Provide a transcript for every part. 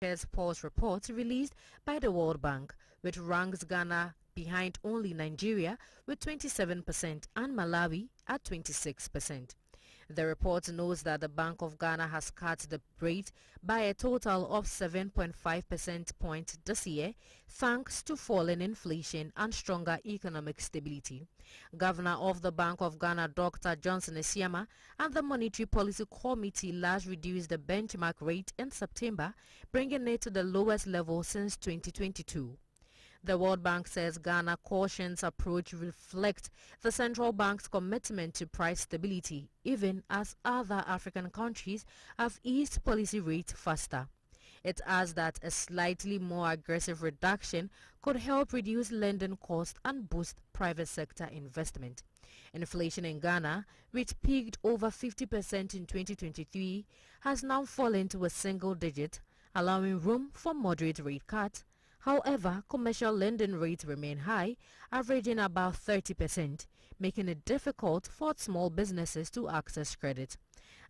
Shares Pulse report released by the World Bank, which ranks Ghana behind only Nigeria with 27% and Malawi at 26%. The report notes that the Bank of Ghana has cut the rate by a total of 7.5% points this year thanks to falling inflation and stronger economic stability. Governor of the Bank of Ghana, Dr. Johnson Esiama, and the Monetary Policy Committee last reduced the benchmark rate in September, bringing it to the lowest level since 2022. The World Bank says Ghana's cautious approach reflects the central bank's commitment to price stability, even as other African countries have eased policy rates faster. It adds that a slightly more aggressive reduction could help reduce lending costs and boost private sector investment. Inflation in Ghana, which peaked over 50% in 2023, has now fallen to a single digit, allowing room for moderate rate cuts. However, commercial lending rates remain high, averaging about 30%, making it difficult for small businesses to access credit.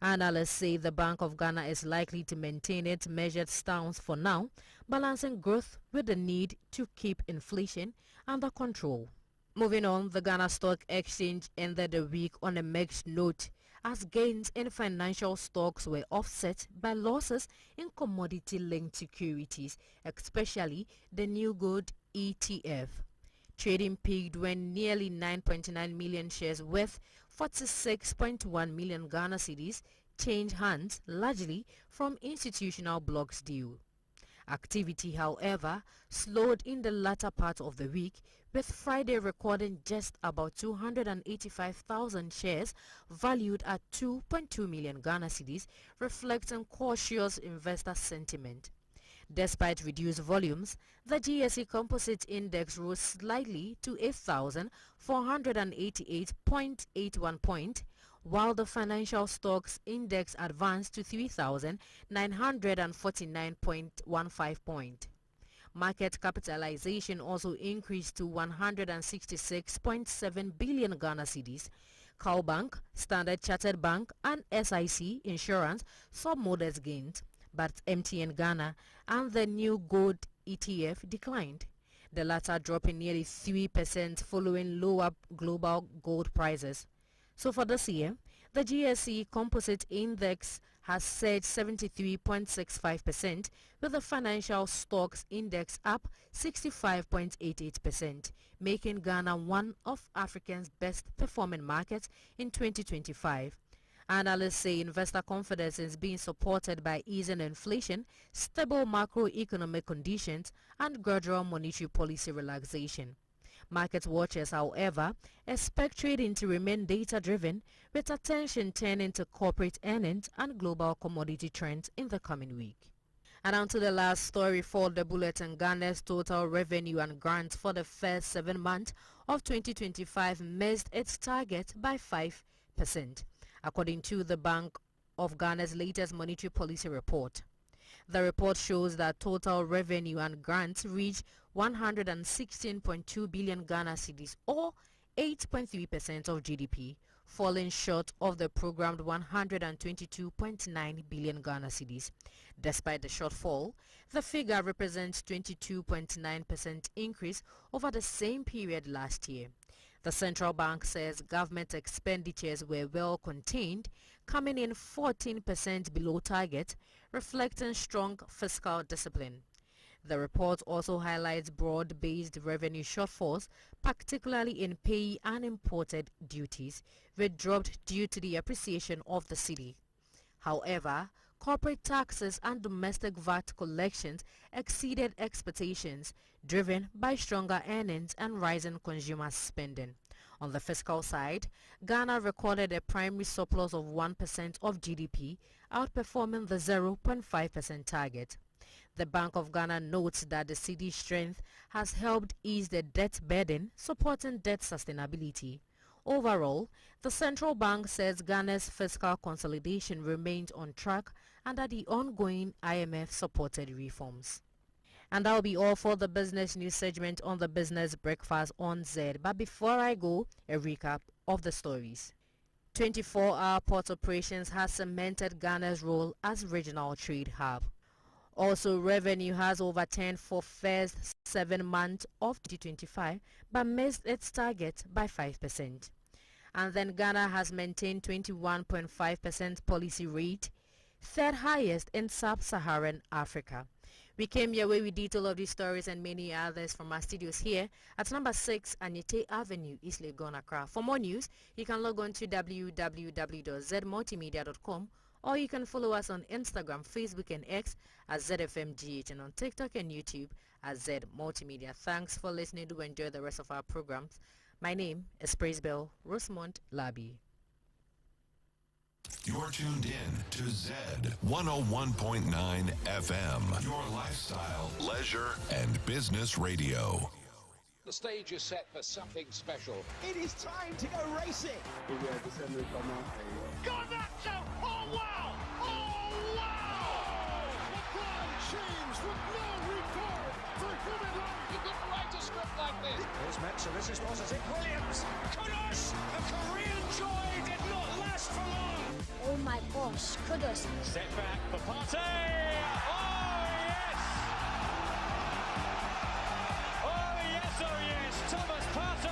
Analysts say the Bank of Ghana is likely to maintain its measured stance for now, balancing growth with the need to keep inflation under control. Moving on, the Ghana Stock Exchange ended the week on a mixed note as gains in financial stocks were offset by losses in commodity-linked securities, especially the New Gold ETF. Trading peaked when nearly 9.9 million shares worth 46.1 million Ghana cedis changed hands, largely from institutional blocks deal. Activity, however, slowed in the latter part of the week, with Friday recording just about 285,000 shares valued at 2.2 million Ghana cedis, reflecting cautious investor sentiment. Despite reduced volumes, the GSE Composite Index rose slightly to 8,488.81 points, while the Financial Stocks Index advanced to 3,949.15 points. Market capitalization also increased to 166.7 billion Ghana cedis. Cowbank, Standard Chartered Bank and SIC Insurance saw modest gains, but MTN Ghana and the New Gold ETF declined, the latter dropping nearly 3% following lower global gold prices. So for this year, the GSE Composite Index has surged 73.65%, with the Financial Stocks Index up 65.88%, making Ghana one of Africa's best performing markets in 2025. Analysts say investor confidence is being supported by easing inflation, stable macroeconomic conditions, and gradual monetary policy relaxation. Market watchers, however, expect trading to remain data-driven, with attention turning to corporate earnings and global commodity trends in the coming week. And on to the last story for the bulletin. Ghana's total revenue and grants for the first 7 months of 2025 missed its target by 5%, according to the Bank of Ghana's latest monetary policy report. The report shows that total revenue and grants reached 116.2 billion Ghana cedis, or 8.3% of GDP, falling short of the programmed 122.9 billion Ghana cedis. Despite the shortfall, the figure represents 22.9% increase over the same period last year. The central bank says government expenditures were well contained, coming in 14% below target, reflecting strong fiscal discipline. The report also highlights broad-based revenue shortfalls, particularly in pay and imported duties, which dropped due to the appreciation of the cedi. However, corporate taxes and domestic VAT collections exceeded expectations, driven by stronger earnings and rising consumer spending. On the fiscal side, Ghana recorded a primary surplus of 1% of GDP, outperforming the 0.5% target. The Bank of Ghana notes that the cedi's strength has helped ease the debt burden, supporting debt sustainability. Overall, the central bank says Ghana's fiscal consolidation remains on track under the ongoing IMF-supported reforms. And that will be all for the business news segment on the Business Breakfast on Zed. But before I go, a recap of the stories. 24-hour port operations has cemented Ghana's role as regional trade hub. Also, revenue has overturned for first 7 months of 2025 but missed its target by 5%. And then Ghana has maintained 21.5% policy rate, third highest in sub-Saharan Africa. We came your way with detail of these stories and many others from our studios here at number 6 Anyete Avenue, East Legon, Accra. For more news, you can log on to www.zmultimedia.com, or you can follow us on Instagram, Facebook and X at ZFMGH, and on TikTok and YouTube at Z Multimedia. Thanks for listening. Do enjoy the rest of our programs. My name is Praisebell Rosemont Labi. You're tuned in to Zed 101.9 FM, your lifestyle, leisure, and business radio. The stage is set for something special. It is time to go racing. Garnacho! Oh wow! Oh wow! LeBron James with no regard for human life. You couldn't write a script like this. Here's Metzer, this is positive. Williams! Kudos! The Korean joy did not last for long. Oh my gosh, kudos. Step back for Partey! Oh yes! Oh yes, oh yes! Thomas Partey!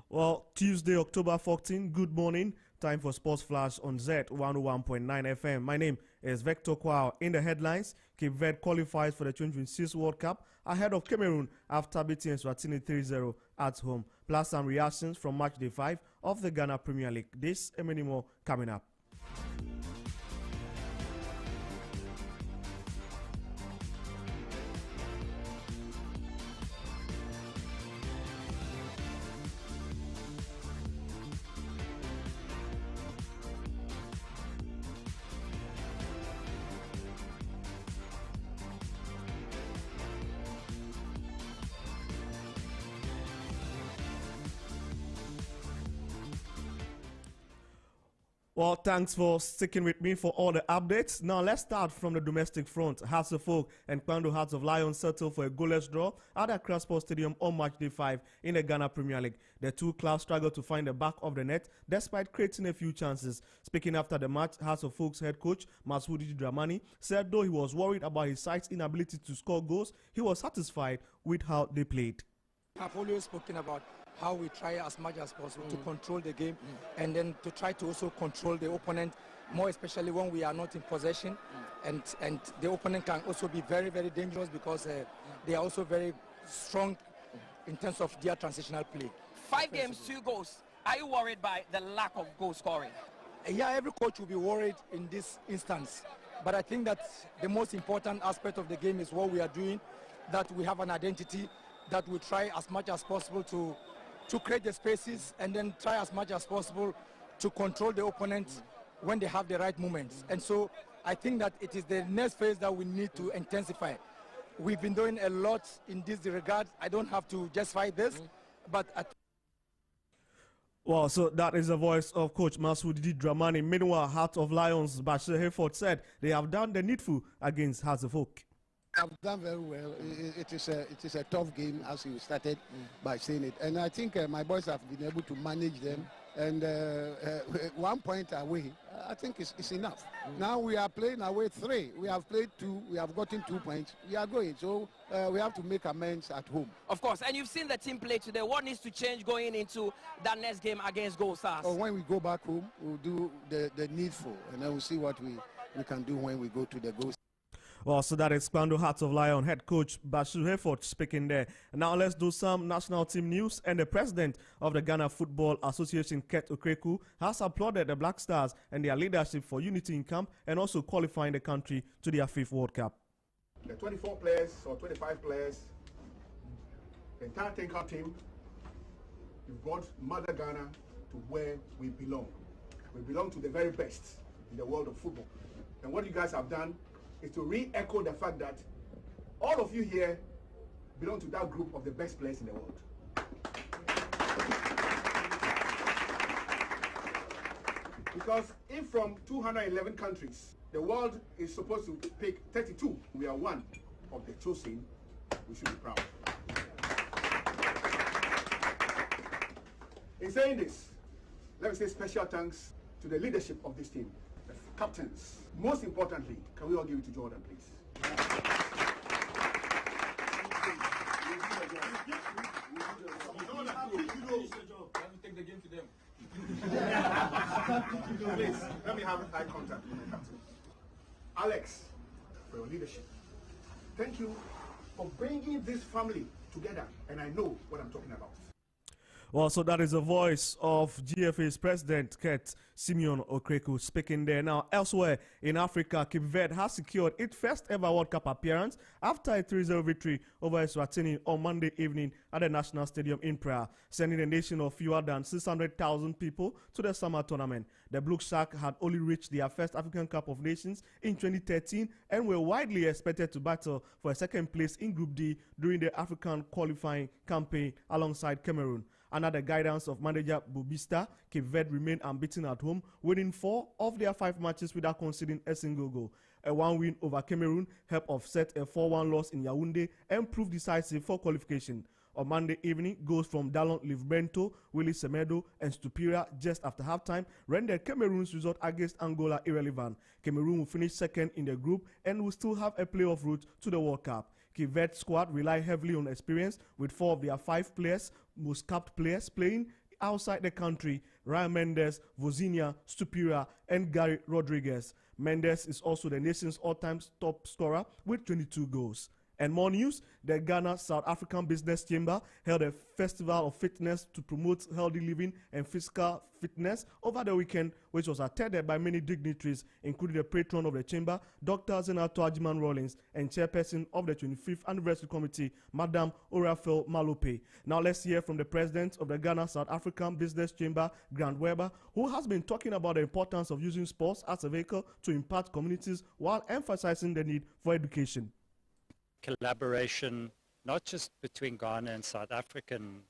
Well, Tuesday, October 14, good morning. Time for Sports Flash on Z 101.9 FM. My name is Victor Kwao. In the headlines, Cape Verde qualifies for the 2026 World Cup ahead of Cameroon after beating Eswatini 3-0 at home. Plus some reactions from match day 5 of the Ghana Premier League. This and many more coming up. Well, thanks for sticking with me for all the updates. Now, let's start from the domestic front. Hearts of Oak and Kwando Hearts of Lions settled for a goalless draw at Accra Sports Stadium on match day 5 in the Ghana Premier League. The two clubs struggled to find the back of the net despite creating a few chances. Speaking after the match, Hearts of Oak's head coach, Masudi Dramani, said though he was worried about his side's inability to score goals, he was satisfied with how they played. I've always spoken about how we try as much as possible to control the game and then to try to also control the opponent, more especially when we are not in possession. And the opponent can also be very, very dangerous because they are also very strong in terms of their transitional play. 5 games, 2 goals. Are you worried by the lack of goal scoring? Yeah, every coach will be worried in this instance. But I think that the most important aspect of the game is what we are doing, that we have an identity, that we try as much as possible to create the spaces and then try as much as possible to control the opponents when they have the right moments. And so I think that it is the next phase that we need to intensify. We've been doing a lot in this regard. I don't have to justify this, but well, so that is the voice of Coach Masudi Dramani. Meanwhile, Heart of Lions, Bashir Hayford said they have done the needful against Hearts of Oak. I've done very well. It is a tough game, as you started by saying it. And I think my boys have been able to manage them. And 1 point away, I think it's enough. Now we are playing away 3. We have played 2. We have gotten 2 points. We are going. So we have to make amends at home. Of course. And you've seen the team play today. What needs to change going into that next game against Gold Stars? When we go back home, we'll do the needful. And then we'll see what we can do when we go to the Gold Stars. Well, so that is Kwando Hearts of Lion head coach Bashir Hayford speaking there. Now let's do some national team news. And the president of the Ghana Football Association, Ket Okreku, has applauded the Black Stars and their leadership for unity in camp and also qualifying the country to their 5th World Cup. The 24 players or 25 players, the entire take-our team, we've got Mother Ghana to where we belong. We belong to the very best. in the world of football. And what you guys have done is to re-echo the fact that all of you here belong to that group of the best players in the world. Because if from 211 countries, the world is supposed to pick 32, we are one of the chosen, we should be proud. In saying this, let me say special thanks to the leadership of this team, the captains. Most importantly, can we all give it to Jordan, please? Take the game to them. Please, let me have eye contact with my captain. Alex, for your leadership. Thank you for bringing this family together, and I know what I'm talking about. Well, so that is the voice of GFA's president, Kurt Simeon Okreku, speaking there. Now, elsewhere in Africa, Cape Verde has secured its first ever World Cup appearance after a 3-0 victory over Eswatini on Monday evening at the National Stadium in Praia, sending a nation of fewer than 600,000 people to the summer tournament. The Blue Shark had only reached their first African Cup of Nations in 2013 and were widely expected to battle for a second place in Group D during the African qualifying campaign alongside Cameroon. Under the guidance of manager Bubista, Cape Verde remained unbeaten at home, winning 4 of their 5 matches without conceding a single goal. A 1 win over Cameroon helped offset a 4-1 loss in Yaoundé and proved decisive for qualification. On Monday evening, goals from Dallon Livbento, Willie Semedo, and Stupira just after halftime rendered Cameroon's result against Angola irrelevant. Cameroon will finish second in the group and will still have a playoff route to the World Cup. Cape Verde squad rely heavily on experience, with 4 of their 5 players, most capped players, playing outside the country: Ryan Mendes, Vozinha, Stupira, and Gary Rodriguez. Mendes is also the nation's all-time top scorer with 22 goals. And more news, the Ghana South African Business Chamber held a festival of fitness to promote healthy living and physical fitness over the weekend, which was attended by many dignitaries, including the patron of the chamber, Dr. Zenato Ajiman Rollins, and chairperson of the 25th Anniversary Committee, Madam Orafel Malope. Now let's hear from the president of the Ghana South African Business Chamber, Grant Weber, who has been talking about the importance of using sports as a vehicle to impact communities while emphasizing the need for education. Collaboration not just between Ghana and South African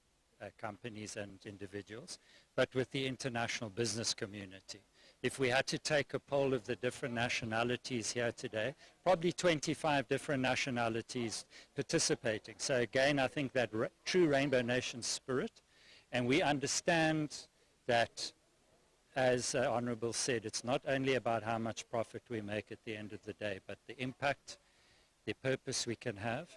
companies and individuals, but with the international business community. If we had to take a poll of the different nationalities here today, probably 25 different nationalities participating. So again, I think that true Rainbow Nation spirit, and we understand that, as Honourable said, it's not only about how much profit we make at the end of the day, but the impact, the purpose we can have,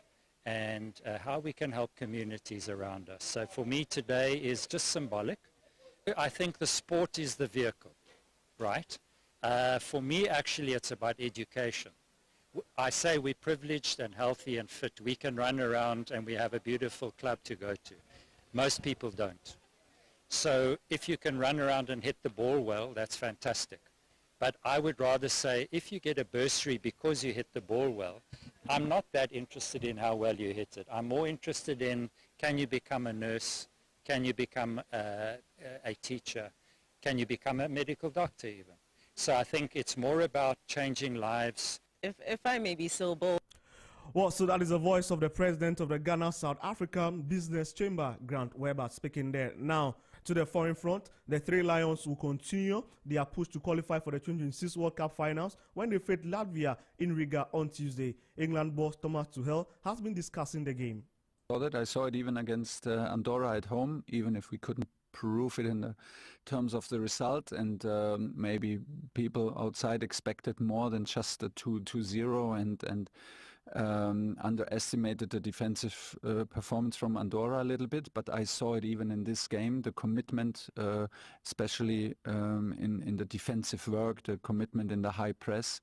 and how we can help communities around us. So for me today is just symbolic. I think the sport is the vehicle, right? For me actually it's about education. I say we're privileged and healthy and fit. We can run around and we have a beautiful club to go to. Most people don't. So if you can run around and hit the ball well, that's fantastic. But I would rather say if you get a bursary because you hit the ball well, I'm not that interested in how well you hit it. I'm more interested in, can you become a nurse? Can you become a teacher? Can you become a medical doctor even? So I think it's more about changing lives. If I may be so bold. Well, so that is the voice of the president of the Ghana South African Business Chamber, Grant Weber, speaking there. Now, to the foreign front, the 3 Lions will continue their push to qualify for the 2026 World Cup finals when they face Latvia in Riga on Tuesday. England boss Thomas Tuchel has been discussing the game. I saw it even against Andorra at home, even if we couldn't prove it in the terms of the result, and maybe people outside expected more than just a 2-0 and underestimated the defensive performance from Andorra a little bit, but I saw it even in this game, the commitment, especially in the defensive work, the commitment in the high press.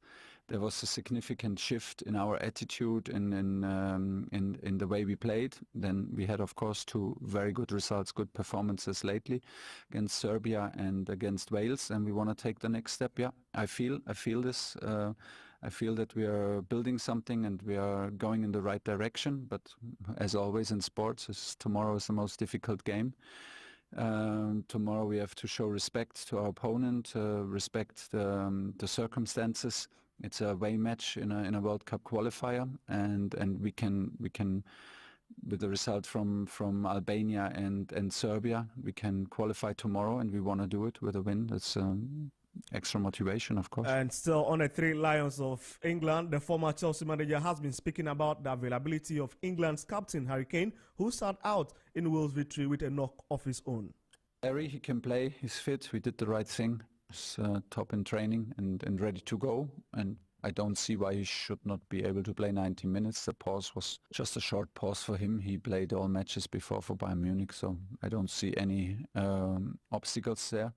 There was a significant shift in our attitude and in the way we played. Then we had, of course, 2 very good results, good performances lately against Serbia and against Wales, and we want to take the next step. Yeah, I feel this. I feel that we are building something and we are going in the right direction. But as always in sports, tomorrow is the most difficult game. Tomorrow we have to show respect to our opponent, respect the circumstances. It's a away match in a World Cup qualifier, and we can with the result from Albania and Serbia, we can qualify tomorrow, and we want to do it with a win. That's extra motivation, of course. And still on the Three Lions of England, the former Chelsea manager has been speaking about the availability of England's captain, Harry Kane, who sat out in Wales' victory with a knock of his own. Harry, he can play, he's fit, we did the right thing. He's top in training and ready to go, and I don't see why he should not be able to play 90 minutes. The pause was just a short pause for him. He played all matches before for Bayern Munich, so I don't see any obstacles there.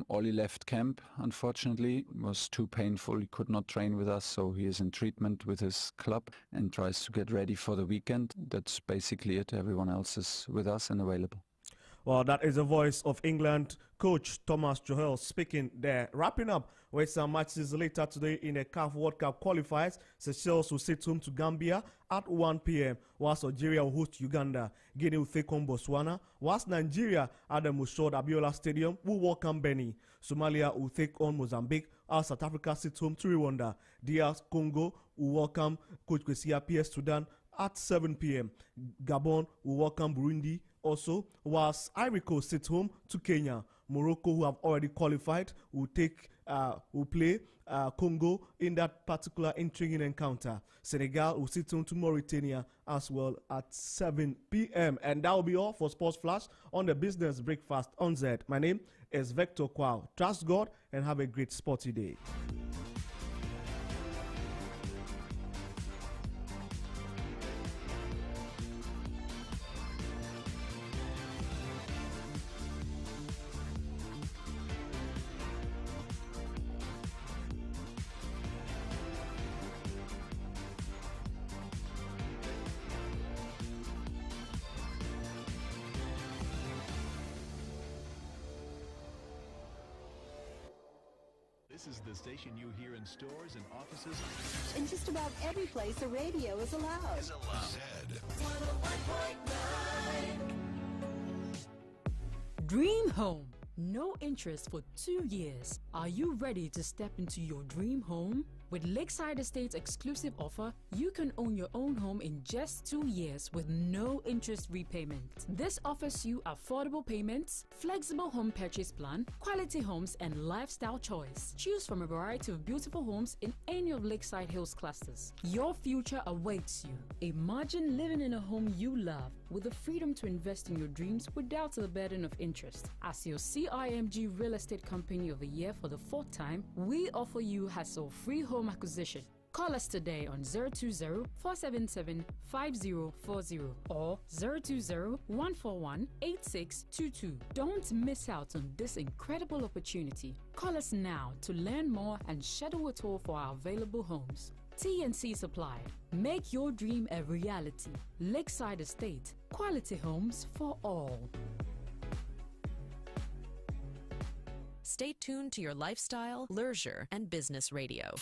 Oli left camp, unfortunately. It was too painful. He could not train with us, so he is in treatment with his club and tries to get ready for the weekend. That's basically it. Everyone else is with us and available. Well, that is the voice of England coach Thomas Tuchel speaking there. Wrapping up with some matches later today in the CAF World Cup qualifiers. Seychelles will sit home to Gambia at 1 p.m. whilst Algeria will host Uganda. Guinea will take on Botswana, whilst Nigeria at the Mushood Abiola Stadium will welcome Benin. Somalia will take on Mozambique as South Africa sits home to Rwanda. DR Congo will welcome Coach Kwesi PS Sudan at 7 p.m. Gabon will welcome Burundi also, whilst Ivory Coast sits home to Kenya. Morocco, who have already qualified, will play Congo in that particular intriguing encounter. Senegal will sit home to Mauritania as well at 7 p.m. And that will be all for Sports Flash on the Business Breakfast on Zed. My name is Vector Kwao. Trust God and have a great sporty day. This is the station you hear in stores and offices. In just about every place a radio is allowed. Zed. 101.9. Dream Home. No interest for 2 years. Are you ready to step into your dream home? With Lakeside Estate's exclusive offer, you can own your own home in just 2 years with no interest repayment. This offers you affordable payments, flexible home purchase plan, quality homes, and lifestyle choice. Choose from a variety of beautiful homes in any of Lakeside Hills clusters. Your future awaits you. Imagine living in a home you love with the freedom to invest in your dreams without the burden of interest. As your CIMG Real Estate Company of the Year for the 4th time, we offer you hassle-free home acquisition. Call us today on 020-477-5040 or 020-141-8622. Don't miss out on this incredible opportunity. Call us now to learn more and schedule a tour for our available homes. T&C supplied. Make your dream a reality. Lakeside Estate. Quality homes for all. Stay tuned to your lifestyle, leisure, and business radio.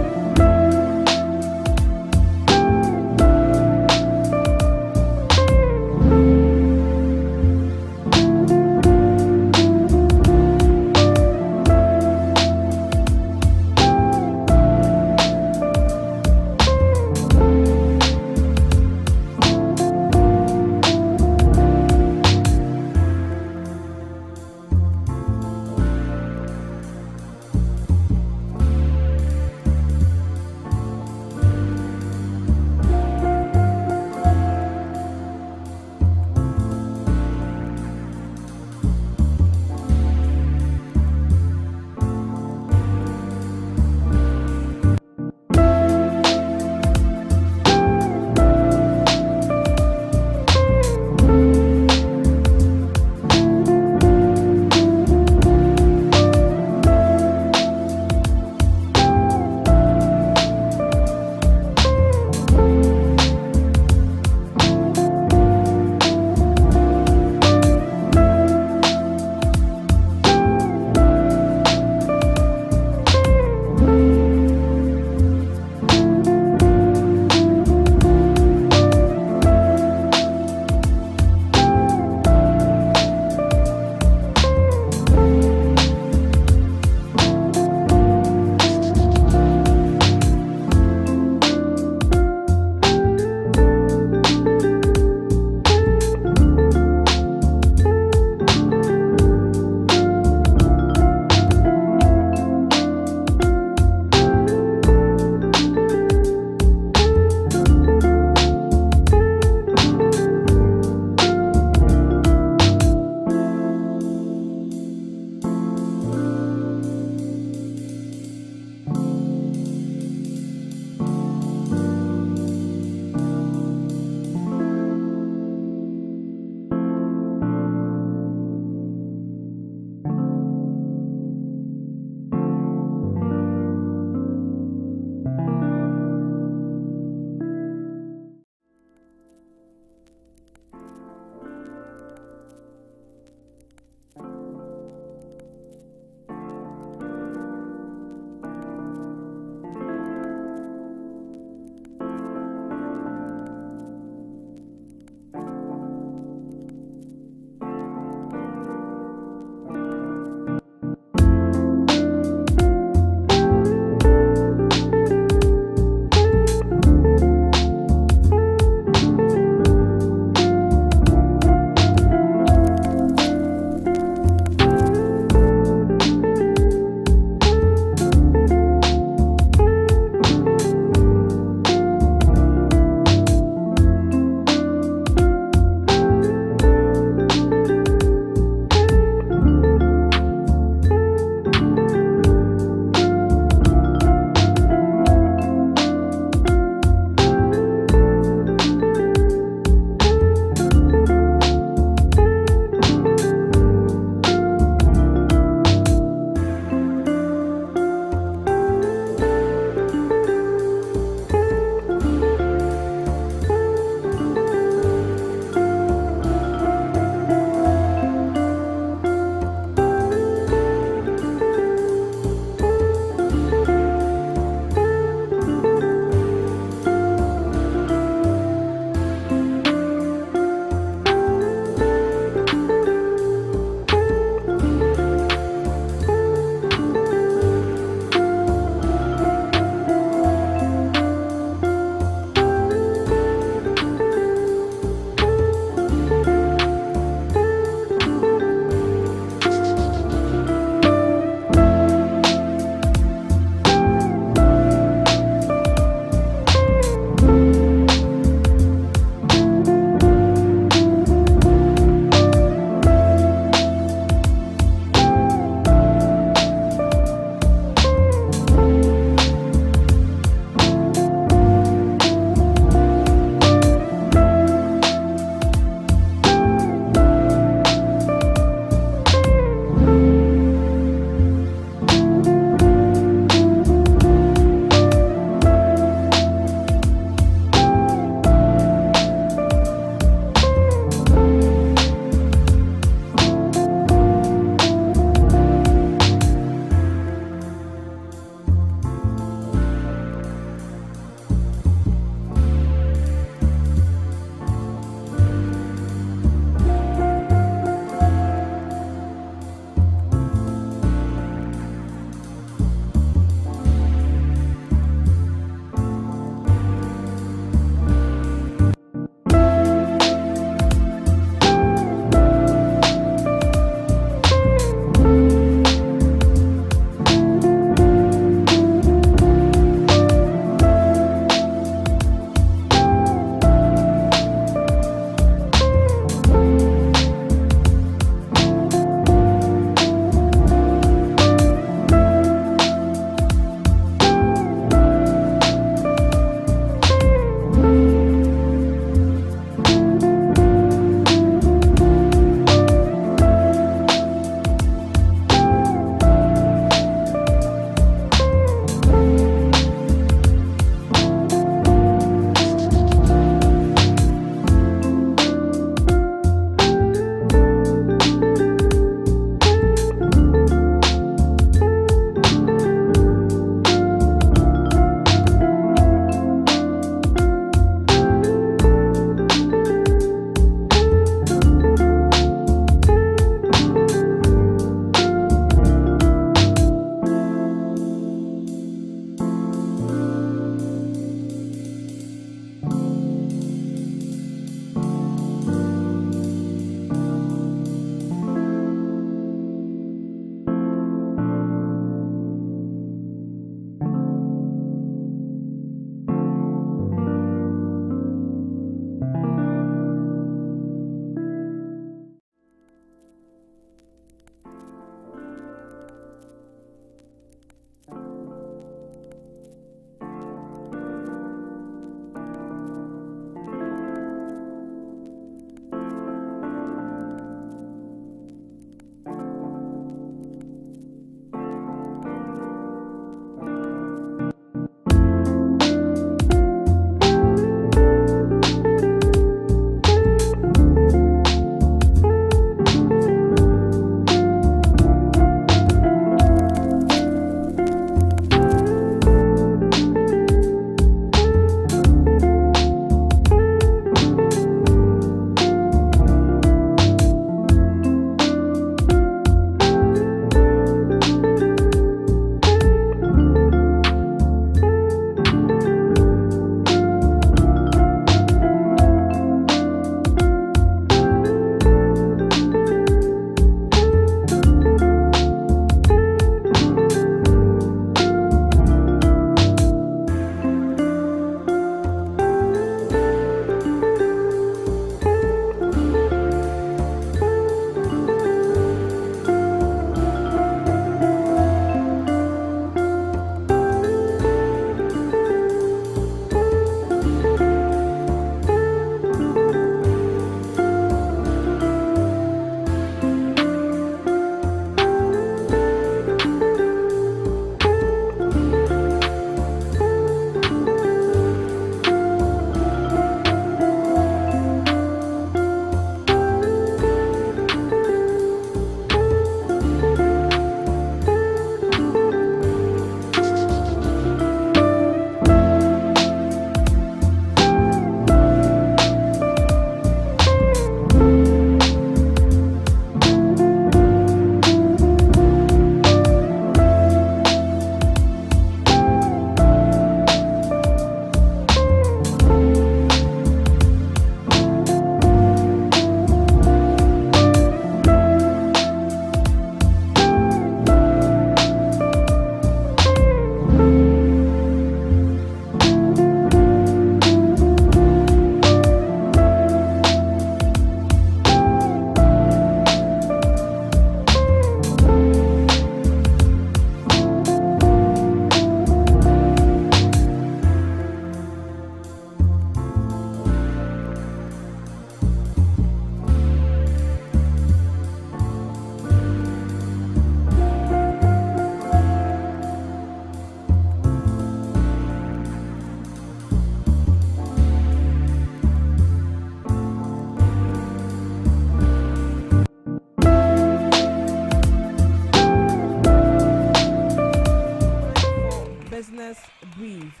brief.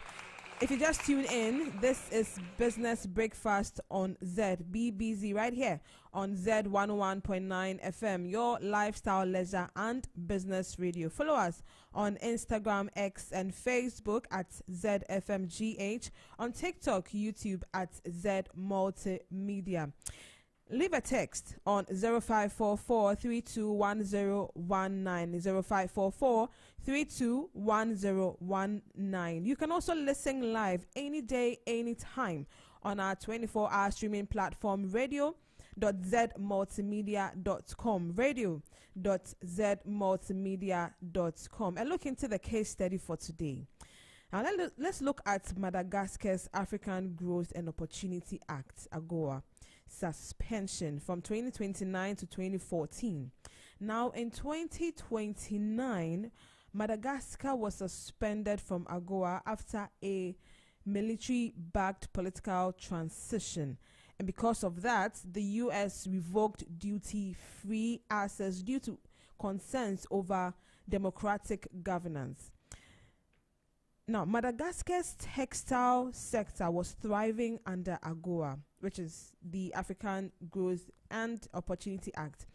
If you just tune in, this is Business Breakfast on Zed, BBZ, right here on Zed 101.9 FM, your lifestyle, leisure, and business radio. Follow us on Instagram, X, and Facebook at ZFMGH, on TikTok, YouTube at Zed Multimedia. Leave a text on 0544-321019, 0544-321019. You can also listen live any day, anytime on our 24-hour streaming platform, radio.zmultimedia.com, radio.zmultimedia.com. And look into the case study for today. Now let's look at Madagascar's African Growth and Opportunity Act, AGOA, suspension from 2029 to 2014. Now, in 2029, Madagascar was suspended from AGOA after a military-backed political transition. And because of that, the U.S. revoked duty-free access due to concerns over democratic governance. Now, Madagascar's textile sector was thriving under AGOA, which is the African Growth and Opportunity Act,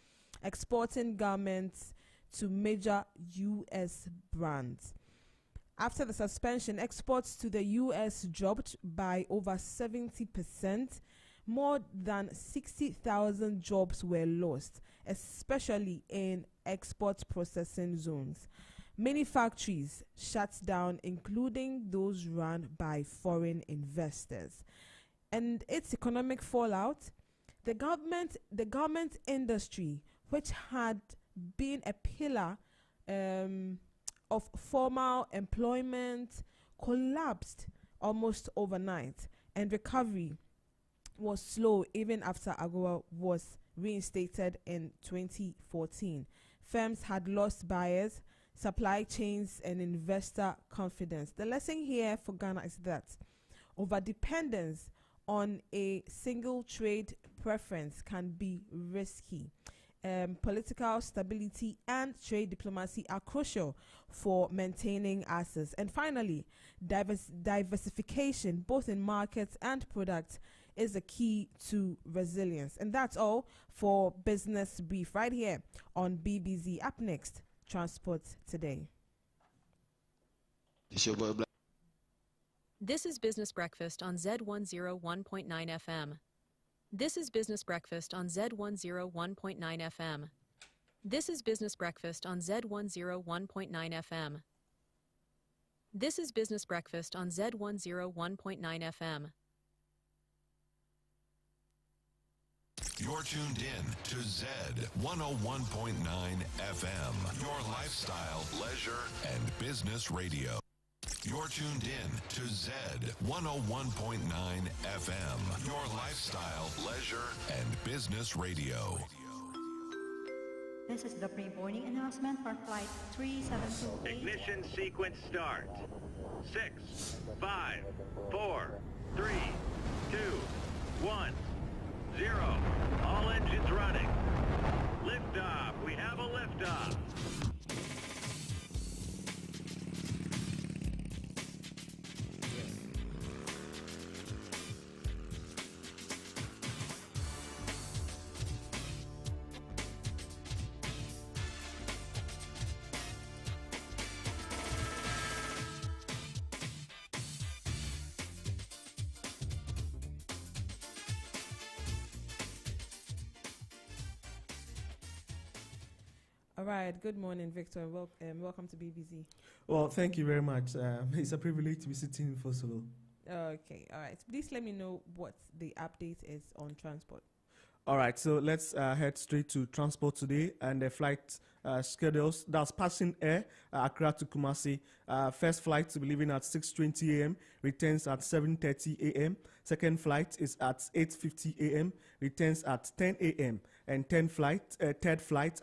exporting garments to major U.S. brands. After the suspension, exports to the U.S. dropped by over 70%. More than 60,000 jobs were lost, especially in export processing zones. Many factories shut down, including those run by foreign investors. And its economic fallout, the garment industry, which had been a pillar of formal employment, collapsed almost overnight, and recovery was slow even after AGOA was reinstated in 2014. Firms had lost buyers, supply chains, and investor confidence. The lesson here for Ghana is that overdependence on a single trade preference can be risky. Political stability and trade diplomacy are crucial for maintaining access. And finally, diversification, both in markets and products, is the key to resilience. And that's all for Business Brief right here on BBZ. Up next, Transport Today. This is Business Breakfast on Z101.9 FM. This is Business Breakfast on Z101.9 FM. This is Business Breakfast on Z101.9 FM. This is Business Breakfast on Z101.9 FM. You're tuned in to Zed 101.9 FM, your lifestyle, leisure, and business radio. You're tuned in to Zed 101.9 FM, your lifestyle, leisure, and business radio. This is the pre-boarding announcement for flight 3728. Ignition sequence start. 6, 5, 4, 3, 2, 1, 0. All engines running. Liftoff. We have a liftoff. All right. Good morning, Victor. Welcome to BBZ. Well, thank you very much. It's a privilege to be sitting in for so long. Okay. All right. Please let me know what the update is on transport. All right. So let's head straight to transport today and the flight schedules. That's passing air, Accra to Kumasi. First flight to be leaving at 6:20 a.m. returns at 7:30 a.m. Second flight is at 8:50 a.m. returns at 10 a.m. And third flight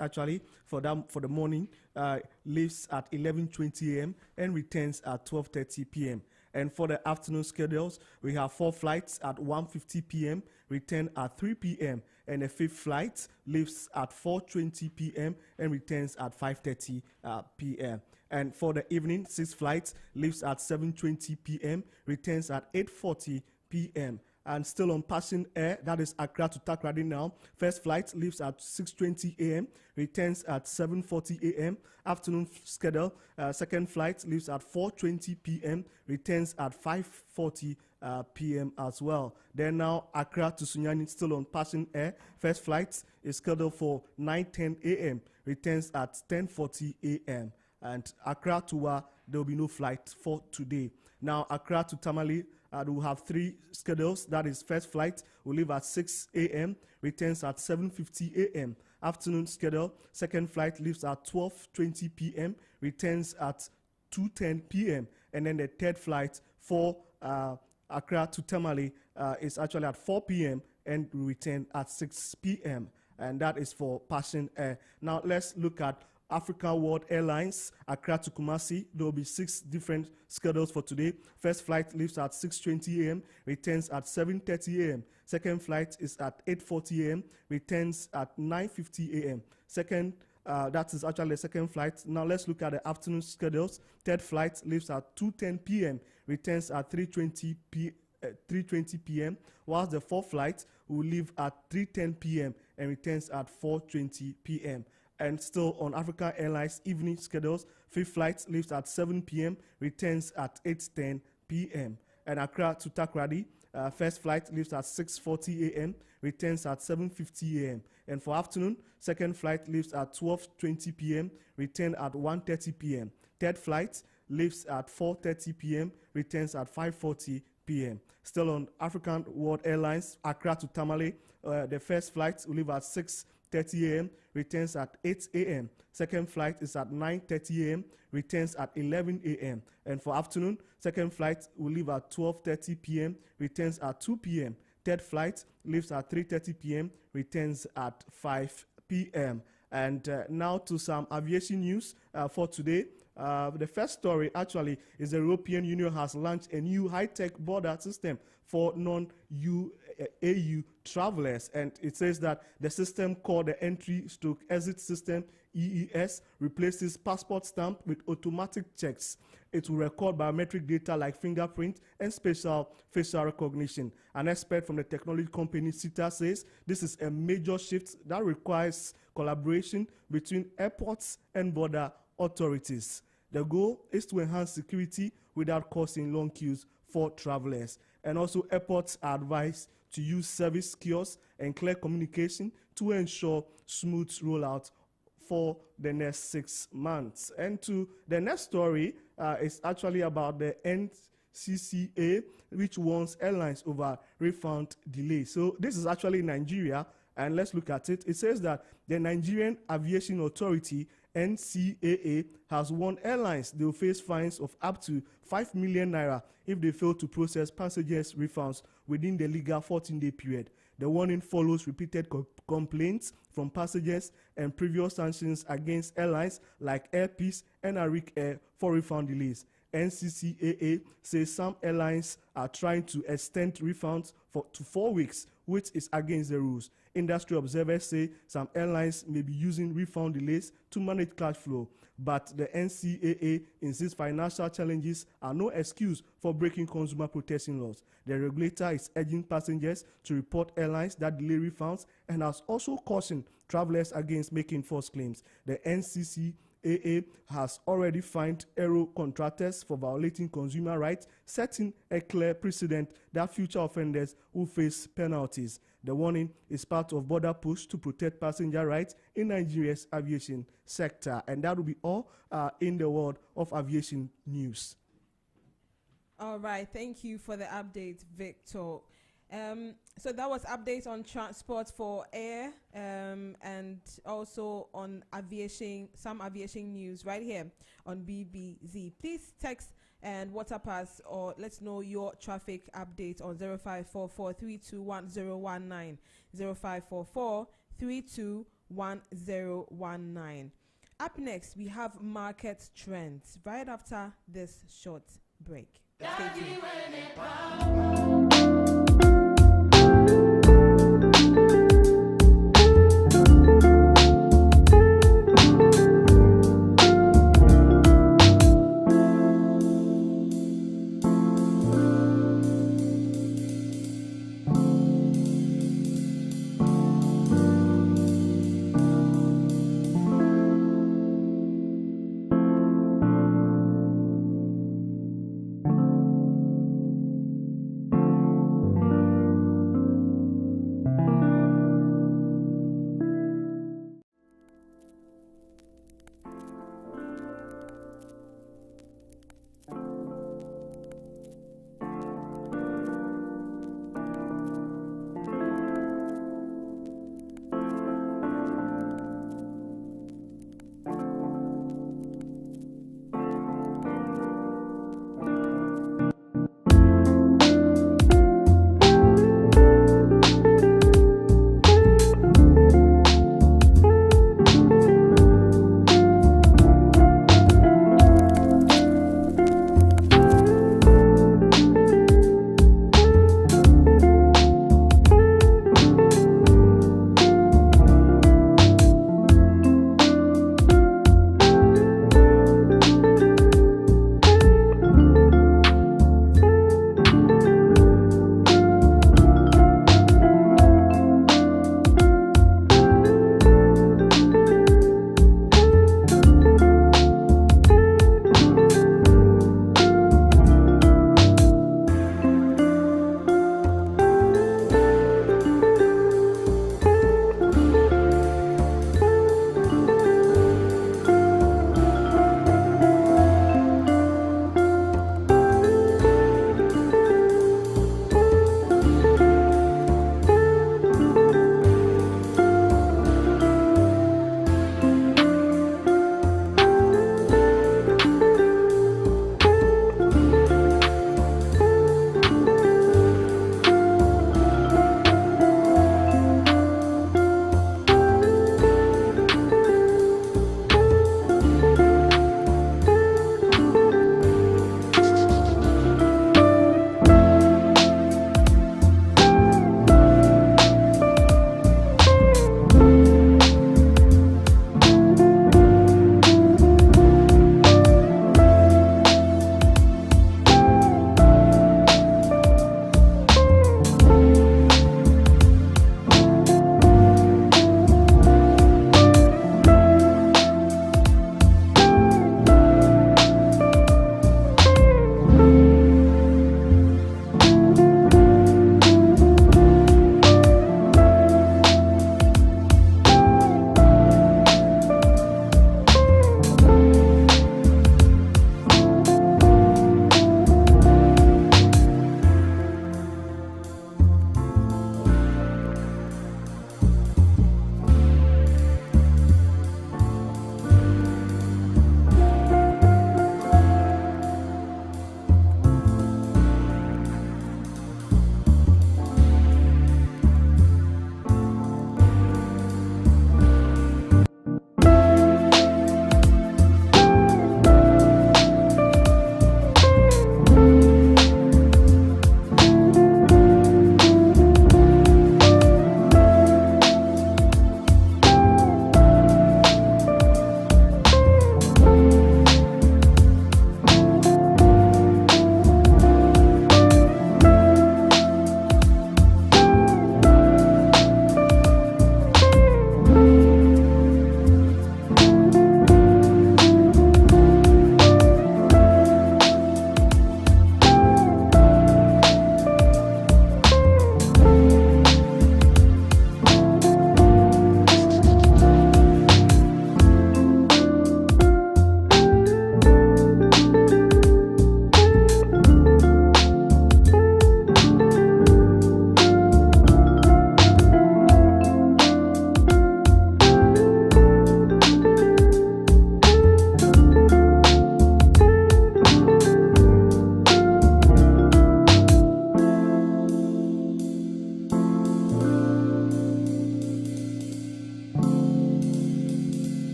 actually for the morning leaves at 11:20 a.m. and returns at 12:30 p.m. And for the afternoon schedules, we have 4 flights at 1:50 p.m., return at 3 p.m., and the fifth flight leaves at 4:20 p.m. and returns at 5:30 p.m. And for the evening, 6 flights leaves at 7:20 p.m., returns at 8:40 p.m. And still on passing air, that is Accra to Takoradi now. First flight leaves at 6:20 a.m., returns at 7:40 a.m. Afternoon schedule, second flight leaves at 4:20 p.m., returns at 5:40 p.m. as well. Then now Accra to Sunyani, still on passing air. First flight is scheduled for 9:10 a.m., returns at 10:40 a.m. And Accra to Wa, there will be no flight for today. Now Accra to Tamale, we'll have 3 schedules. That is, first flight will leave at 6 a.m., returns at 7:50 a.m. Afternoon schedule, second flight leaves at 12:20 p.m., returns at 2:10 p.m. And then the third flight for Accra to Tamale is actually at 4 p.m. and will return at 6 p.m. And that is for passing air. Now let's look at Africa World Airlines, Accra to Kumasi. There will be 6 different schedules for today. First flight leaves at 6:20 a.m., returns at 7:30 a.m. Second flight is at 8:40 a.m., returns at 9:50 a.m. That is actually the second flight. Now let's look at the afternoon schedules. Third flight leaves at 2:10 p.m., returns at 3:20 p.m., whilst the fourth flight will leave at 3:10 p.m. and returns at 4:20 p.m. And still on African Airlines evening schedules, fifth flight leaves at 7 p.m., returns at 8:10 p.m. And Accra to Takoradi, first flight leaves at 6:40 a.m., returns at 7:50 a.m. And for afternoon, second flight leaves at 12:20 p.m., return at 1:30 p.m. Third flight leaves at 4:30 p.m., returns at 5:40 p.m. Still on African World Airlines, Accra to Tamale, the first flight will leave at 6:30 a.m., returns at 8 a.m. Second flight is at 9:30 a.m., returns at 11 a.m. And for afternoon, second flight will leave at 12:30 p.m., returns at 2 p.m. Third flight leaves at 3:30 p.m., returns at 5 p.m. And now to some aviation news for today. The first story actually is the European Union has launched a new high-tech border system for non-EU travelers, and it says that the system called the Entry/Exit System EES replaces passport stamp with automatic checks. It will record biometric data like fingerprint and spatial facial recognition. An expert from the technology company CETA says this is a major shift that requires collaboration between airports and border authorities. The goal is to enhance security without causing long queues for travelers. And also, airports are advised to use service kiosks and clear communication to ensure smooth rollout for the next 6 months. And to the next story is actually about the NCCA, which warns airlines over refund delay. So this is actually Nigeria, and let's look at it. It says that the Nigerian Aviation Authority, NCAA, has warned airlines they will face fines of up to 5 million naira if they fail to process passengers' refunds within the legal 14-day period. The warning follows repeated complaints from passengers and previous sanctions against airlines like Air Peace and Arik Air for refund delays. NCCAA says some airlines are trying to extend refunds to 4 weeks, which is against the rules. Industry observers say some airlines may be using refund delays to manage cash flow, but the NCAA insists financial challenges are no excuse for breaking consumer protection laws. The regulator is urging passengers to report airlines that delay refunds and has also cautioned travelers against making false claims. The NCCAA has already fined aero contractors for violating consumer rights, setting a clear precedent that future offenders will face penalties. The warning is part of border push to protect passenger rights in Nigeria's aviation sector. And that will be all in the world of aviation news. All right. Thank you for the update, Victor. So that was updates on transport for air and also on aviation, some aviation news right here on BBZ. Please text and WhatsApp us or let's know your traffic update on 0544-321019, 0544-321019. Up next, we have market trends right after this short break. Stay tuned.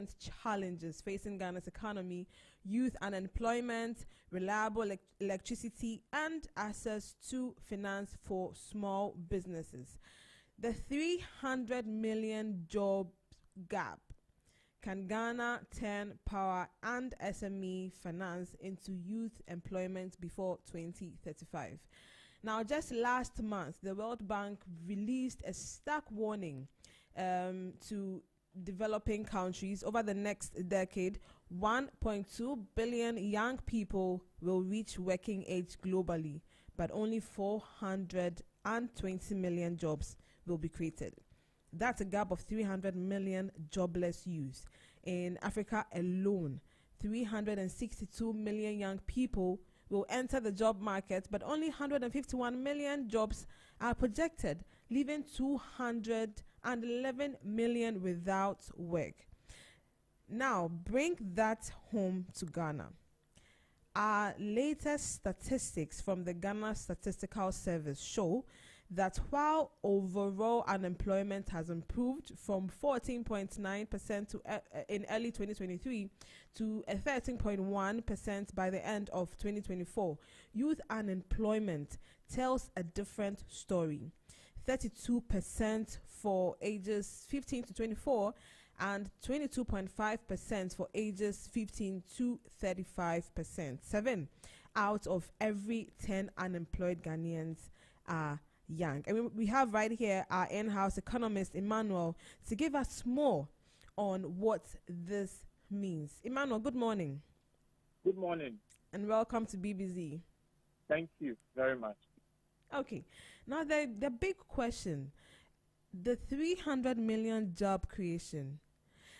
current challenges facing Ghana's economy: youth unemployment, reliable electricity, and access to finance for small businesses. The 300 million job gap. Can Ghana turn power and SME finance into youth employment before 2035? Now, just last month, the World Bank released a stark warning to developing countries. Over the next decade, 1.2 billion young people will reach working age globally, but only 420 million jobs will be created. That's a gap of 300 million jobless youth. In Africa alone, 362 million young people will enter the job market, but only 151 million jobs are projected, leaving 211 million without work. Now, bring that home to Ghana. Our latest statistics from the Ghana Statistical Service show that while overall unemployment has improved from 14.9% in early 2023 to 13.1% by the end of 2024, youth unemployment tells a different story. 32% for ages 15 to 24 and 22.5% for ages 15 to 35%. 7 out of every 10 unemployed Ghanaians are young. And we have right here our in-house economist, Emmanuel, to give us more on what this means. Emmanuel, good morning. Good morning. And welcome to BBZ. Thank you very much. Okay. Now, the big question, the 300 million job creation.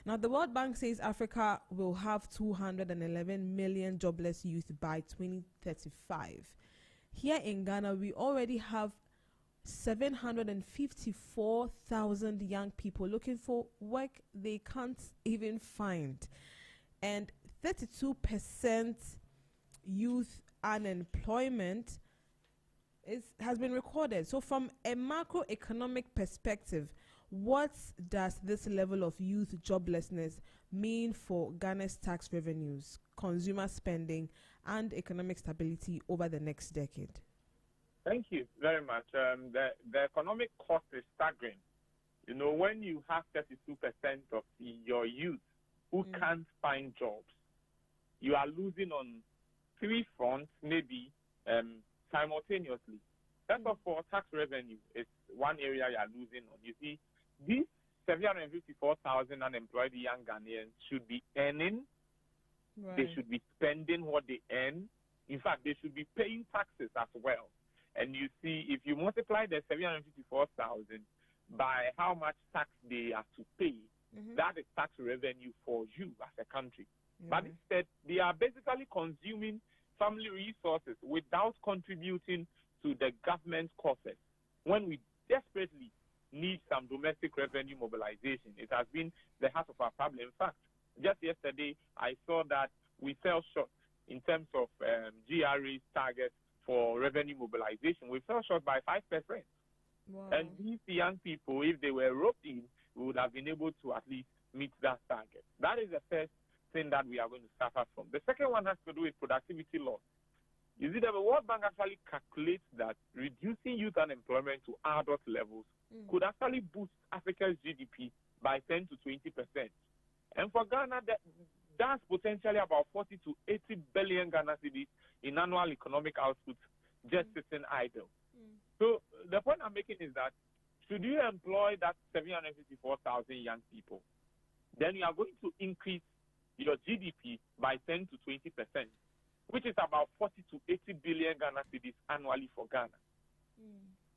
Now, the World Bank says Africa will have 211 million jobless youth by 2035. Here in Ghana, we already have 754,000 young people looking for work they can't even find, and 32% youth unemployment has been recorded. So from a macroeconomic perspective, what does this level of youth joblessness mean for Ghana's tax revenues, consumer spending, and economic stability over the next decade? Thank you very much. The economic cost is staggering. You know, when you have 32% of your youth who can't find jobs, you are losing on 3 fronts, maybe simultaneously. First of all, tax revenue is one area you are losing on. You see, these 754,000 unemployed young Ghanaians should be earning. Right. They should be spending what they earn. In fact, they should be paying taxes as well. And you see, if you multiply the 754,000 by how much tax they have to pay, that is tax revenue for you as a country. But instead, they are basically consuming family resources without contributing to the government coffers. When we desperately need some domestic revenue mobilization, it has been the heart of our problem. In fact, just yesterday, I saw that we fell short in terms of GRA's target for revenue mobilization. We fell short by 5%. Wow. And these young people, if they were roped in, we would have been able to at least meet that target. That is the first thing that we are going to suffer from. The second one has to do with productivity loss. You see, the World Bank actually calculates that reducing youth unemployment to adult levels could actually boost Africa's GDP by 10 to 20%. And for Ghana, that's potentially about 40 to 80 billion Ghana cedis in annual economic output just sitting idle. So the point I'm making is that should you employ that 754,000 young people, then you are going to increase your GDP by 10 to 20%, which is about 40 to 80 billion Ghana cedis annually for Ghana.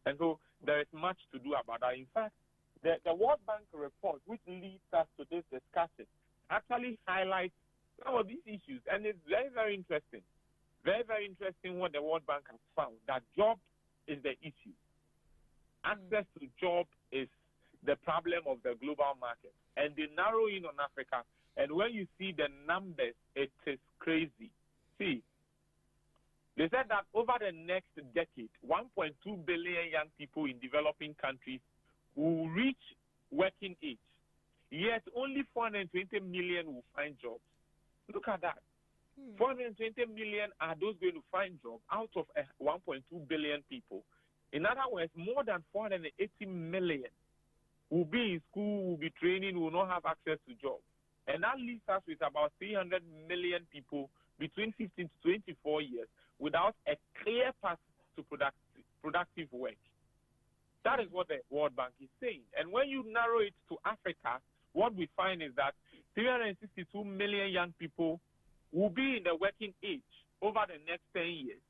And so there is much to do about that. In fact, the World Bank report, which leads us to this discussion, actually highlights some of these issues. And it's very, very interesting. Very, very interesting what the World Bank has found, that job is the issue. Access to job is the problem of the global market. And they narrow in on Africa. And when you see the numbers, it is crazy. See, they said that over the next decade, 1.2 billion young people in developing countries will reach working age. Yet only 420 million will find jobs. Look at that. 420 million are those going to find jobs out of 1.2 billion people. In other words, more than 480 million will be in school, will be training, will not have access to jobs. And that leaves us with about 300 million people between 15 to 24 years without a clear path to productive work. That is what the World Bank is saying. And when you narrow it to Africa, what we find is that 362 million young people will be in the working age over the next 10 years,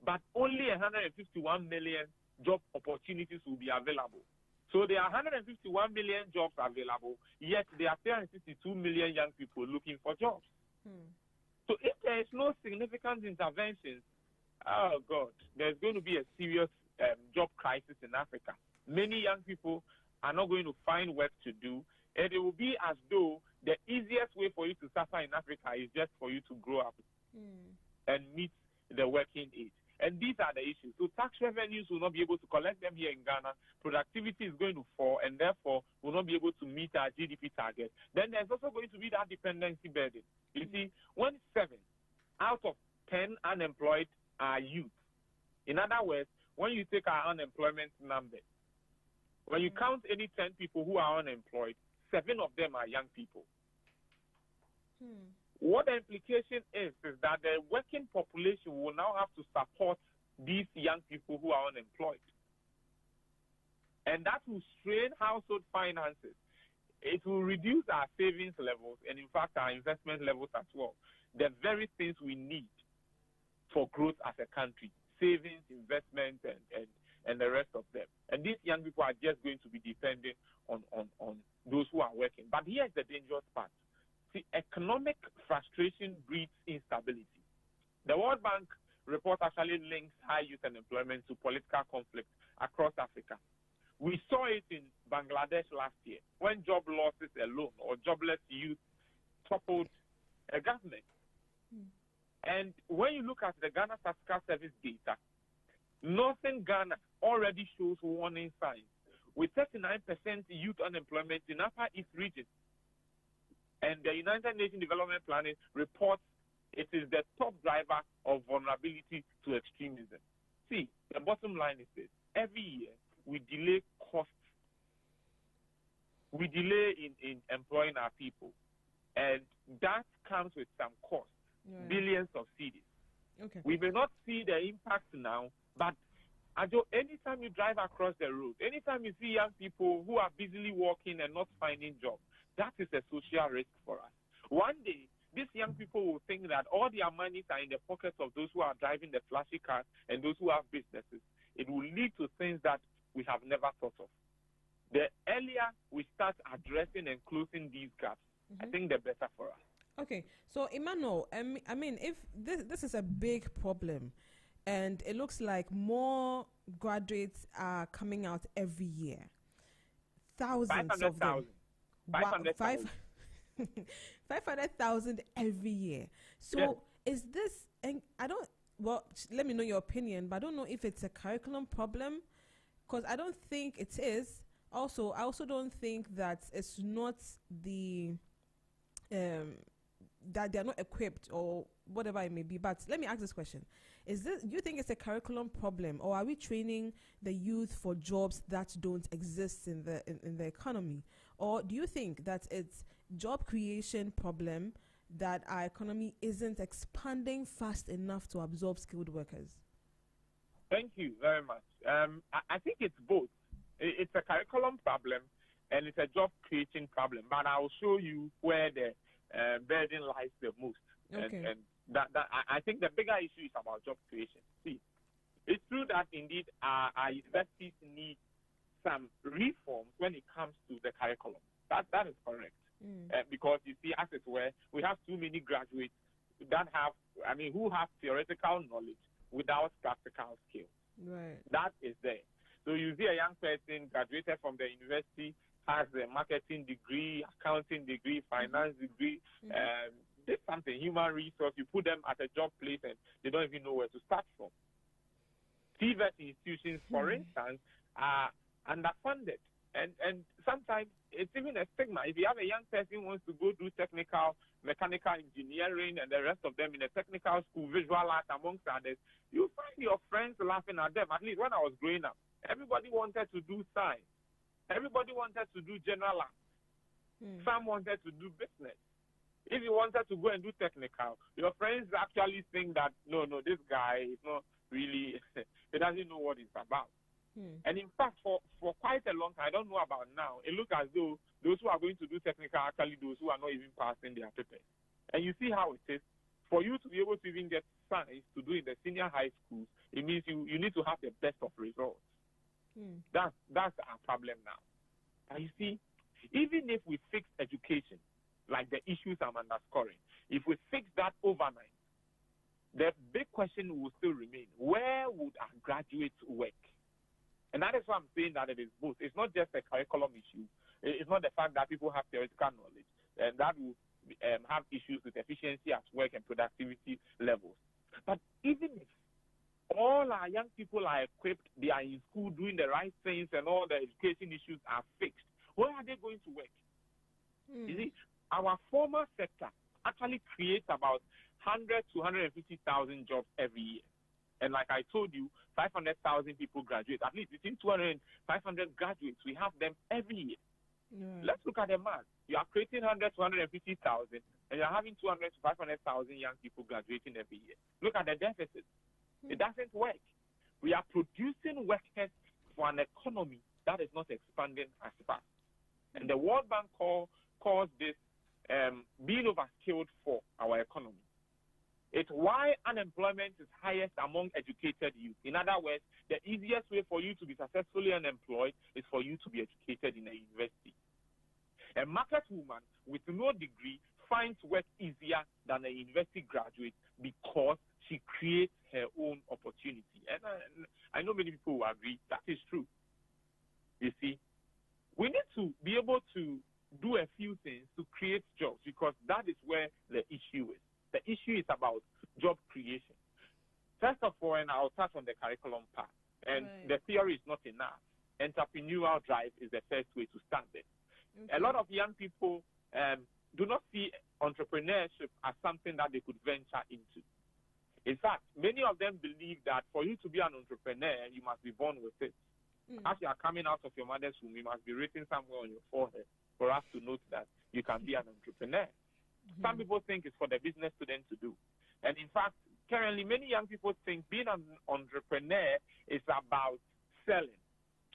but only 151 million job opportunities will be available. So there are 151 million jobs available, yet there are 362 million young people looking for jobs. So if there is no significant interventions, oh God, there's going to be a serious job crisis in Africa. Many young people are not going to find work to do, and it will be as though the easiest way for you to suffer in Africa is just for you to grow up and meet the working age. And these are the issues. So tax revenues will not be able to collect them here in Ghana. Productivity is going to fall, and therefore will not be able to meet our GDP target. Then there's also going to be that dependency burden. You see, when 7 out of 10 unemployed are youth. In other words, when you take our unemployment numbers, when you count any 10 people who are unemployed, 7 of them are young people. What the implication is that the working population will now have to support these young people who are unemployed. And that will strain household finances. It will reduce our savings levels and, in fact, our investment levels as well. The very things we need for growth as a country, savings, investment, and the rest of them. And these young people are just going to be dependent on those who are working. But here's the dangerous part. See, economic frustration breeds instability. The World Bank report actually links high youth unemployment to political conflict across Africa. We saw it in Bangladesh last year when job losses alone or jobless youth toppled a government. And when you look at the Ghana Statistical Service data, Northern Ghana already shows warning signs with 39% youth unemployment in Upper East region. And the United Nations Development Planning reports it is the top driver of vulnerability to extremism. See, the bottom line is this. Every year, we delay costs. We delay in employing our people. And that comes with some cost, billions of cedis. We may not see the impact now, but anytime you drive across the road, anytime you see young people who are busily walking and not finding jobs, that is a social risk for us. One day, these young people will think that all their monies are in the pockets of those who are driving the flashy cars and those who have businesses. It will lead to things that we have never thought of. The earlier we start addressing and closing these gaps, I think the better for us. Okay, so Emmanuel, I mean, if this is a big problem, and it looks like more graduates are coming out every year, thousands of them. 500,000 every year. So is this, and let me know your opinion, but I don't know if it's a curriculum problem, because I don't think it is. Also, I also don't think that it's not that they're not equipped or whatever it may be. But let me ask this question. Do you think it's a curriculum problem, or are we training the youth for jobs that don't exist in the economy? Or do you think that it's job creation problem that our economy isn't expanding fast enough to absorb skilled workers? Thank you very much. I think it's both. It's a curriculum problem and it's a job creation problem. But I'll show you where the burden lies the most. Okay. And I think the bigger issue is about job creation. See, it's true that indeed our universities need some reforms when it comes to the curriculum. That is correct. Because you see, as it were, we have too many graduates who have theoretical knowledge without practical skills. Right. That is there. So you see a young person graduated from the university, has a marketing degree, accounting degree, finance degree, did something, human resource. You put them at a job place and they don't even know where to start from. TVET institutions, for instance, are underfunded. And sometimes it's even a stigma. If you have a young person who wants to go do technical, mechanical engineering, and the rest of them in a technical school, visual art, amongst others, you find your friends laughing at them. At least when I was growing up, everybody wanted to do science. Everybody wanted to do general art. Some wanted to do business. If you wanted to go and do technical, your friends actually think that, no, this guy is not really, he doesn't know what it's about. And in fact, for quite a long time, I don't know about now, it looks as though those who are going to do technical are actually those who are not even passing their papers. And you see how it is. For you to be able to even get science to do in the senior high schools, it means you need to have the best of results. That's our problem now. And you see, even if we fix education, like the issues I'm underscoring, if we fix that overnight, the big question will still remain. Where would our graduates work? And that is why I'm saying that it is both. It's not just a curriculum issue. It's not the fact that people have theoretical knowledge, and that will have issues with efficiency at work and productivity levels. But even if all our young people are equipped, they are in school doing the right things, and all the education issues are fixed, where are they going to work? You see, our formal sector actually creates about 100 to 150,000 jobs every year. And like I told you, 500,000 people graduate. At least between 200 and 500 graduates, we have them every year. Let's look at the math. You are creating 100 to 150,000, and you're having 200 to 500,000 young people graduating every year. Look at the deficit. It doesn't work. We are producing workers for an economy that is not expanding as fast. And the World Bank calls this being overskilled for our economy. It's why unemployment is highest among educated youth. In other words, the easiest way for you to be successfully unemployed is for you to be educated in a university. A market woman with no degree finds work easier than a university graduate because she creates her own opportunity. And I know many people will agree that is true. You see, we need to be able to do a few things to create jobs, because that is where the issue is. The issue is about job creation. First of all, and I'll touch on the curriculum part, and the theory is not enough. Entrepreneurial drive is the first way to start it. A lot of young people do not see entrepreneurship as something that they could venture into. In fact, many of them believe that for you to be an entrepreneur, you must be born with it. As you are coming out of your mother's womb, you must be written somewhere on your forehead for us to note that you can be an entrepreneur. Some people think it's for the business student to do. And in fact, currently, many young people think being an entrepreneur is about selling.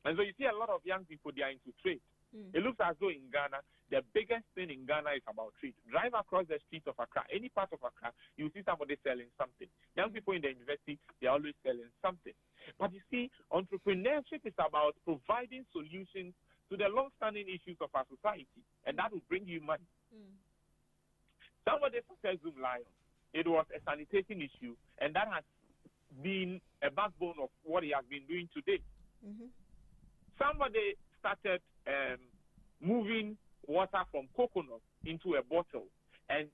And so you see a lot of young people, they are into trade. It looks as though in Ghana, the biggest thing in Ghana is about trade. Drive across the streets of Accra, any part of Accra, you see somebody selling something. Young people in the university, they're always selling something. But you see, entrepreneurship is about providing solutions to the long-standing issues of our society, and that will bring you money. Somebody started Zoom Lion. It was a sanitation issue, and that has been a backbone of what he has been doing today. Somebody started moving water from coconut into a bottle, and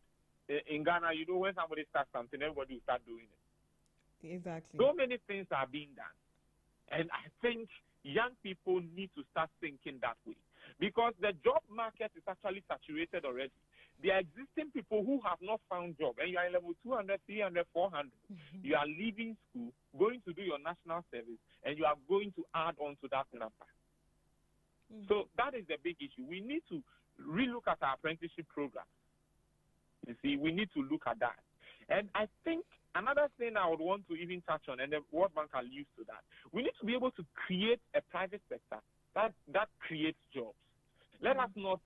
in Ghana, you know, when somebody starts something, everybody will start doing it. Exactly. So many things are being done, and I think young people need to start thinking that way, because the job market is actually saturated already. There are existing people who have not found job, and you are in level 200, 300, 400. You are leaving school, going to do your national service, and you are going to add on to that number. So that is the big issue. We need to relook at our apprenticeship program. You see, we need to look at that. And I think another thing I would want to even touch on, and the World Bank alludes to that, we need to be able to create a private sector that creates jobs. Let us not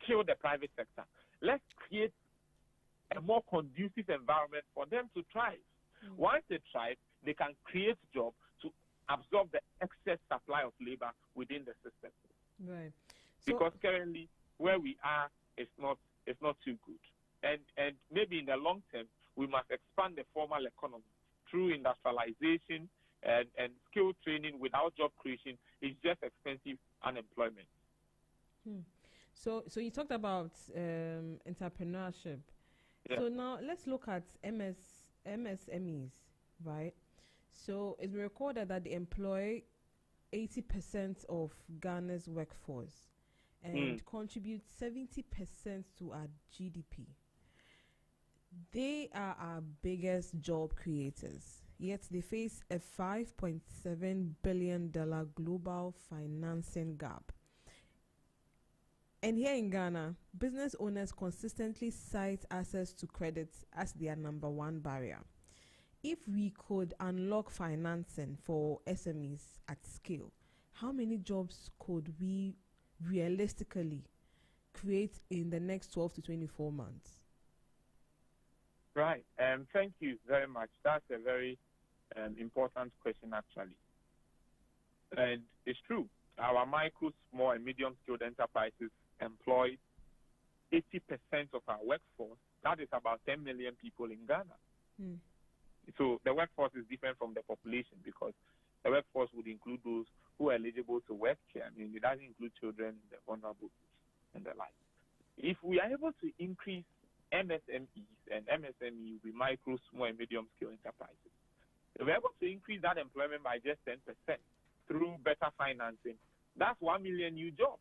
kill the private sector. Let's create a more conducive environment for them to thrive. Once they thrive, they can create jobs to absorb the excess supply of labor within the system. Right. Because currently, where we are, it's not too good. And maybe in the long term, we must expand the formal economy through industrialization and skill training. Without job creation, it's just expensive unemployment. So you talked about entrepreneurship. Yeah. So now let's look at MSMEs, right? So it's been recorded that they employ 80% of Ghana's workforce and contribute 70% to our GDP. They are our biggest job creators, yet they face a $5.7 billion global financing gap. And here in Ghana, business owners consistently cite access to credit as their number one barrier. If we could unlock financing for SMEs at scale, how many jobs could we realistically create in the next 12 to 24 months? Right. Thank you very much. That's a very important question, actually. And it's true. Our micro, small, and medium-skilled enterprises employ 80% of our workforce. That is about 10 million people in Ghana. So the workforce is different from the population because the workforce would include those who are eligible to work here. I mean, it doesn't include children, the vulnerable and the like. If we are able to increase MSMEs, and MSME will be micro, small, and medium-scale enterprises, if we're able to increase that employment by just 10% through better financing, that's 1 million new jobs.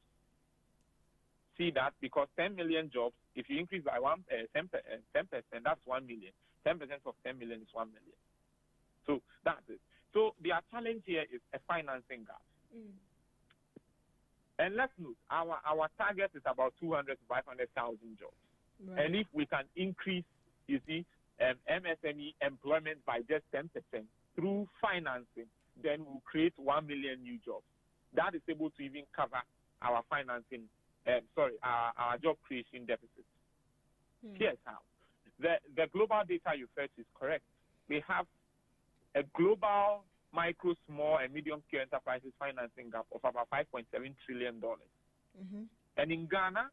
See that? Because 10 million jobs, if you increase by 10%, that's 1 million. 10% of 10 million is 1 million. So that's it. So their challenge here is a financing gap. And let's note, our target is about 200 to 500,000 jobs. Right. And if we can increase, you see, MSME employment by just 10% through financing, then we'll create 1 million new jobs. That is able to even cover our financing, our job creation deficit. Here's how. The global data you fetch is correct. We have a global micro, small, and medium-scale enterprises financing gap of about $5.7 trillion. And in Ghana,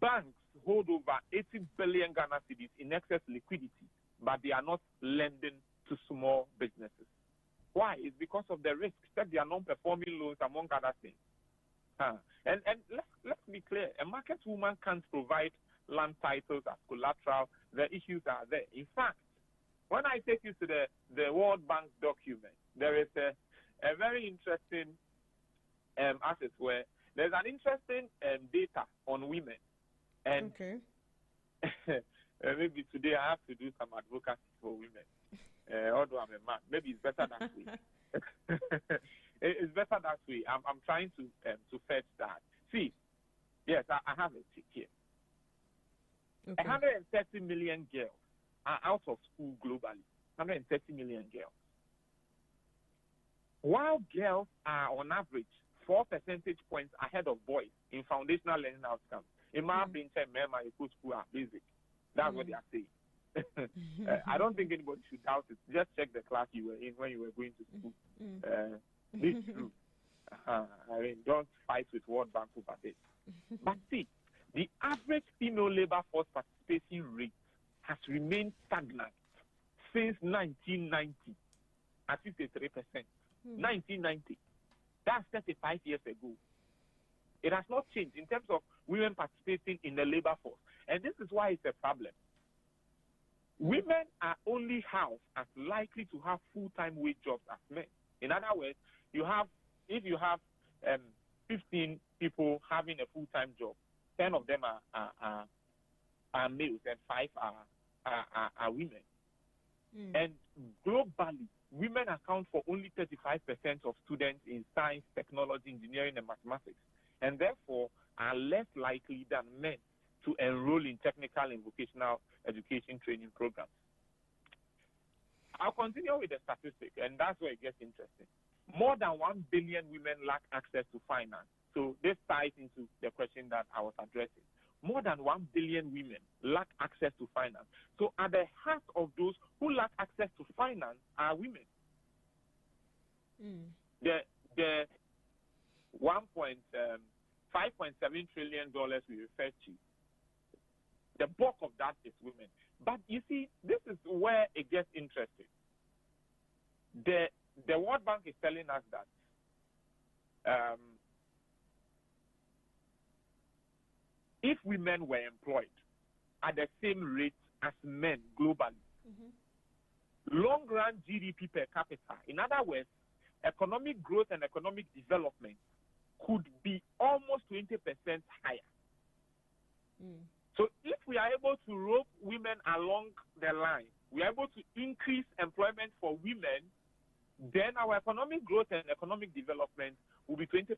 banks hold over 80 billion Ghana cedis in excess liquidity, but they are not lending to small businesses. Why? It's because of the risk that they are non-performing loans, among other things. And let's be clear, a market woman can't provide land titles as collateral. The issues are there. In fact, when I take you to the World Bank document, there is a very interesting asset where there's an interesting data on women. And maybe today I have to do some advocacy for women. Although I'm a man, maybe it's better that way. It's better that way. I'm trying to fetch that. See, yes, I have it here. 130 million girls are out of school globally. 130 million girls. While girls are on average 4 percentage points ahead of boys in foundational learning outcomes. In my opinion, you put school are basic. That's what they are saying. I don't think anybody should doubt it. Just check the class you were in when you were going to school. It's true. I mean, don't fight with World Bank over this. But see, the average female labor force participation rate has remained stagnant since 1990 at 53%. 1990. That's 35 years ago. It has not changed in terms of women participating in the labor force. And this is why it's a problem. Women are only half as likely to have full-time wage jobs as men. In other words, if you have 15 people having a full-time job, 10 of them are males and 5 are women. And globally, women account for only 35% of students in science, technology, engineering, and mathematics, and therefore are less likely than men to enroll in technical and vocational education training programs. I'll continue with the statistic, and that's where it gets interesting. More than 1 billion women lack access to finance. So this ties into the question that I was addressing. More than 1 billion women lack access to finance. So at the heart of those who lack access to finance are women. The $5.7 trillion we refer to, the bulk of that is women. But you see, this is where it gets interesting. The World Bank is telling us that if women were employed at the same rate as men globally, long-run GDP per capita, in other words, economic growth and economic development could be almost 20% higher. So if we are able to rope women along the line, we are able to increase employment for women, then our economic growth and economic development will be 20%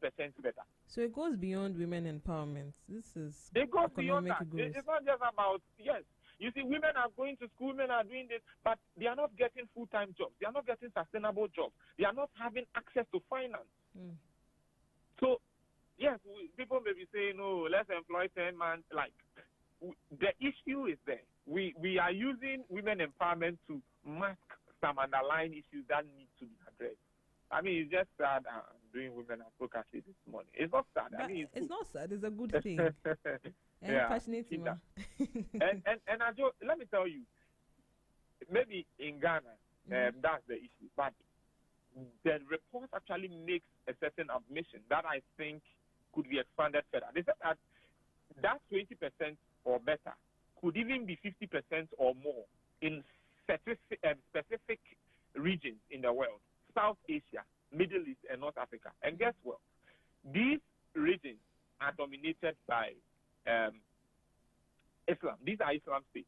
better. So it goes beyond women empowerment. This is it goes beyond that. Growth. It's not just about, yes, you see, women are going to school, women are doing this, but they are not getting full-time jobs. They are not getting sustainable jobs. They are not having access to finance. So, yes, people may be saying, no, let's employ 10 man. Like, the issue is there. We are using women empowerment to mask some underlying issues that need to be addressed. I mean, it's just sad doing women advocacy this morning. It's not sad. But I mean, it's not sad. It's a good thing. Yeah, fascinating. and Ajo, let me tell you, maybe in Ghana, that's the issue. But the report actually makes a certain admission that I think could be expanded further. They said that 20% or better could even be 50% or more in specific regions in the world, South Asia, Middle East, and North Africa. And guess what? These regions are dominated by Islam. These are Islam states.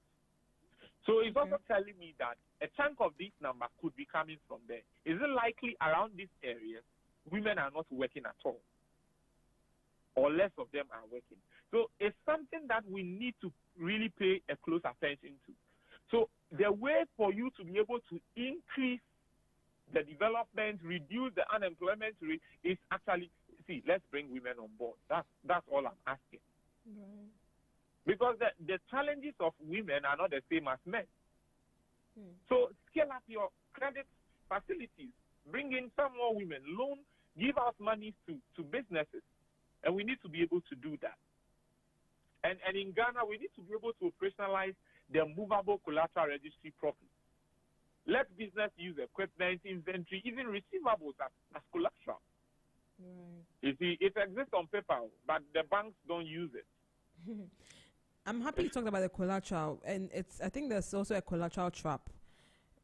So it's also telling me that a chunk of this number could be coming from there. Is it likely around these areas women are not working at all? Or less of them are working? So it's something that we need to really pay a close attention to. So the way for you to be able to increase the development, reduce the unemployment rate is actually, see, let's bring women on board. That's all I'm asking. Right. Because the challenges of women are not the same as men. So scale up your credit facilities, bring in some more women, loan, give out money to businesses. And we need to be able to do that. And in Ghana, we need to be able to operationalize the movable collateral registry properly. Let business use equipment, inventory, even receivables as collateral. Right. You see, it exists on paper, but the banks don't use it. I'm happy you talked about the collateral, and I think there's also a collateral trap.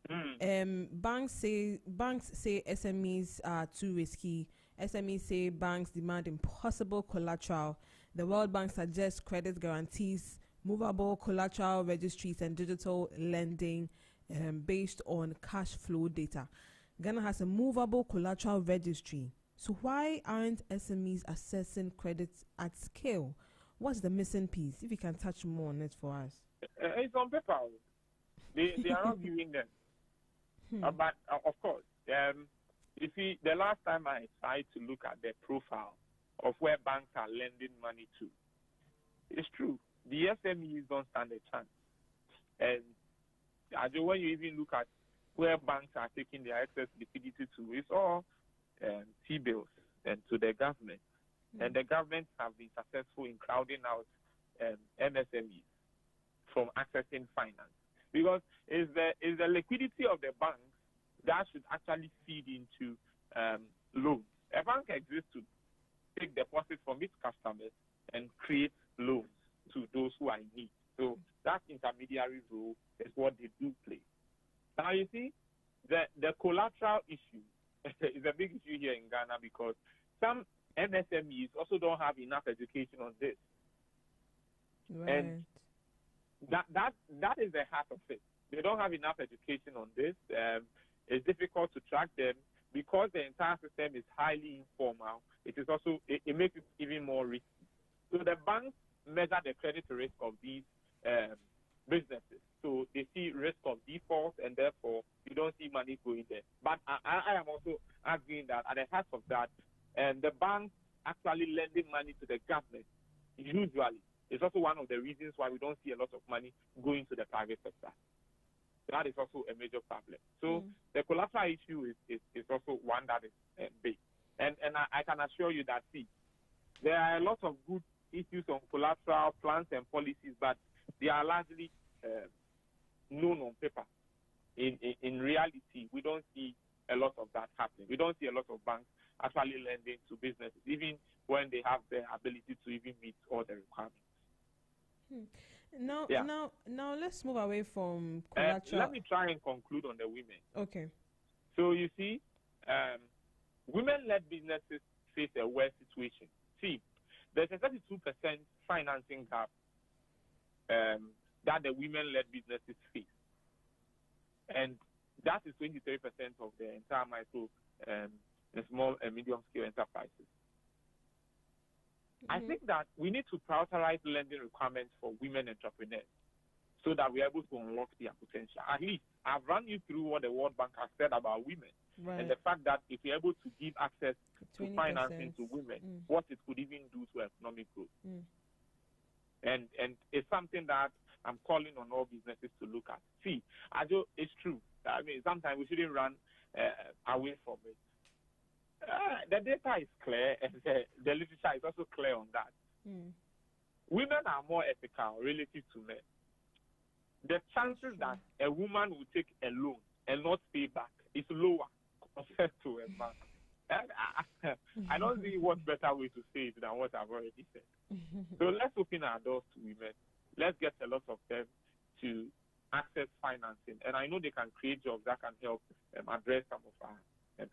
Banks say SMEs are too risky. SMEs say banks demand impossible collateral. The World Bank suggests credit guarantees, movable collateral registries, and digital lending based on cash flow data. Ghana has a movable collateral registry. So why aren't SMEs assessing credits at scale? What's the missing piece? If you can touch more on it for us. It's on paper. They are not viewing them. But of course, you see, the last time I tried to look at the profile of where banks are lending money to, it's true. The SMEs don't stand a chance. And when you even look at where banks are taking their excess liquidity to, it's all T-bills and to the government. And the government have been successful in crowding out MSMEs from accessing finance. Because it's the liquidity of the banks that should actually feed into loans. A bank exists to take deposits from its customers and create loans to those who are in need. So that intermediary role is what they do play. Now you see, the collateral issue is a big issue here in Ghana because some MSMEs also don't have enough education on this. Right. And that is the heart of it. They don't have enough education on this. It's difficult to track them because the entire system is highly informal. It is also it makes it even more risky. So the banks measure the credit risk of these businesses. So they see risk of default, and therefore you don't see money going there. But I am also arguing that at the heart of that, the banks actually lending money to the government usually is also one of the reasons why we don't see a lot of money going to the private sector. That is also a major problem. So the collateral issue is also one that is big. And I can assure you that, see, there are a lot of good issues on collateral plans and policies, but they are largely known on paper. In reality, we don't see a lot of that happening. We don't see a lot of banks actually lending to businesses, even when they have the ability to even meet all the requirements. Now let's move away from collateral. Let me try and conclude on the women. Okay. So you see, women-led businesses face a worse situation. See, there's a 32% financing gap that the women-led businesses face. And that is 23% of the entire micro and small and medium-scale enterprises. I think that we need to prioritize lending requirements for women entrepreneurs so that we're able to unlock their potential. At least I've run you through what the World Bank has said about women and the fact that if you're able to give access to financing to women, what it could even do to economic growth. And it's something that I'm calling on all businesses to look at. See, Ajo, it's true. I mean, sometimes we shouldn't run away from it. The data is clear, and the literature is also clear on that. Women are more ethical relative to men. The chances that a woman will take a loan and not pay back is lower compared to a man. I don't see what better way to say it than what I've already said. So let's open our doors to women. Let's get a lot of them to access financing. And I know they can create jobs that can help address some of our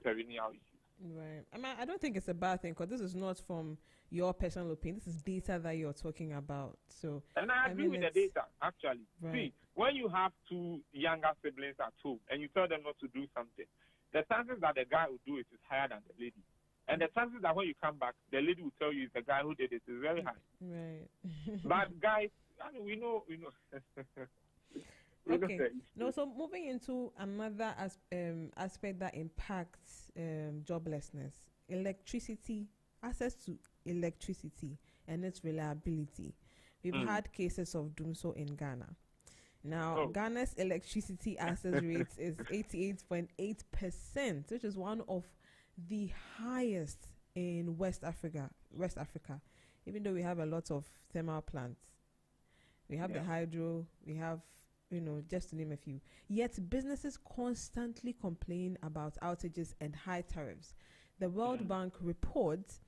perennial issues. Right. I mean, I don't think it's a bad thing because this is not from your personal opinion. This is data that you're talking about. So, and I agree with the data, actually. Right. See, when you have two younger siblings at home and you tell them not to do something, the chances that the guy will do it is higher than the lady. And the chances that when you come back, the lady will tell you it's the guy who did it is very high. Right. But guys, I mean, we know. Okay. No, so moving into another aspect that impacts joblessness, electricity, access to electricity and its reliability. We've had cases of doom so in Ghana. Now, Ghana's electricity access rate is 88.8%, which is one of the highest in West Africa, even though we have a lot of thermal plants. We have the hydro, we have, just to name a few. Yet businesses constantly complain about outages and high tariffs. The World Bank report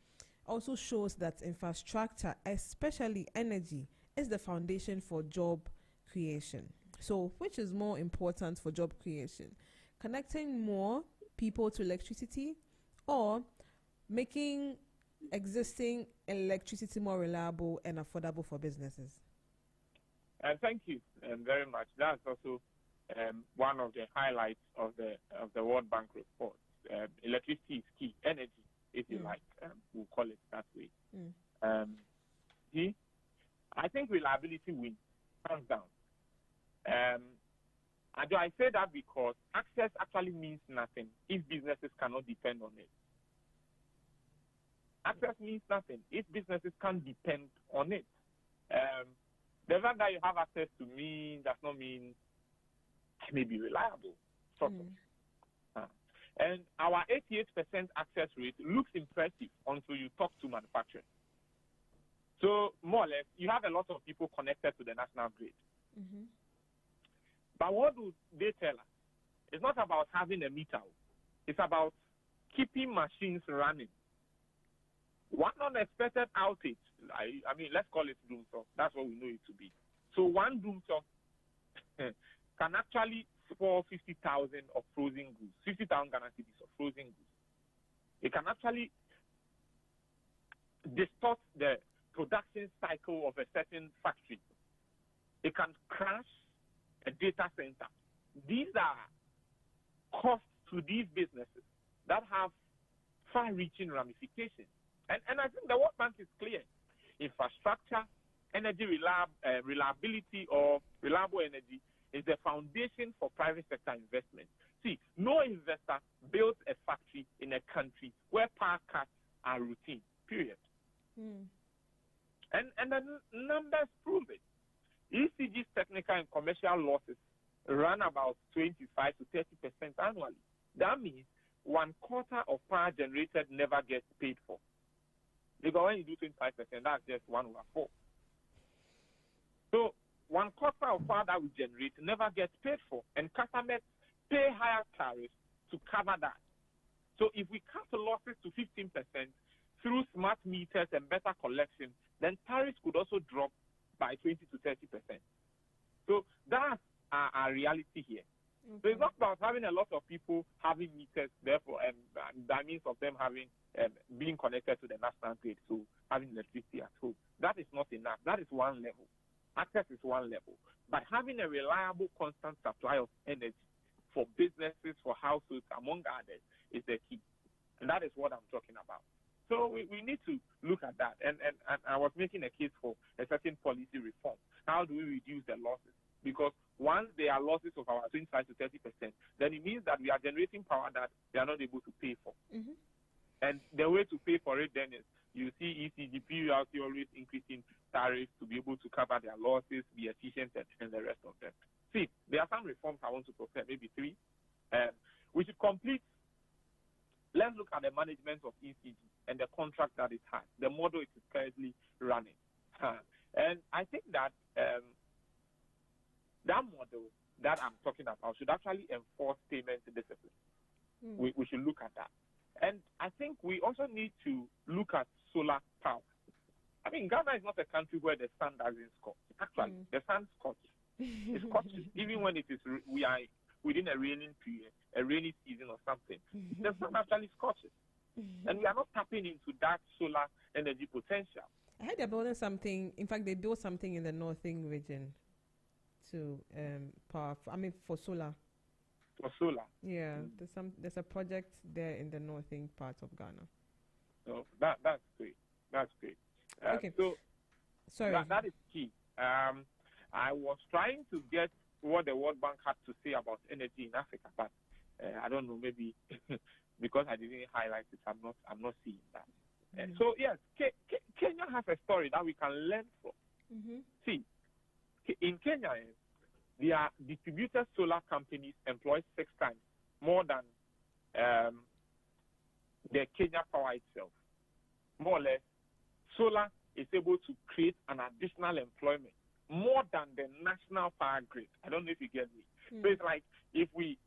also shows that infrastructure, especially energy, is the foundation for job creation. So, which is more important for job creation? Connecting more people to electricity or making existing electricity more reliable and affordable for businesses? Thank you very much. That's also one of the highlights of the World Bank report. Electricity is key, energy, if you like. We'll call it that way. I think reliability wins, hands down. I say that because access actually means nothing if businesses cannot depend on it. Access means nothing if businesses can't depend on it. The fact that you have access to me does not mean it may be reliable. Sort of. And our 88% access rate looks impressive until you talk to manufacturers. So, more or less, you have a lot of people connected to the national grid. But what do they tell us? It's not about having a meter. It's about keeping machines running. One unexpected outage, I mean, let's call it doom talk. That's what we know it to be. So one doom talk can actually spoil 50,000 of frozen goods, 50,000 Ghana cedis of frozen goods. It can actually distort the production cycle of a certain factory. It can crash a data center. These are costs to these businesses that have far-reaching ramifications. And I think the World Bank is clear. Infrastructure, energy reliability or reliable energy is the foundation for private sector investment. See, no investor builds a factory in a country where power cuts are routine, period. And the numbers prove it. ECG's technical and commercial losses run about 25 to 30% annually. That means 1/4 of power generated never gets paid for. Because when you do 25%, that's just 1/4. So 1/4 of power that we generate never gets paid for, and customers pay higher tariffs to cover that. So if we cut the losses to 15% through smart meters and better collection, then tariffs could also drop by 20 to 30%. So that's our reality here. So it's not about having a lot of people having meters, therefore, and that means of them having being connected to the national grid, so having electricity at home. That is not enough. That is one level. Access is one level. But having a reliable, constant supply of energy for businesses, for households, among others, is the key. And that is what I'm talking about. So we need to look at that. And I was making a case for a certain policy reform. How do we reduce the losses? Because once there are losses of our 25 to 30%, then it means that we are generating power that we are not able to pay for. Mm-hmm. And the way to pay for it then is you see ECGP always increasing tariffs to be able to cover their losses, be efficient, and the rest of them. See, there are some reforms I want to propose, maybe 3. We should complete. Let's look at the management of ECG and the contract that it has, the model it is currently running. And I think that that model that I'm talking about should actually enforce payment discipline. We should look at that. And I think we also need to look at solar power. I mean, Ghana is not a country where the sun doesn't scorch. Actually, the sun scorches. It scorches even when it is we are within a rainy period, a rainy season or something. The sun actually scorches. And we are not tapping into that solar energy potential. I heard they're building something. In fact, they built something in the northern region to power. For solar. For solar. Yeah, there's a project there in the northern part of Ghana. So that's great. That's great. Okay. So sorry, that is key. I was trying to get what the World Bank had to say about energy in Africa, but I don't know, maybe because I didn't highlight it, I'm not seeing that. So yes, Kenya has a story that we can learn from. See, in Kenya, their distributed solar companies employ 6 times more than the Kenya Power itself. More or less, solar is able to create an additional employment more than the national power grid. I don't know if you get me. So it's like if we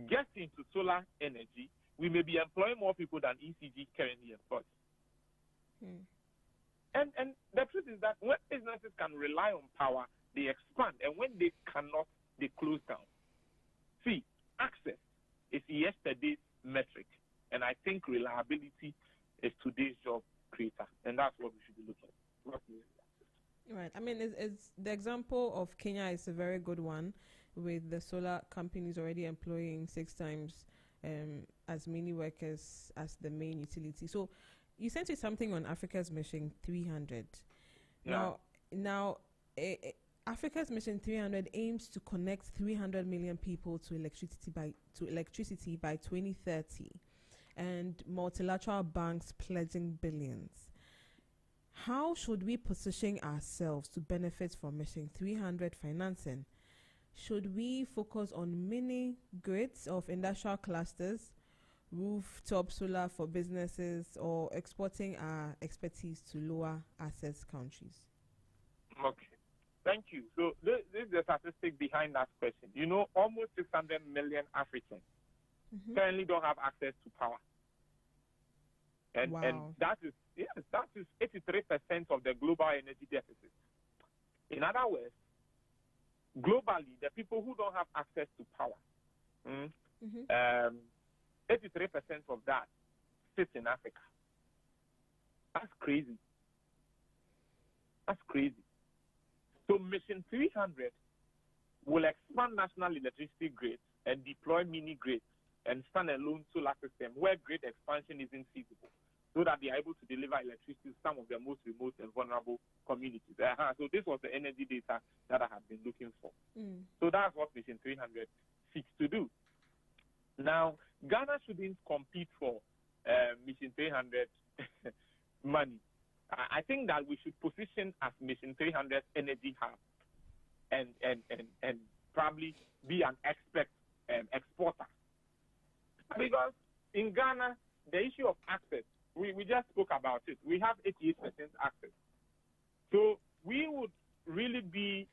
get into solar energy, we may be employing more people than ECG currently employs. And the truth is that when businesses can rely on power, they expand, and when they cannot, they close down. See, access is yesterday's metric, and I think reliability is today's job creator, and that's what we should be looking at. Right. I mean, it's the example of Kenya is a very good one, with the solar companies already employing 6 times as many workers as the main utility. So you sent me something on Africa's Mission 300. Yeah. Now, Africa's Mission 300 aims to connect 300 million people to electricity by 2030, and multilateral banks pledging billions. How should we position ourselves to benefit from Mission 300 financing? Should we focus on mini grids of industrial clusters, rooftop solar for businesses, or exporting our expertise to lower access countries? Okay. Thank you. So this is the statistic behind that question. You know, almost 600 million Africans currently don't have access to power. And that is 83% of the global energy deficit. In other words, globally, the people who don't have access to power, 83% of that sits in Africa. That's crazy. That's crazy. So Mission 300 will expand national electricity grids and deploy mini grids and standalone solar system where grid expansion isn't feasible, so that they are able to deliver electricity to some of the most remote and vulnerable communities. So this was the energy data that I have been looking for. So that's what Mission 300 seeks to do. Now, Ghana shouldn't compete for Mission 300 money. I think that we should position as Mission 300 energy hub and probably be an exporter. Because in Ghana, the issue of access, we just spoke about it. We have 88% access. So we would really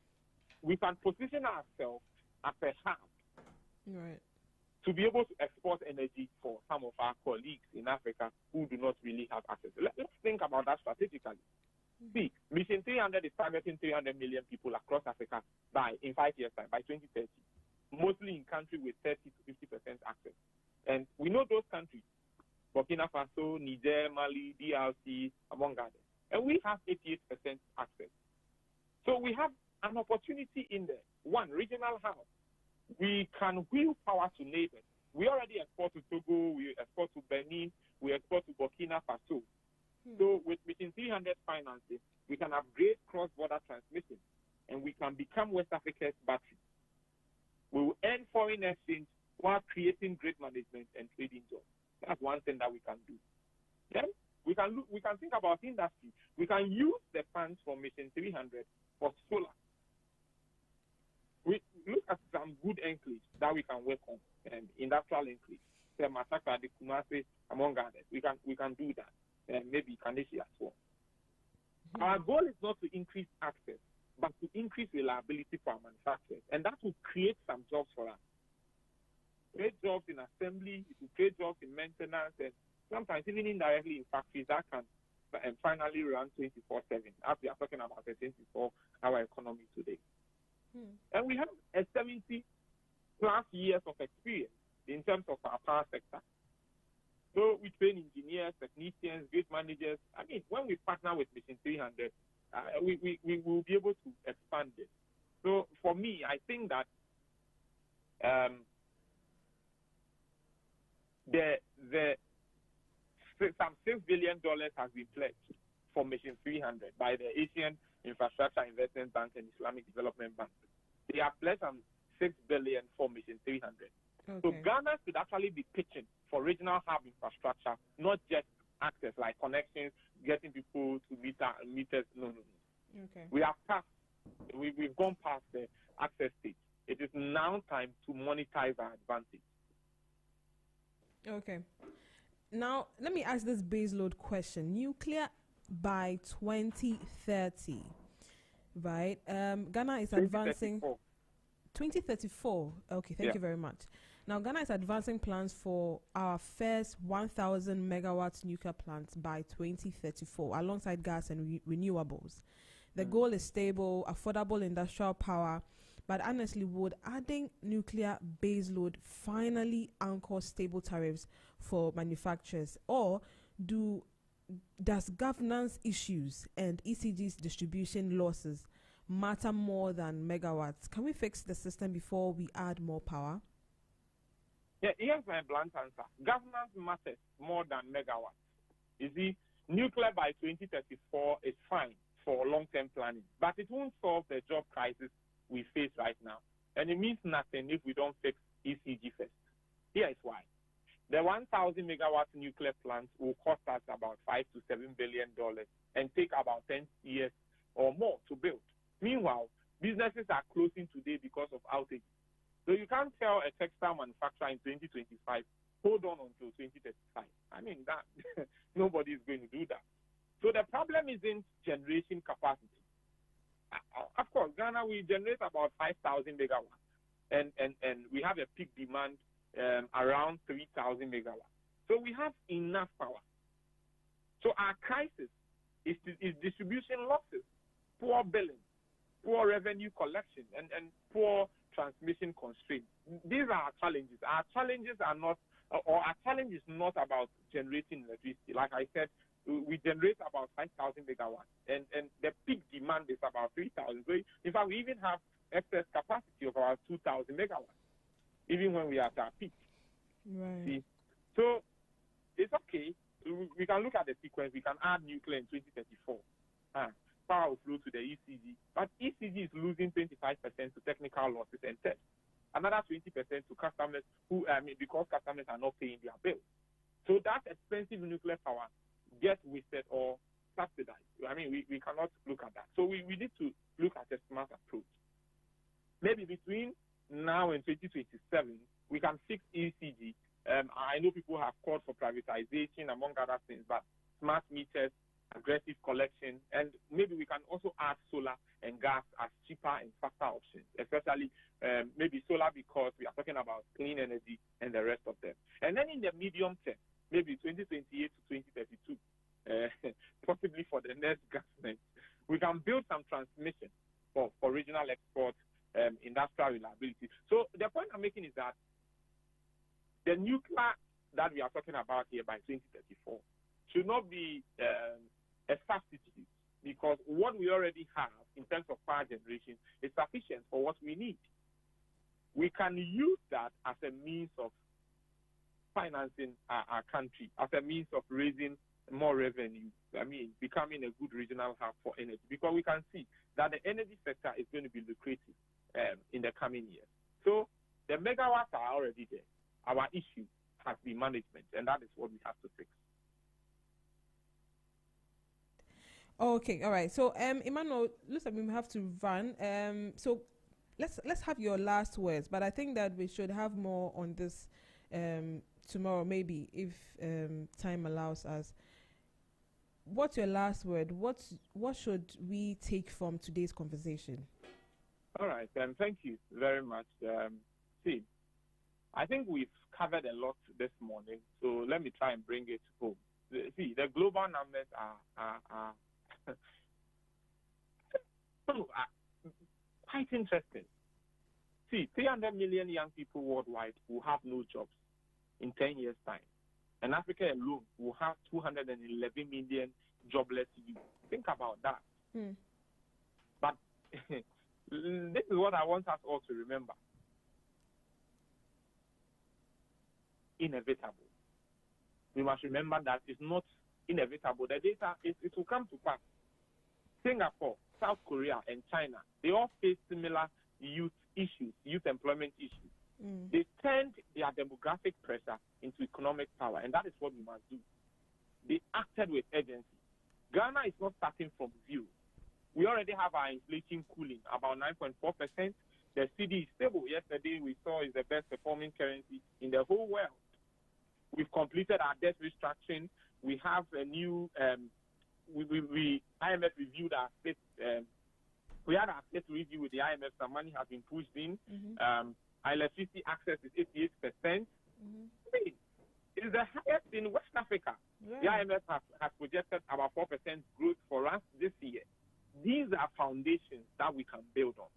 we can position ourselves as a hub to be able to export energy for some of our colleagues in Africa who do not really have access. Let's think about that strategically. See, Mission 300 is targeting 300 million people across Africa in 5 years' time, by 2030. mostly in countries with 30 to 50% access. And we know those countries, Burkina Faso, Niger, Mali, DRC, among others. And we have 88% access. So we have an opportunity in there. One, regional hub. We can wheel power to neighbors. We already export to Togo, we export to Benin, we export to Burkina Faso. So within 300 financing, we can upgrade cross-border transmission, and we can become West Africa's battery. We will earn foreign exchange while creating great management and trading jobs. That's one thing that we can do. Then we can think about industry. We can use the funds from Mission 300 for solar. We look at some good enclaves that we can work on, industrial enclaves, the Masaka, the Kumasi, among others. We can do that, and maybe Kaneshie as well. Our goal is not to increase access, but to increase reliability for our manufacturers, and that will create some jobs for us. Create jobs in assembly, it will create jobs in maintenance, and sometimes even indirectly in factories that can finally run 24/7, as we are talking about a 24-hour economy today. And we have a 70-plus years of experience in terms of our power sector. So we train engineers, technicians, grid managers. I mean, when we partner with Mission 300, we will be able to expand it. So for me, I think that some $6 billion has been pledged for Mission 300 by the Asian Infrastructure Investment Bank and Islamic Development Bank. They have pledged some $6 billion for Mission 300. Okay. So Ghana should actually be pitching for regional hub infrastructure, not just access like connections, getting people to meters. No. Okay. We have passed. We've gone past the access stage. It is now time to monetize our advantage. Okay. Now, let me ask this baseload question. Nuclear by 2030, right? Ghana is advancing... 2034. Okay, thank you very much. Now, Ghana is advancing plans for our first 1,000 megawatts nuclear plant by 2034, alongside gas and renewables. The goal is stable, affordable industrial power, but honestly, would adding nuclear baseload finally anchor stable tariffs for manufacturers, or does governance issues and ECG's distribution losses matter more than megawatts? Can we fix the system before we add more power? Yeah, here's my blunt answer. Governance matters more than megawatts. You see, nuclear by 2034 is fine for long-term planning, but it won't solve the job crisis we face right now. And it means nothing if we don't fix ECG first. Here is why. The 1,000 megawatt nuclear plant will cost us about $5 to $7 billion and take about 10 years or more to build. Meanwhile, businesses are closing today because of outages. So you can't tell a textile manufacturer in 2025, hold on until 2035. I mean, that nobody is going to do that. So the problem isn't generation capacity. Of course, Ghana, we generate about 5,000 megawatts, and we have a peak demand around 3,000 megawatts. So we have enough power. So our crisis is distribution losses, poor billing, poor revenue collection, and poor transmission constraints. These are our challenges. Our challenges are not, or our challenge is not about generating electricity. Like I said, we generate about 5,000 megawatts, and the peak demand is about 3,000. So in fact, we even have excess capacity of about 2,000 megawatts, even when we are at our peak. Right. See? So it's okay. We can look at the sequence. We can add nuclear in 2034. Power will flow to the ECG, but ECG is losing 25% to technical losses and theft. Another 20% to customers because customers are not paying their bills. So that expensive nuclear power gets wasted or subsidized. I mean, we cannot look at that. So we need to look at a smart approach. Maybe between now and 2027, we can fix ECG. I know people have called for privatization, among other things, but smart meters, aggressive collection, and maybe we can also add solar and gas as cheaper and faster options, especially maybe solar because we are talking about clean energy and the rest of them. And then in the medium term, maybe 2028 to 2032, possibly for the next government, we can build some transmission for regional export industrial reliability. So the point I'm making is that the nuclear that we are talking about here by 2034 should not be a substitute, because what we already have in terms of power generation is sufficient for what we need. We can use that as a means of financing our country, as a means of raising more revenue, becoming a good regional hub for energy, because we can see that the energy sector is going to be lucrative in the coming years. So the megawatts are already there. Our issue has been management, and that is what we have to fix. Okay, all right. So, Emmanuel, looks like we have to run. So let's have your last words. But I think that we should have more on this tomorrow, maybe, if time allows us. What's your last word? What should we take from today's conversation? All right, thank you very much. See, I think we've covered a lot this morning, so let me try and bring it home. See, the global numbers are quite interesting. See, 300 million young people worldwide will have no jobs in 10 years' time. And Africa alone will have 211 million jobless youth. Think about that. But this is what I want us all to remember. Inevitable. We must remember that it's not inevitable. The data, it will come to pass. Singapore, South Korea, and China, they all face similar youth employment issues. They turned their demographic pressure into economic power, and that is what we must do. They acted with urgency. Ghana is not starting from zero. We already have our inflation cooling, about 9.4%. The cedi is stable. Yesterday we saw is the best performing currency in the whole world. We've completed our debt restructuring. We have a new, IMF reviewed our state, we had our state review with the IMF. Some money has been pushed in. Electricity access is 88%. It is the highest in West Africa. Yeah. The IMF has projected about 4% growth for us this year. These are foundations that we can build on.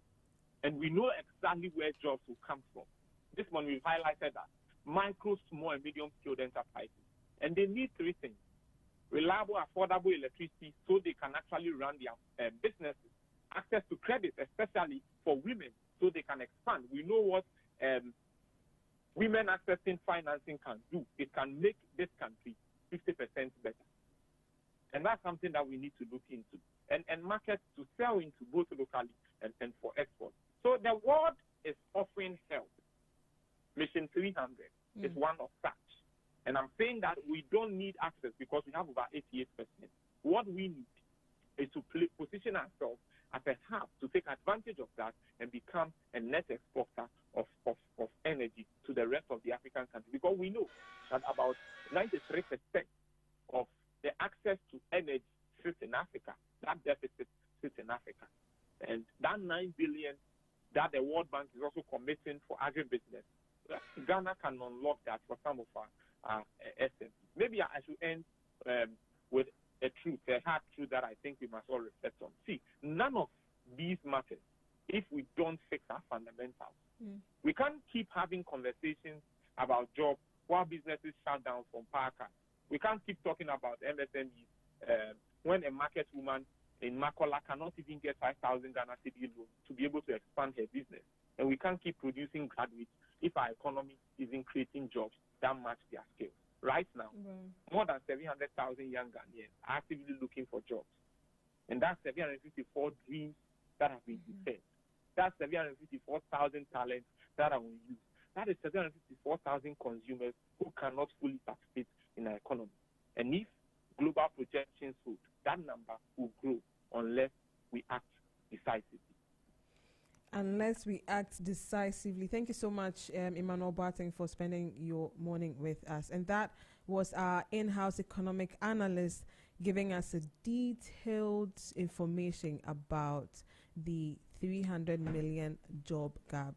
And we know exactly where jobs will come from. This morning we've highlighted that. Micro, small, and medium-scaled enterprises. And they need three things. Reliable, affordable electricity so they can actually run their businesses. Access to credit, especially for women, so they can expand. We know what women accessing financing can do. It can make this country 50% better. And that's something that we need to look into. And markets to sell into both locally and for export. So the world is offering help. Mission 300 is one of such. And I'm saying that we don't need access because we have over 88%. What we need is to position ourselves as a hub to take advantage of that and become a net exporter of energy to the rest of the African countries. Because we know that about 93% of the access to energy sits in Africa. That deficit sits in Africa. And that 9 billion that the World Bank is also committing for agribusiness, Ghana can unlock that for some of our essence. Maybe I should end with a hard truth that I think we must all reflect on. See, none of these matters if we don't fix our fundamentals. We can't keep having conversations about jobs while businesses shut down from power cuts. We can't keep talking about MSMEs when a market woman in Makola cannot even get 5,000 Ghana cedi loan to be able to expand her business. And we can't keep producing graduates if our economy isn't creating jobs that match their skills. Right now, more than 700,000 young Ghanaians are actively looking for jobs. And that's 754 dreams that have been deferred. That's 754,000 talents that are unused. That is 754,000 consumers who cannot fully participate in our economy. And if global projections hold, that number will grow unless we act decisively. Unless we act decisively. Thank you so much, Emmanuel Barting, for spending your morning with us. And that was our in-house economic analyst giving us a detailed information about the 300 million job gap.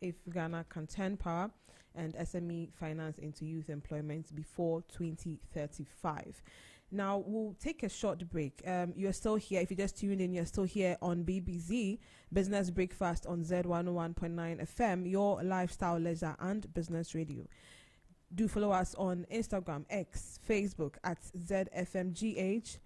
If Ghana can turn power and SME finance into youth employment before 2035. Now, we'll take a short break. You're still here. If you just tuned in, you're still here on BBC Business Breakfast on Z101.9 FM, your lifestyle, leisure, and business radio. Do follow us on Instagram, X, Facebook at ZFMGH,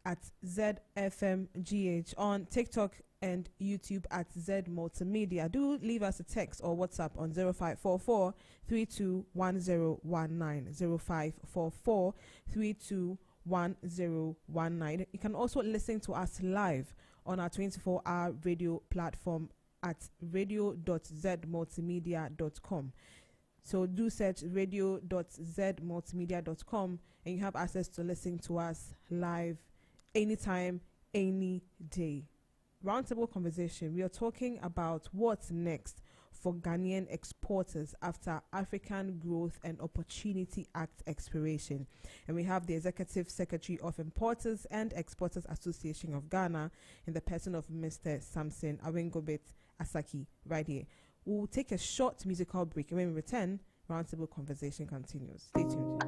at ZFMGH, on TikTok and YouTube at Z Multimedia. Do leave us a text or WhatsApp on 0544 321019, 0544 321019. You can also listen to us live on our 24-hour radio platform at radio.zmultimedia.com. So do search radio.zmultimedia.com and you have access to listen to us live anytime, any day. Roundtable conversation. We are talking about what's next for Ghanaian exporters after African Growth and Opportunity Act expiration. And we have the Executive Secretary of Importers and Exporters Association of Ghana in the person of Mr. Samson Awengobet Asaki right here. We'll take a short musical break, and when we return, Roundtable conversation continues. Stay tuned.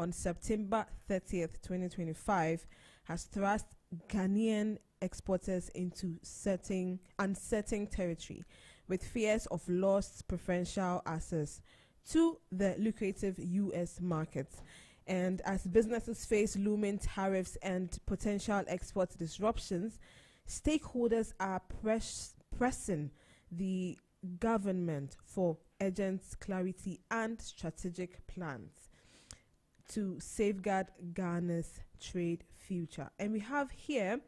on September 30th, 2025, has thrust Ghanaian exporters into uncertain territory, with fears of lost preferential access to the lucrative U.S. market. And as businesses face looming tariffs and potential export disruptions, stakeholders are pressing the government for urgent clarity and strategic plans to safeguard Ghana's trade future. And we have here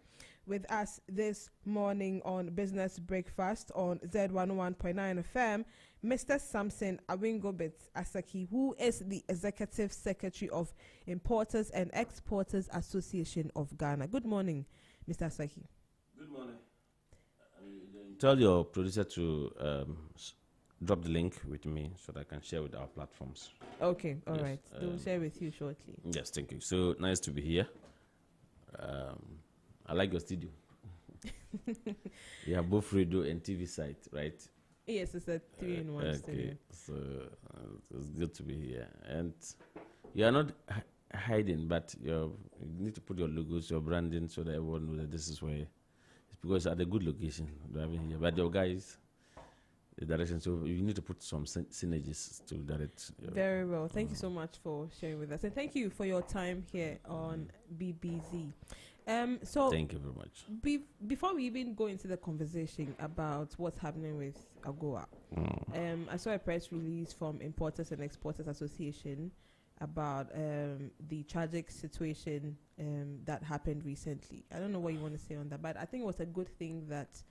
with us this morning on Business Breakfast on Z101.9 FM, Mr. Samson Awingobit Asaki, who is the Executive Secretary of Importers and Exporters Association of Ghana. Good morning, Mr. Asaki. Good morning. Tell your producer to drop the link with me so that I can share with our platforms. Okay, all right. We'll share with you shortly. Yes, thank you. So nice to be here. I like your studio. You have both radio and TV site, right? Yes, it's a 3-in-1 studio. So it's good to be here. And you are not hiding, but you need to put your logos, your branding, so that everyone knows that this is where. It's because it's at a good location driving here. But your guys, the direction, so you need to put some synergies to direct. Very well. Thank you so much for sharing with us, and thank you for your time here on BBZ. So thank you very much. Before we even go into the conversation about what's happening with AGOA, I saw a press release from Importers and Exporters Association about the tragic situation that happened recently. I don't know what you want to say on that, but I think it was a good thing that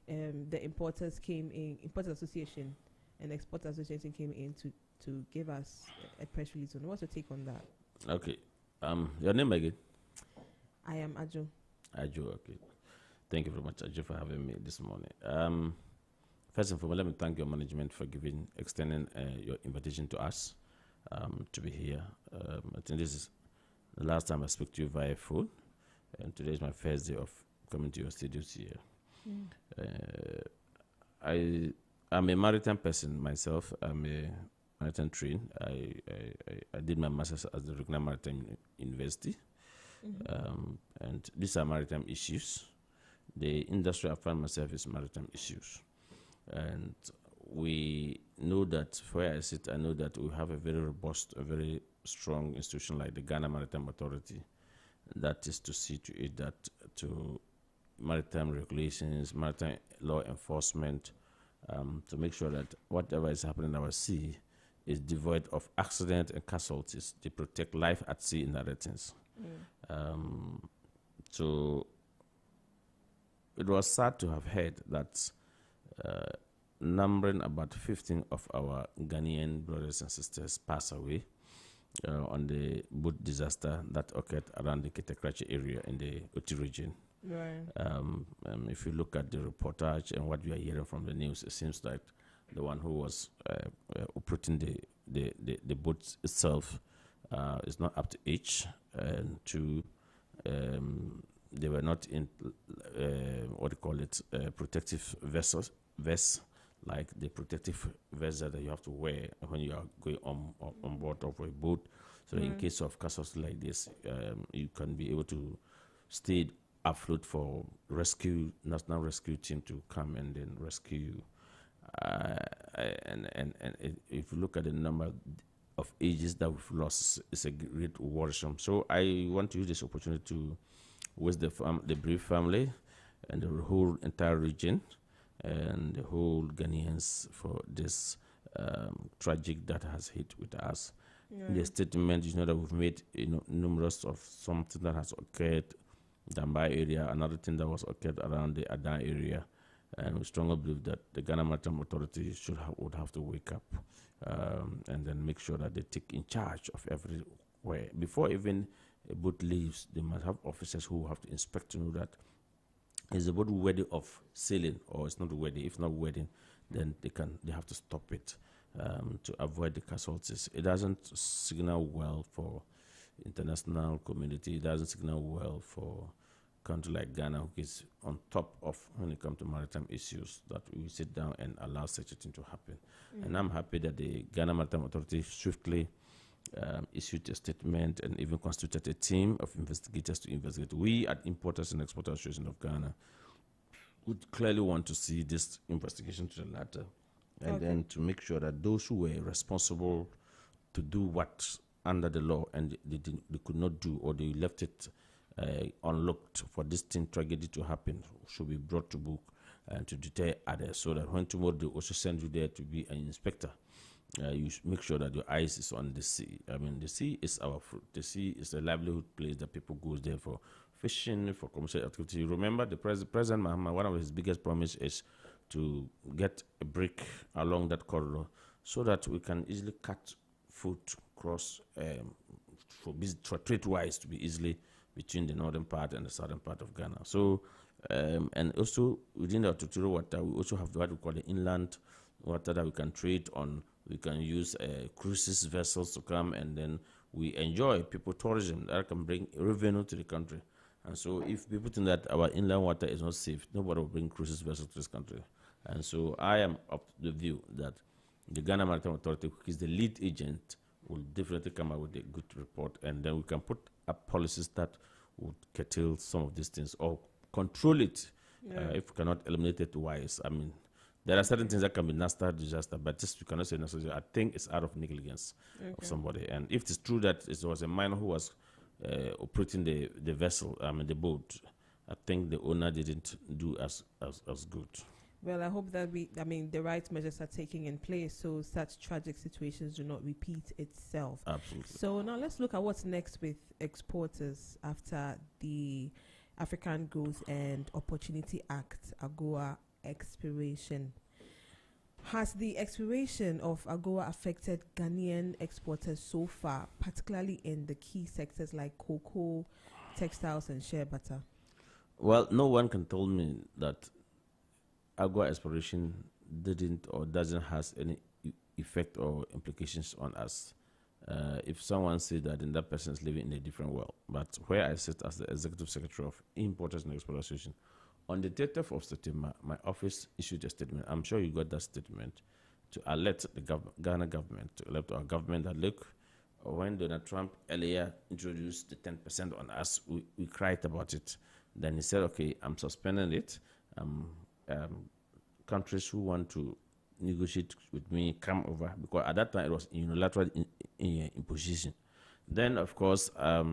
the Importers Association and Exporters Association came in to give us a press release on. What's your take on that? Okay. Your name again? I am Ajo. Ajo, okay. Thank you very much, Ajo, for having me this morning. First and foremost, let me thank your management for extending your invitation to us to be here. I think this is the last time I spoke to you via phone, and today is my first day of coming to your studios here. I'm a maritime person myself. I'm a maritime trained. I did my master's at the Regional Maritime University. And these are maritime issues. The industry I find myself is maritime issues. And we know that, where I sit, I know that we have a very robust, a very strong institution like the Ghana Maritime Authority that is to see to it that to maritime regulations, maritime law enforcement, to make sure that whatever is happening in our sea is devoid of accident and casualties. They protect life at sea and other things. So it was sad to have heard that numbering about 15 of our Ghanaian brothers and sisters passed away on the boat disaster that occurred around the Kitekrachi area in the Oti region. Right. If you look at the reportage and what we are hearing from the news, it seems like the one who was operating the boat itself is not up to age, and two, they were not in protective vests, like the protective vest that you have to wear when you are going on board of a boat. So in case of casualty like this, you can be able to stay afloat for national rescue team to come and then rescue you. And if you look at the number of ages that we've lost, it's a great worrisome. So I want to use this opportunity to wish the bereaved family and the whole entire region and the whole Ghanaians for this tragic that has hit with us. In the statement, that we've made numerous of something that has occurred Dambai area, another thing that was occurred around the Adan area, and we strongly believe that the Ghana Maritime Authority would have to wake up and then make sure that they take in charge of everywhere. Before even a boat leaves, they must have officers who have to inspect to know that is the boat worthy of sailing or it's not worthy. If not worthy, then they have to stop it to avoid the casualties. It doesn't signal well for international community. It doesn't signal well for country like Ghana, who is on top of when it comes to maritime issues, that we sit down and allow such a thing to happen. And I'm happy that the Ghana Maritime Authority swiftly issued a statement and even constituted a team of investigators to investigate. We at Importers and Exporters Association of Ghana would clearly want to see this investigation to the latter, and then to make sure that those who were responsible to do what under the law, and they could not do, or they left it unlocked for this thing tragedy to happen, should be brought to book and to deter others, so that when tomorrow they also send you there to be an inspector, you make sure that your eyes is on the sea. I mean, the sea is our fruit. The sea is a livelihood place that people go there for fishing, for commercial activity. Remember, the President Mahama, one of his biggest promises is to get a brick along that corridor so that we can easily cut food cross for trade-wise to be easily between the northern part and the southern part of Ghana. So, and also within the territorial water, we also have what we call the inland water that we can trade on. We can use cruises vessels to come, and then we enjoy people tourism that can bring revenue to the country. And so if people think that our inland water is not safe, nobody will bring cruises vessels to this country. And so I am of the view that the Ghana Maritime Authority, which is the lead agent, will definitely come out with a good report, and then we can put up policies that would curtail some of these things or control it. If we cannot eliminate it wise. I mean, there are certain things that can be natural disaster, but just you cannot say natural. I think it's out of negligence of somebody. And if it's true that it was a minor who was operating the vessel, the boat, I think the owner didn't do as good. Well, I hope that the right measures are taken in place so such tragic situations do not repeat itself. Absolutely. So now let's look at what's next with exporters after the African Growth and Opportunity Act, AGOA, expiration. Has the expiration of AGOA affected Ghanaian exporters so far, particularly in the key sectors like cocoa, textiles, and shea butter? Well, no one can tell me that AGOA expiration didn't or doesn't have any effect or implications on us. If someone says that, then that person is living in a different world. But where I sit as the Executive Secretary of Importers and Exporters Association, on the 30th of September, my office issued a statement. I'm sure you got that statement to alert the Ghana government, to alert our government that, look, when Donald Trump earlier introduced the 10% on us, we cried about it. Then he said, okay, I'm suspending it. Countries who want to negotiate with me come over, because at that time it was unilateral imposition. Then, of course, I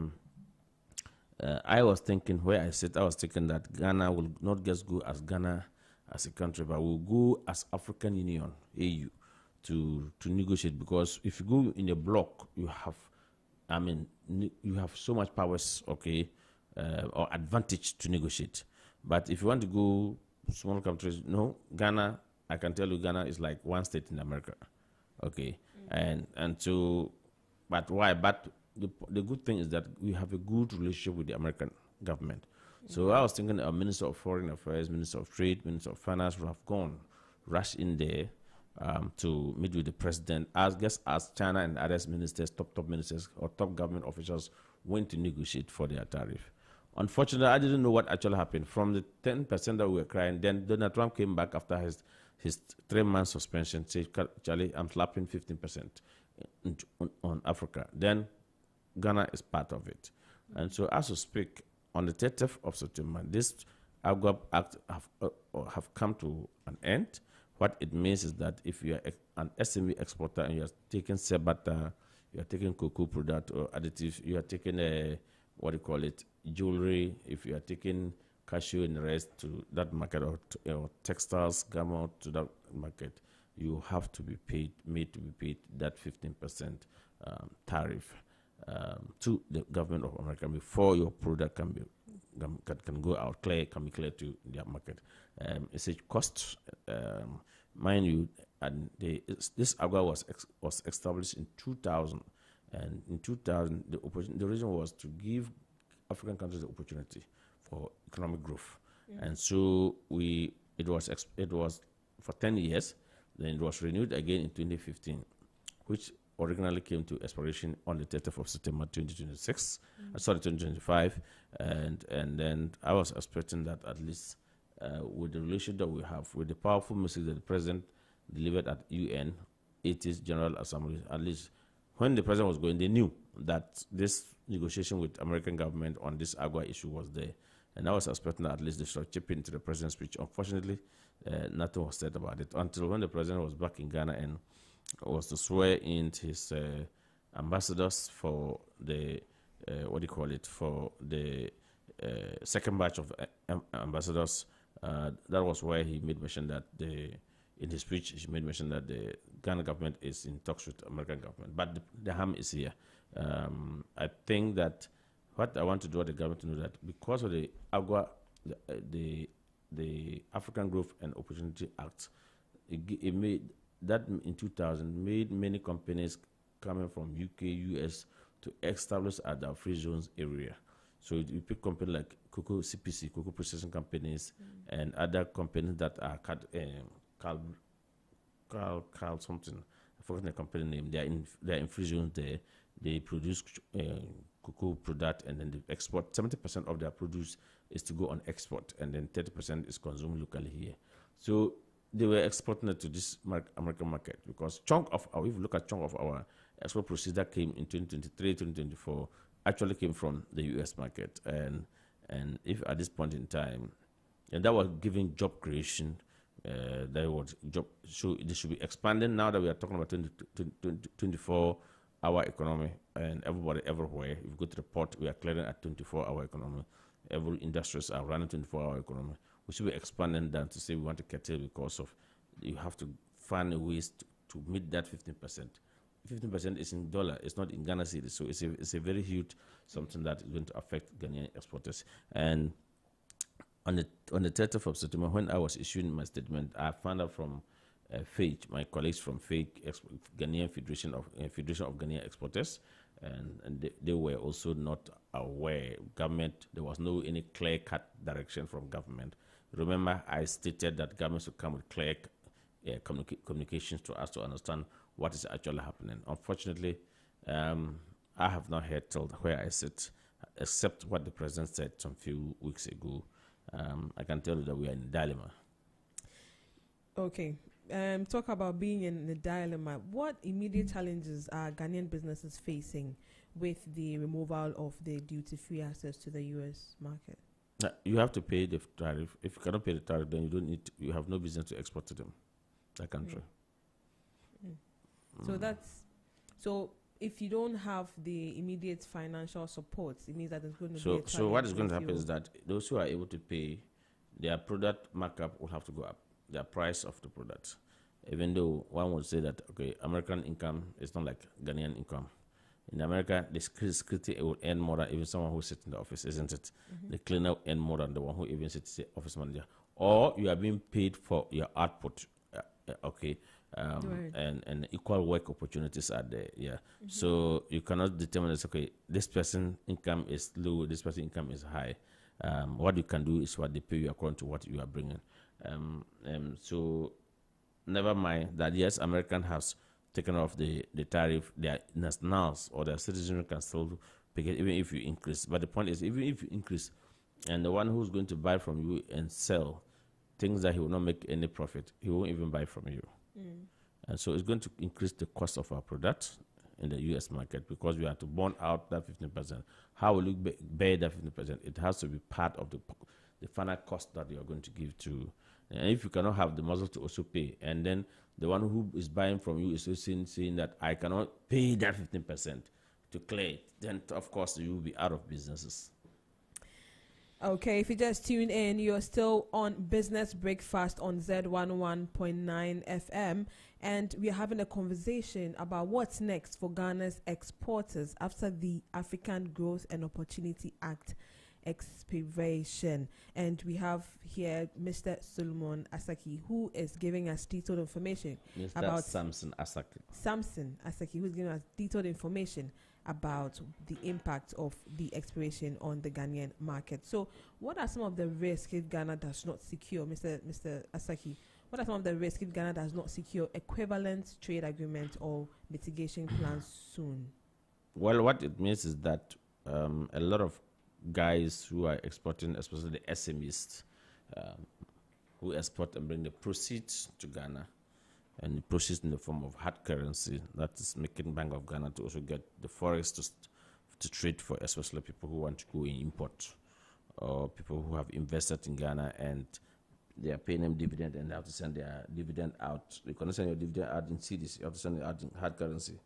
was thinking, where I sit, I was thinking that Ghana will not just go as Ghana as a country, but will go as African Union, AU, to negotiate. Because if you go in a bloc, you have so much powers, or advantage to negotiate. But if you want to go small countries, no, Ghana, I can tell you, Ghana is like one state in America, and so, but why? But the good thing is that we have a good relationship with the American government. So I was thinking our Minister of Foreign Affairs, Minister of Trade, Minister of Finance would have rushed in there to meet with the president, as China and other ministers, top ministers or top government officials went to negotiate for their tariff. Unfortunately, I didn't know what actually happened. From the 10% that we were crying, then Donald Trump came back after his 3-month suspension, said, Charlie, I'm slapping 15% on Africa. Then Ghana is part of it. And so as we speak, on the 30th of September, this AGOA Act have come to an end. What it means is that if you are an SME exporter and you are taking shea butter, you are taking cocoa product or additives, you are taking jewelry, if you are taking cashew and the rest to that market, or textiles, garment to that market, you have to be made to be paid that 15% tariff to the government of America before your product can go out can be cleared to their market. It's a cost, mind you, and this AGOA was established in 2000, and in 2000 the reason was to give African countries the opportunity for economic growth, and so it was for 10 years. Then it was renewed again in 2015, which originally came to expiration on the 30th of September 2025, and then I was expecting that at least with the relationship that we have, with the powerful message that the president delivered at UN 80th General Assembly, at least when the president was going, they knew that this negotiation with American government on this AGOA issue was there, and I was expecting that at least they should chip into the president's speech. Unfortunately, nothing was said about it until when the president was back in Ghana and was to swear in his ambassadors for the for the second batch of ambassadors. That was where he made mention that in his speech he made mention that the Ghana government is in talks with American government, but the harm is here. I think that what I want to do at the government to know that because of the AGWA, the African Growth and Opportunity Act, it made that in 2000 made many companies coming from UK, US to establish at the free zones area. So you pick companies like cocoa CPC, cocoa processing companies, and other companies that are Carl something. I forgot the company name. They are in free zones there. They produce cocoa product and then they export. 70% of their produce is to go on export, and then 30% is consumed locally here. So they were exporting it to this American market because if you look at chunk of our export proceeds that came in 2023, 2024, actually came from the US market. And if at this point in time, and that was giving job creation, there was job, so this should be expanding now that we are talking about 24-hour economy, and everybody everywhere. If you go to the port, we are clearing at 24-hour economy. Every industries are running 24-hour economy. We should be expanding that to say we want to curtail because of you have to find ways to meet that 15%. 15% is in dollar, it's not in Ghana cedis, so it's a very huge something that is going to affect Ghanaian exporters. And on the 30th of September, when I was issuing my statement, I found out from FAGE, my colleagues from FAGE, Ghanaian Federation of Ghanaian Exporters, and they were also not aware. Government, there was no any clear-cut direction from government. Remember, I stated that government should come with clear communications to us to understand what is actually happening. Unfortunately, I have not heard till where I sit, except what the president said some few weeks ago. I can tell you that we are in a dilemma. Okay. Talk about being in a dilemma. What immediate challenges are Ghanaian businesses facing with the removal of the duty-free access to the U.S. market? You have to pay the tariff. If you cannot pay the tariff, then you have no business to export to them, that country. So if you don't have the immediate financial support, it means that it's going to be a challenge. So what is going to happen is that those who are able to pay, their product markup will have to go up, their price of the product. Even though one would say that, okay, American income is not like Ghanaian income. In America, the security will earn more than even someone who sits in the office, isn't it? Mm-hmm. The cleaner will earn more than the one who even sits the office manager. Or you are being paid for your output, okay? Right. And equal work opportunities are there, yeah. Mm-hmm. So you cannot determine this, okay, this person income is low, this person income is high. What you can do is what they pay you according to what you are bringing. So never mind that, yes, American has taken off the tariff, their nationals or their citizens can still pay it even if you increase. But the point is, even if you increase, and the one who's going to buy from you and sell things that he will not make any profit, he won't even buy from you. And so it's going to increase the cost of our products in the U.S. market because we have to burn out that 15%. How will you bear that 15%? It has to be part of the final cost that you are going to give to. And if you cannot have the muscle to also pay, and then the one who is buying from you is also saying that I cannot pay that 15% to clear it, then of course you will be out of businesses. Okay, if you just tune in, you're still on Business Breakfast on Z11.9 FM, and we're having a conversation about what's next for Ghana's exporters after the African Growth and Opportunity Act expiration. And we have here Mr. Solomon Asaki, who is giving us detailed information about Samson Asaki, who's giving us detailed information about the impact of the expiration on the Ghanaian market. So what are some of the risks if Ghana does not secure, Mr. Asaki, what are some of the risks if Ghana does not secure equivalent trade agreement or mitigation plans soon? Well, what it means is that a lot of guys who are exporting, especially the SMEs, who export and bring the proceeds to Ghana, and the proceeds in the form of hard currency, that is making Bank of Ghana to also get the forex to trade for, especially people who want to go in import or people who have invested in Ghana and they are paying them dividend and they have to send their dividend out. You cannot send your dividend out in cedis, you have to send it out in hard currency.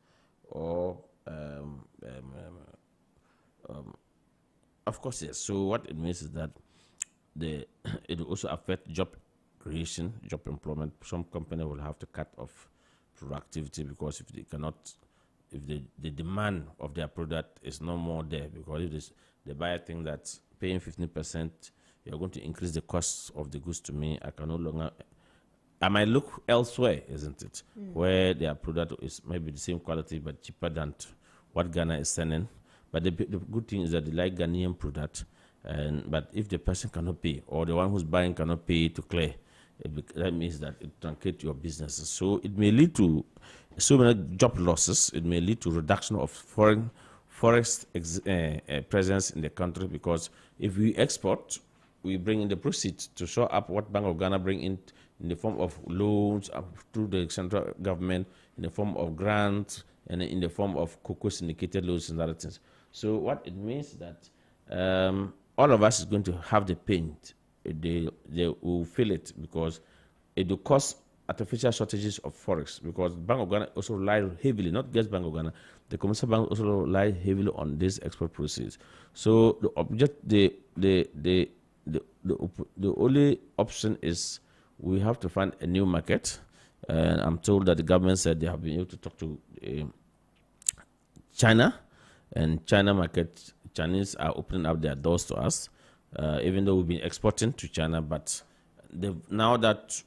Or Of course, yes. So what it means is that it will also affect job creation, job employment. Some company will have to cut off productivity because if they cannot, if the demand of their product is no more there, because if the buyer think that paying 15%, you're going to increase the cost of the goods to me, I can no longer. I might look elsewhere, isn't it? Where their product is maybe the same quality but cheaper than what Ghana is selling. But the good thing is that they like Ghanaian product. But if the person cannot pay, or the one who's buying cannot pay to clear, that means that it truncates your businesses. So it may lead to so many job losses. It may lead to reduction of foreign presence in the country, because if we export, we bring in the proceeds to show up what Bank of Ghana bring in the form of loans through the central government, in the form of grants, and in the form of cocoa syndicated loans and other things. So what it means that all of us is going to have the pain. They will feel it, because it will cause artificial shortages of forex, because Bank of Ghana also rely heavily, not just Bank of Ghana, the commercial bank also rely heavily on this export proceeds. So the only option is we have to find a new market. And I'm told that the government said they have been able to talk to China, and China market, Chinese are opening up their doors to us, even though we've been exporting to China. But now that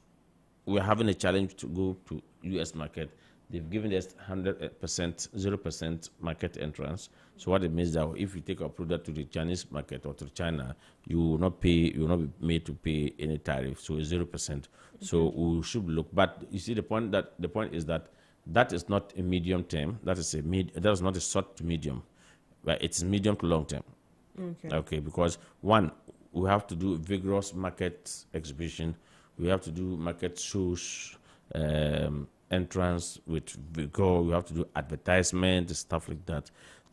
we're having a challenge to go to U.S. market, they've given us 100%, 0% market entrance. So what it means that if you take a product to the Chinese market or to China, you will not pay, you will not be made to pay any tariff. So it's 0%. So we should look. But you see, the point is that is not a medium term. That is not a short to medium, but it's medium to long term. Okay. Because one, we have to do vigorous market exhibition. We have to do market shows, entrance with vigor. We have to do advertisement, stuff like that.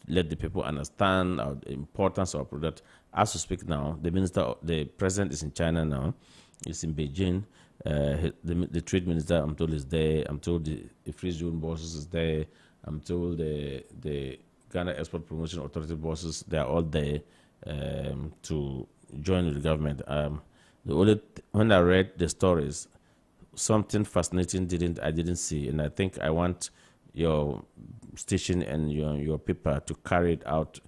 Let the people understand the importance of our product. As we speak now, the president is in China now. He's in Beijing. The trade minister, I'm told, is there. I'm told the free zone bosses is there. I'm told the Ghana Export Promotion Authority bosses, they are all there to join with the government. When I read the stories, something fascinating I didn't see, and I think I want your station and your paper to carry it out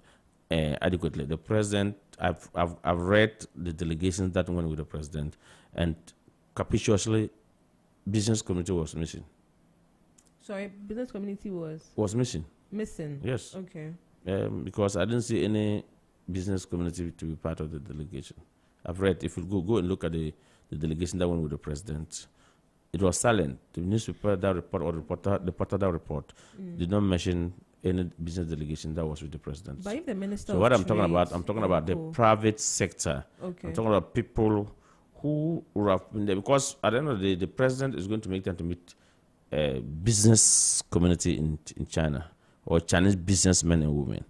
adequately. The president, I've read the delegations that went with the president, and capriciously, business community was missing. Sorry, business community was missing. Missing. Yes. Okay. Because I didn't see any business community to be part of the delegation. I've read. If you go and look at the delegation that went with the president, it was silent. The newspaper that report or the reporter that report did not mention any business delegation that was with the president. But if the minister. So what I'm talking about the private sector. Okay. I'm talking about people who would have been there, because at the end of the day, the president is going to make them to meet a business community in China, or Chinese businessmen and women.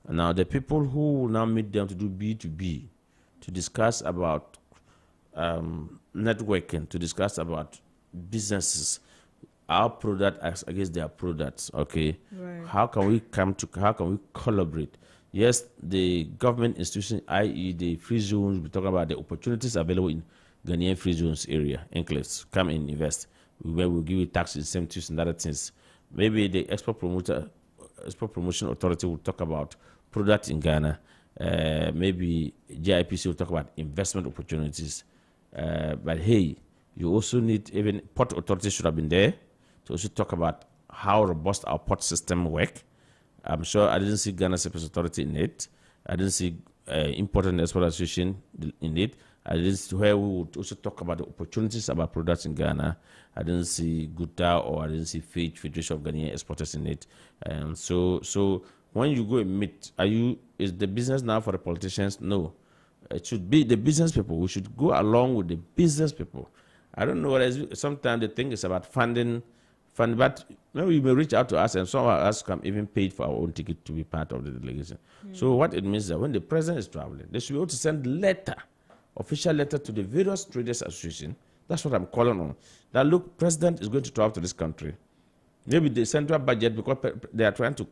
And now the people who will now meet them to do B2B, to discuss about networking, to discuss about businesses, our product against their products. Okay, right. How can we collaborate? Yes, the government institution, i.e. the free zones, we're talking about the opportunities available in Ghanaian free zones area, enclaves, come and invest. Where we'll give you tax incentives and other things. Maybe the Export Promotion Authority will talk about product in Ghana. Maybe GIPC will talk about investment opportunities. But hey, you also need, even port authority should have been there to also talk about how robust our port system work. I'm sure I didn't see Ghana Surface Authority in it. I didn't see Import and Export Association in it. I didn't see where we would also talk about the opportunities about products in Ghana. I didn't see GUTA, or I didn't see Federation of Ghanaian Exporters in it. So when you go and meet, is the business now for the politicians? No. It should be the business people. We should go along with the business people. I don't know what it is. Sometimes the thing is about funding, but maybe you may reach out to us, and some of us can even pay for our own ticket to be part of the delegation. So what it means is that when the president is traveling, they should be able to send official letter to the various traders association. That's what I'm calling on. That look, president is going to travel to this country. Maybe the central budget, because they are trying to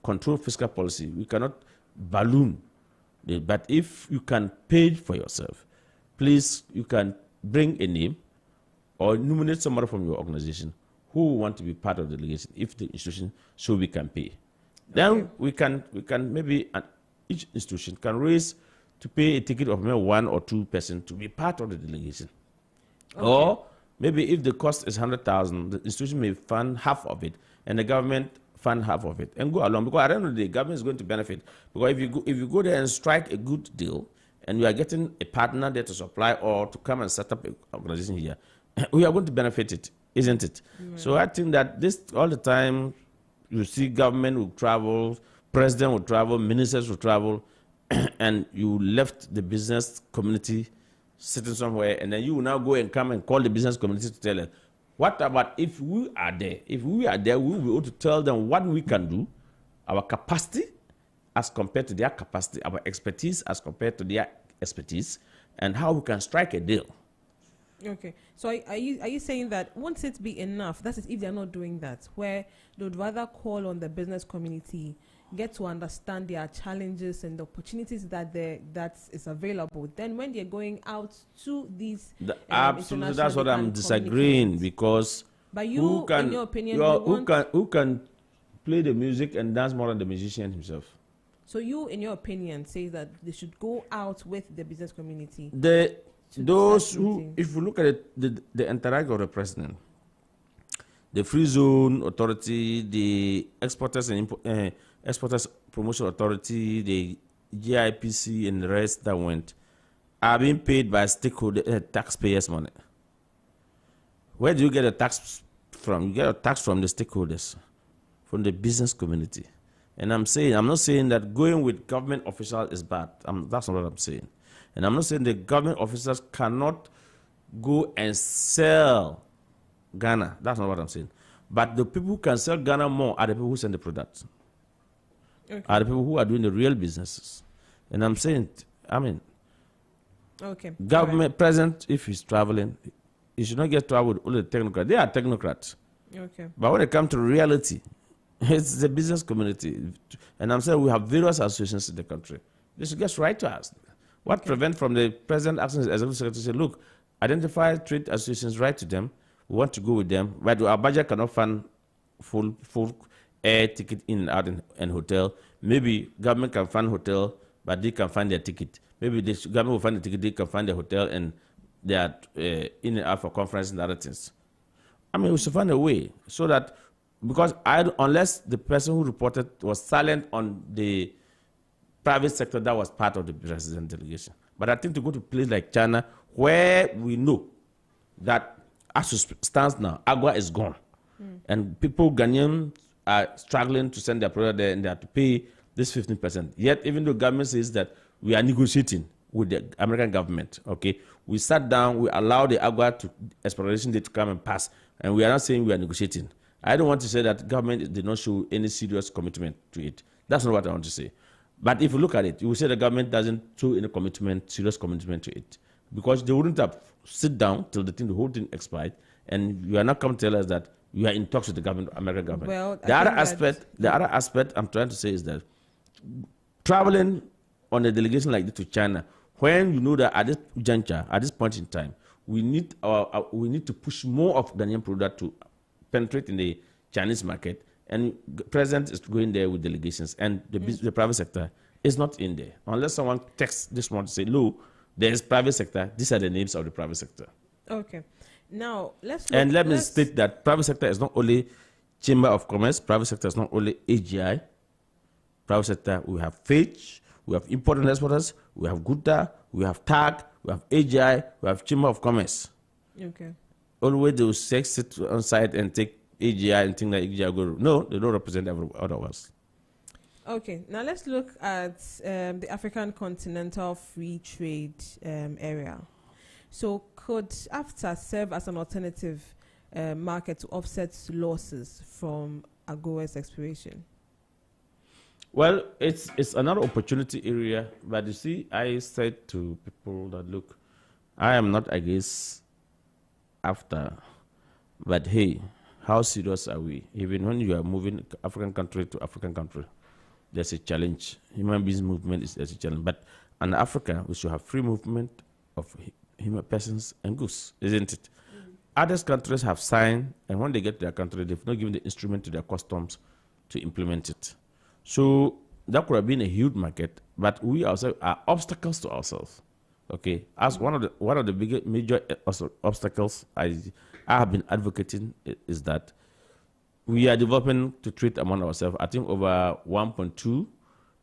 control fiscal policy, we cannot balloon. But if you can pay for yourself, please, you can bring a name or nominate somebody from your organization who want to be part of the delegation if the institution so we can pay. Then we can maybe each institution can raise to pay a ticket of maybe 1 or 2 person to be part of the delegation. Or maybe if the cost is 100,000, the institution may fund half of it and the government fund half of it and go along, because at the end of the day, government is going to benefit. Because if you go there and strike a good deal and you are getting a partner there to supply or to come and set up an organization here, we are going to benefit it, isn't it? So I think that this all the time, you see government will travel, president will travel, ministers will travel, and you left the business community sitting somewhere, and then you will now go and come and call the business community to tell us, what about if we are there? If we are there, we will be able to tell them what we can do, our capacity as compared to their capacity, our expertise as compared to their expertise, and how we can strike a deal. Okay, so are you saying that won't it be enough? That is, if they're not doing that, where they would rather call on the business community, get to understand their challenges and the opportunities that is available. Then when they're going out to these absolutely, that's what I'm disagreeing, because but you, in your opinion, who can play the music and dance more than the musician himself? So you, in your opinion, say that they should go out with the business community. Those who, if you look at it, the interact of the president, the Free Zone Authority, the Exporters and Exporters Promotion Authority, the GIPC, and the rest that went, are being paid by taxpayers' money. Where do you get a tax from? You get a tax from the stakeholders, from the business community. And I'm not saying that going with government officials is bad. That's not what I'm saying. And I'm not saying the government officers cannot go and sell Ghana. That's not what I'm saying. But the people who can sell Ghana more are the people who send the products. Are the people who are doing the real businesses. And I'm saying, government present, if he's traveling, he should not get travel with all the technocrats. They are technocrats. Okay. But when it comes to reality, it's the business community. And I'm saying we have various associations in the country. They should get right to us. What prevents from the president asking his executive secretary to say, look, identify trade associations, write to them, we want to go with them, but our budget cannot fund full air ticket in and out and hotel. Maybe government can fund hotel, but they can find their ticket. Maybe the government will find the ticket, they can find the hotel, and they are in and out for conference and other things. We should find a way so that, because unless the person who reported was silent on the private sector that was part of the president delegation. But I think to go to a place like China, where we know that as it stands now, agua is gone. And people, Ghanaians, are struggling to send their product there, and they have to pay this 15%. Yet, even though government says that we are negotiating with the American government, okay, we sat down, we allowed the agua to expiration date to come and pass, and we are not saying we are negotiating. I don't want to say that government did not show any serious commitment to it. That's not what I want to say. But if you look at it, you will say the government doesn't show any serious commitment to it. Because they wouldn't have sit down till the whole thing expired, and you are not come to tell us that you are in talks with the government, American government. Well, the other aspect I'm trying to say is that traveling on a delegation like this to China, when you know that at this juncture, at this point in time, we need to push more of Ghanaian product to penetrate in the Chinese market. And the president is going there with delegations, and the private sector is not in there. Unless someone texts this one to say, no, there is private sector, these are the names of the private sector. Okay. Now, let me state that private sector is not only Chamber of Commerce, private sector is not only AGI. Private sector, we have FH, we have import and exporters, we have GUTA, we have TAG, we have AGI, we have Chamber of Commerce. Okay. Always they will sit on site and take AGI and think that AGI go. No, they don't represent other ones. Okay, now let's look at the African Continental Free Trade area. So could AFTA serve as an alternative market to offset losses from AGOA's expiration? Well, it's another opportunity area, but you see, I said to people that, look, I am not against AFTA, but hey, How serious are we? Even when you are moving African country to African country, there's a challenge. Human beings movement is a challenge. But in Africa, we should have free movement of human persons and goods, isn't it? Other countries have signed, and when they get to their country, they've not given the instrument to their customs to implement it. So that could have been a huge market, but we ourselves are obstacles to ourselves. Okay, as one of the biggest major obstacles I have been advocating is that we are developing to trade among ourselves. I think over 1.2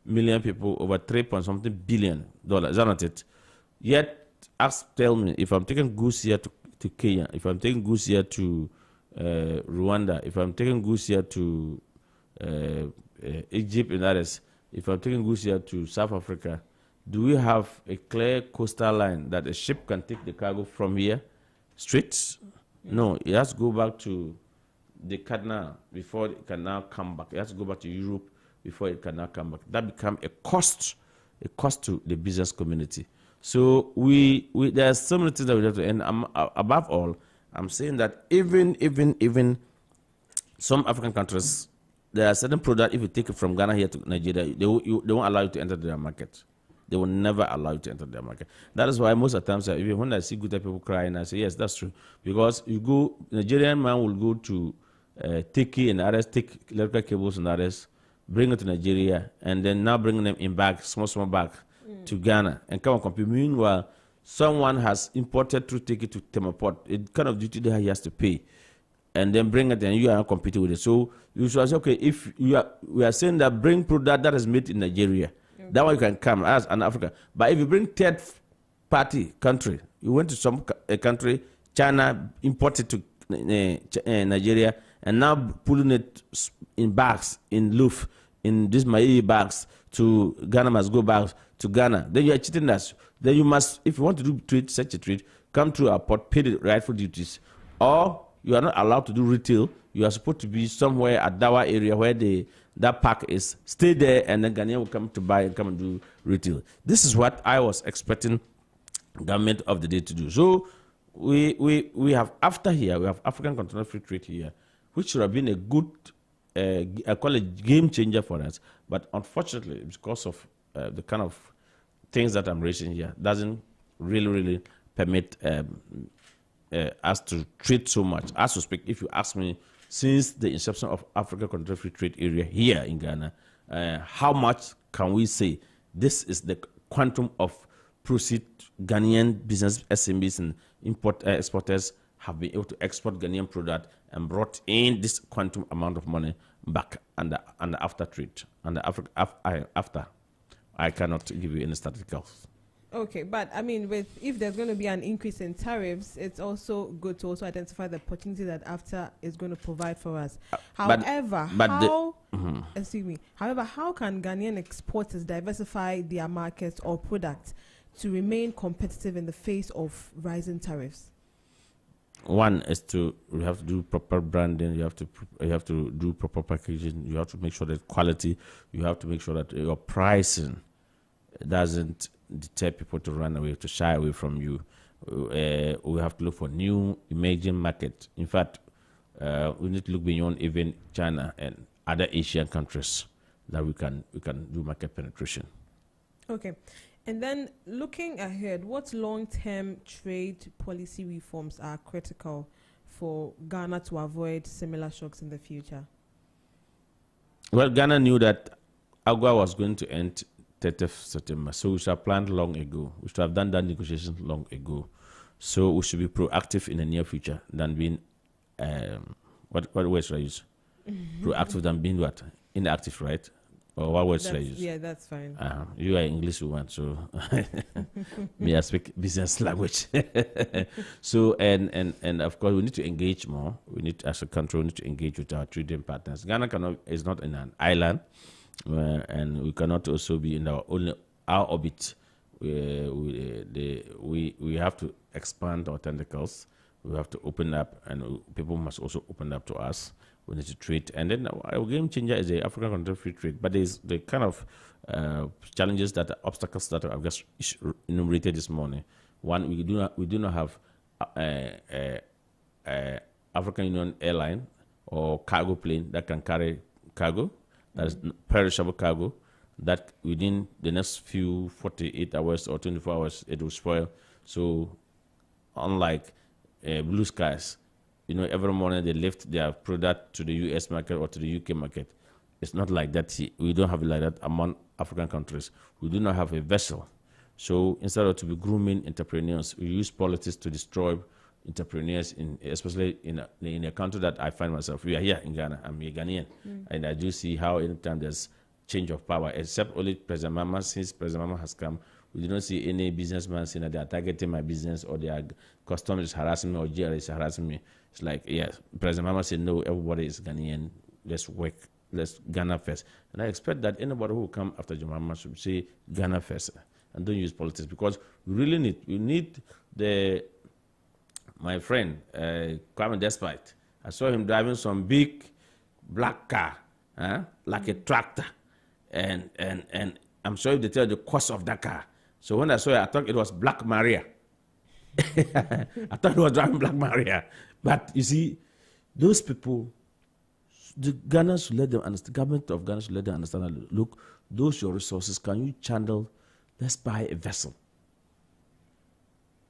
million people, over 3 billion dollars. Is that not it? Yet, tell me, if I'm taking goods here to Kenya, if I'm taking goods here to Rwanda, if I'm taking goods here to Egypt and others, if I'm taking goods here to South Africa, do we have a clear coastal line that a ship can take the cargo from here straight? No, it has to go back to the canal before it can now come back. It has to go back to Europe before it can now come back. That becomes a cost to the business community. So there are so many things that we have to, and above all, I'm saying that even some African countries, there are certain products, if you take it from Ghana here to Nigeria, they won't allow you to enter their market. They will never allow you to enter their market. That is why most of the times, even when I see good people crying, I say, yes, that's true. Because Nigerian man will go to Turkey and others, take electrical cables and others, bring it to Nigeria, and then now bring them in bags, small bags, to Ghana, and come and compete. Meanwhile, someone has imported through Turkey to Temaport. It kind of duty that he has to pay, and then bring it, and you are not competing with it. So you should say, okay, if we are saying that bring product that is made in Nigeria, that one you can come as an Africa. But if you bring third party country, you went to some country, China imported to Nigeria, and now pulling it in bags, in loaf, in these Mayi bags to Ghana, must go back to Ghana. Then you are cheating us. Then you must, if you want to do trade, such a trade, come to our port, pay the rightful duties. Or you are not allowed to do retail. You are supposed to be somewhere at Dawa area where that park is. Stay there, and then Ghanaian will come to buy and come and do retail. This is what I was expecting government of the day to do. So we have after here, we have African Continental Free Trade here, which should have been a good, I call it game changer for us. But unfortunately, because of the kind of things that I'm raising here, doesn't really permit us to trade so much. As to speak, if you ask me, since the inception of Africa Continental Free Trade Area here in Ghana, how much can we say this is the quantum of proceed Ghanaian business SMBs and exporters have been able to export Ghanaian product and brought in this quantum amount of money back and after trade and after. I cannot give you any statistics. Okay, but I mean, if there's going to be an increase in tariffs, it's also good to also identify the opportunity that AFTA is going to provide for us. However, how can Ghanaian exporters diversify their markets or products to remain competitive in the face of rising tariffs? One is you have to do proper branding. You have to do proper packaging. You have to make sure that quality. You have to make sure that your pricing doesn't deter people to run away, to shy away from you. We have to look for new emerging markets. In fact, we need to look beyond even China and other Asian countries that we can do market penetration. Okay. And then looking ahead, what long-term trade policy reforms are critical for Ghana to avoid similar shocks in the future? Well, Ghana knew that AGOA was going to end 30th September, so we should have planned long ago. We should have done that negotiation long ago. So we should be proactive in the near future than being, what word should I use? Proactive than being what? Inactive, right? Or what words should I use? Yeah, that's fine. You are English woman, so me I speak business language. So and of course we need to engage more. We need, as a country, we need to engage with our trading partners. Ghana is not in an island, and we cannot also be in our orbit. We have to expand our tentacles. We have to open up, and people must also open up to us. We need to trade, and then our game changer is the African Continental Free Trade. But there's the kind of challenges, obstacles that I've just enumerated this morning. One, we do not have African Union airline or cargo plane that can carry cargo, that is perishable cargo, that within the next few 48 hours or 24 hours, it will spoil. So unlike Blue Skies, every morning they lift their product to the US market or to the UK market. It's not like that. We don't have it like that among African countries. We do not have a vessel. So instead of to be grooming entrepreneurs, we use politics to destroy entrepreneurs, especially in a country that I find myself. We are here in Ghana. I'm a Ghanaian. And I do see how anytime there's change of power, except only President Mama. Since President Mama has come, we do not see any businessman saying that they are targeting my business or their customers is harassing me or GR is harassing me. It's like, yes, President Mama said, no, everybody is Ghanaian. Let's work. Let's Ghana first. And I expect that anybody who will come after Jemama should say Ghana first and don't use politics, because we need my friend, Kwame Despite. I saw him driving some big black car, like a tractor. And I'm sure if they tell the cost of that car. So when I saw it, I thought it was Black Maria. I thought it was driving Black Maria. But you see, those people, the Ghana should let them understand, government of Ghana should let them understand that, look, those your resources, can you channel, let's buy a vessel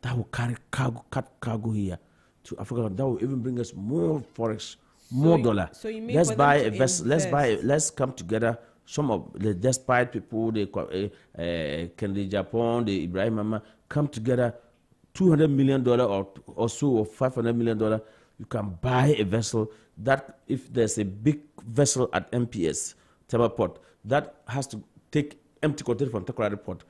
that will carry cargo here to Africa. That will even bring us more forex, more dollar. So you mean let's buy a vessel. Let's come together. Some of the despite people, the Kennedy Japan, the Ibrahim Mama, come together. $200 million or so, or $500 million. You can buy a vessel that, if there's a big vessel at MPS, Tema Port, that has to take empty containers from Takoradi Port.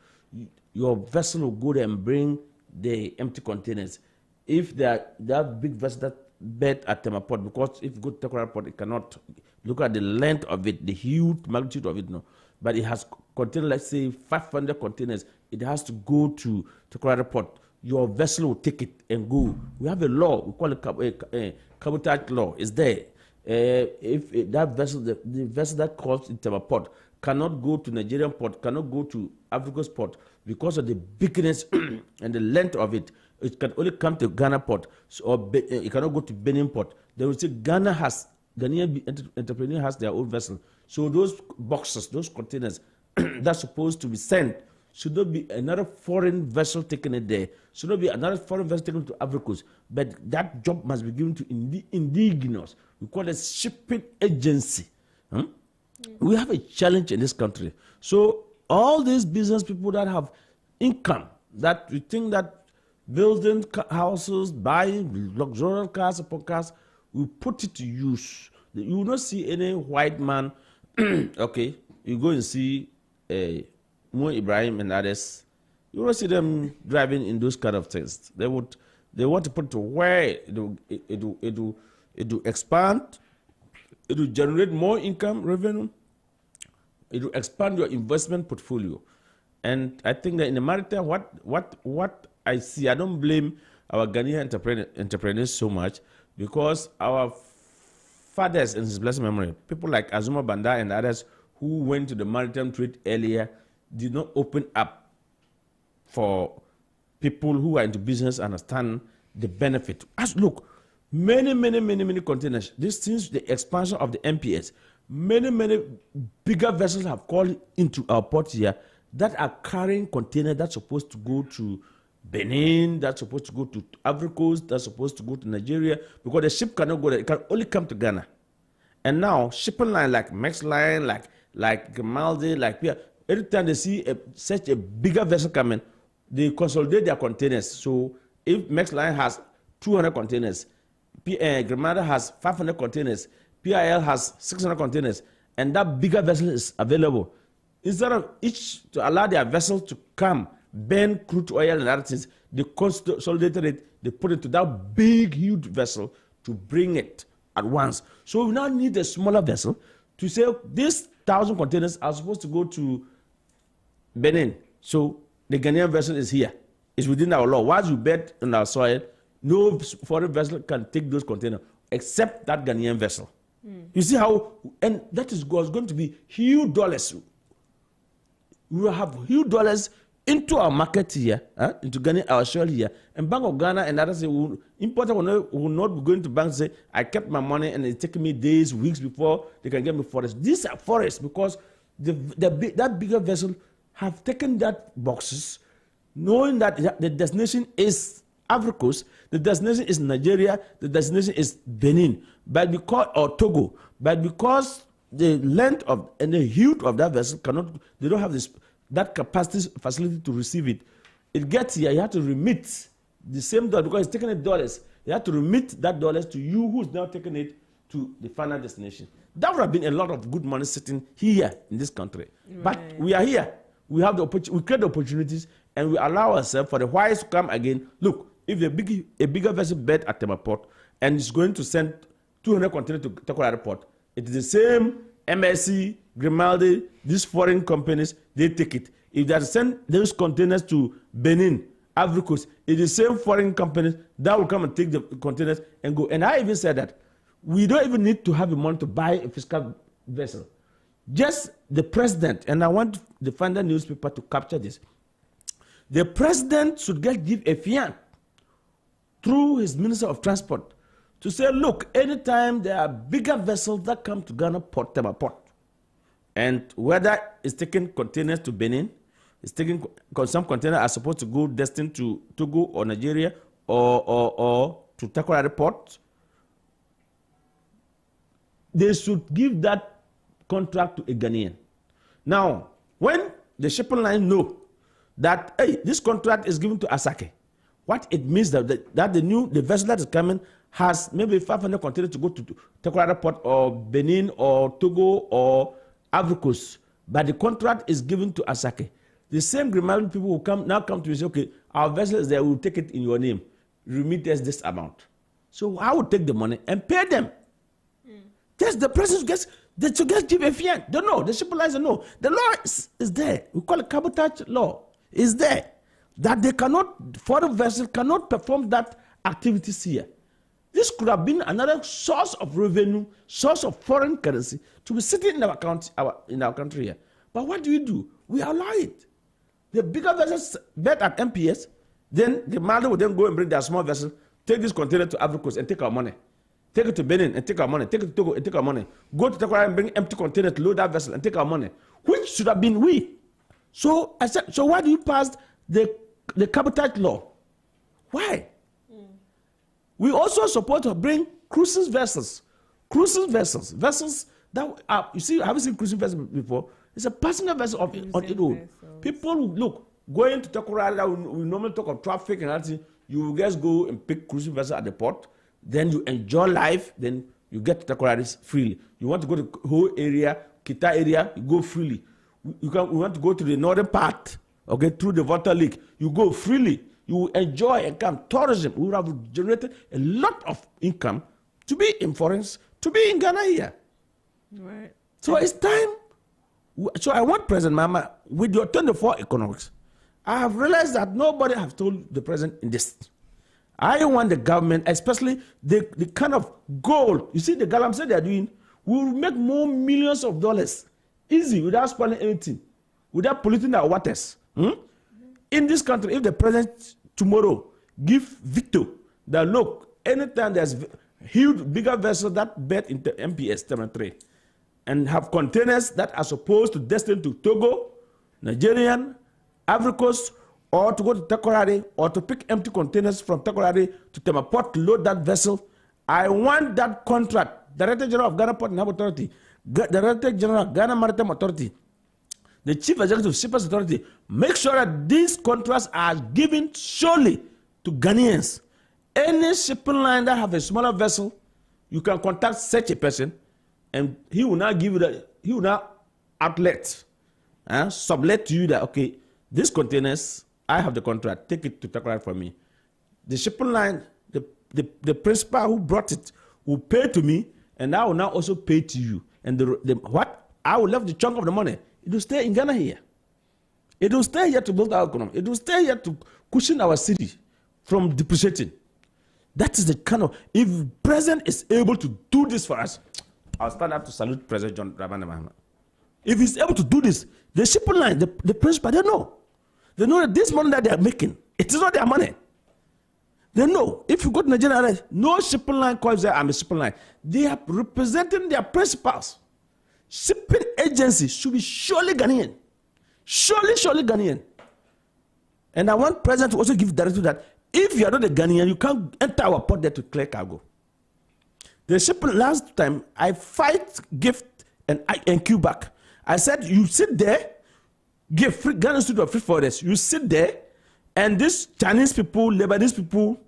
Your vessel will go there and bring the empty containers. If that big vessel that bed at Tema Port, because if you go to Takoradi Port, it cannot look at the length of it, the huge magnitude of it, no. But it has containers, let's say 500 containers. It has to go to Takoradi Port. Your vessel will take it and go. We have a law, we call it a cabotage law. It's there. If that vessel, the vessel that calls in Tema Port cannot go to Nigerian port, cannot go to Africa's port because of the bigness and the length of it. It can only come to Ghana port, or it cannot go to Benin port. They will say Ghanaian entrepreneur has their own vessel. So those boxes, those containers that's supposed to be sent, should not be another foreign vessel taking it there. Should not be another foreign vessel taken to Africans. But that job must be given to indigenous. We call it shipping agency. We have a challenge in this country. So all these business people that have income, that we think that building houses, buying luxurious cars, upon cars, we put it to use. You will not see any white man. Okay, you go and see Mo Ibrahim and others, you don't see them driving in those kind of things. They want to put it to where it will expand, it will generate more income, revenue, it will expand your investment portfolio. And I think that in the maritime, what I see, I don't blame our Ghanaian entrepreneurs so much, because our fathers in his blessed memory, people like Azuma Banda and others who went to the maritime trade earlier, did not open up for people who are into business understand the benefit. As look, many containers. This since the expansion of the MPS, many bigger vessels have called into our port here that are carrying containers that's supposed to go to Benin, that's supposed to go to Ivory Coast, that's supposed to go to Nigeria, because the ship cannot go there. It can only come to Ghana. And now shipping line like Max Line, like Grimaldi, like Pierre, every time they see such a bigger vessel coming, they consolidate their containers. So if Max Line has 200 containers, Grenada has 500 containers, PIL has 600 containers, and that bigger vessel is available, instead of each to allow their vessel to come, burn crude oil and other things, they consolidated it, they put it to that big, huge vessel to bring it at once. So we now need a smaller vessel to say these 1,000 containers are supposed to go to Benin. So the Ghanaian vessel is here. It's within our law. Once you bet on our soil, no foreign vessel can take those containers except that Ghanaian vessel. You see how, and that is going to be huge dollars. We will have huge dollars into our market here, into Ghana, our shell here, and Bank of Ghana and others say, importer will not be going to bank and say, I kept my money and it's taking me days, weeks before they can get me forests. These are forests because that bigger vessel have taken that boxes, knowing that the destination is Ivory Coast, the destination is Nigeria, the destination is Benin, or Togo, but because the length of and the height of that vessel they don't have that facility to receive it. It gets here, you have to remit the same dollar because it's taking $. You have to remit that $. To you who's now taking it to the final destination. That would have been a lot of good money sitting here in this country. Right. But we are here. We have the we create the opportunities and we allow ourselves for the whites to come again. Look, if a bigger vessel bet at Tema Port and is going to send 200 containers to Takoradi Port, it is the same MSC, Grimaldi, these foreign companies, they take it. If they send those containers to Benin, Ivory Coast, it is the same foreign companies that will come and take the containers and go. And I even said that we don't even need to have the money to buy a fiscal vessel. Just the president, and I want the Founder newspaper to capture this. The president should give a fiat through his Minister of Transport to say, look, anytime there are bigger vessels that come to Ghana Port, Tema Port, and whether it's taking containers to Benin, it's taking some containers are supposed to go destined to Togo or Nigeria or to Takoradi Port, they should give that contract to a Ghanaian. Now, when the shipping line know that, hey, this contract is given to Asake, what it means that the vessel that is coming has maybe 500 containers to go to Takoradi Port or Benin or Togo or Ivory Coast, but the contract is given to Asake. The same Grimaldi people will come to you and say, okay, our vessel is there, we'll take it in your name. Remit us this amount. So I will take the money and pay them. Yes, the president gets, they should just give a fiat. They know, the shipping lines know. The law is there. We call it cabotage law. Is there. That they cannot, foreign vessels cannot perform that activities here. This could have been another source of revenue, source of foreign currency to be sitting in our country here. But what do? We allow it. The bigger vessels bet at MPS, then the mother will then go and bring their small vessel, take this container to Ivory Coast and take our money. Take it to Benin and take our money. Take it to Togo and take our money. Go to Takoradi and bring empty container to load that vessel and take our money. Which should have been we. So I said, so why do you pass the cabotage law? Why? We also support to bring cruising vessels. Vessels that are, you see, have you seen cruising vessels before? It's a passenger vessel on its own. People look, going to Takoradi, we normally talk of traffic and everything. You just go and pick cruising vessel at the port. Then you enjoy life, then you get to Takoradi freely. You want to go to the whole area, Kita area, you go freely. We want to go to the northern part, okay, through the water lake. You go freely. You enjoy and come. Tourism, we have generated a lot of income to be in foreigns, to be in Ghana here. Right. So it's time. So I want President Mama, with your 24 economics, I have realized that nobody has told the president in this. I want the government, especially the kind of gold. You see, the galamsey they are doing will make more millions of dollars easy without spoiling anything, without polluting our waters. In this country, if the president tomorrow give veto that look, anytime there's huge, bigger vessels that bet into MPS Terminal 3 and have containers that are supposed to destined to Togo, Nigerian, Ivory Coast, or to go to Takoradi, or to pick empty containers from Takoradi to Tema Port to load that vessel, I want that contract. Director General of Ghana Port and Harbour Authority, Director General of Ghana Maritime Authority, the Chief Executive of Shippers Authority, make sure that these contracts are given solely to Ghanaians. Any shipping line that have a smaller vessel, you can contact such a person, and he will now give you he will now sublet to you that, okay, these containers, I have the contract, take it to Takoradi for me. The shipping line, the principal who brought it will pay to me, and I will now also pay to you. And what? I will leave the chunk of the money. It will stay in Ghana here. It will stay here to build our economy. It will stay here to cushion our city from depreciating. That is the kind of, if President is able to do this for us, I'll stand up to salute President John Dramani Mahama. If he's able to do this, the shipping line, the principal, they know. They know that this money that they are making, it is not their money. They know. If you go to Nigeria, no shipping line calls there, I'm a shipping line. They are representing their principals. Shipping agencies should be surely Ghanaian. Surely Ghanaian. And I want President to also give directive that if you are not a Ghanaian, you can't enter our port there to clear cargo. The shipping last time, I fight gift and queue back. I said, you sit there, give free Ghana Institute of Free Forest. You sit there, and these Chinese people, Lebanese people,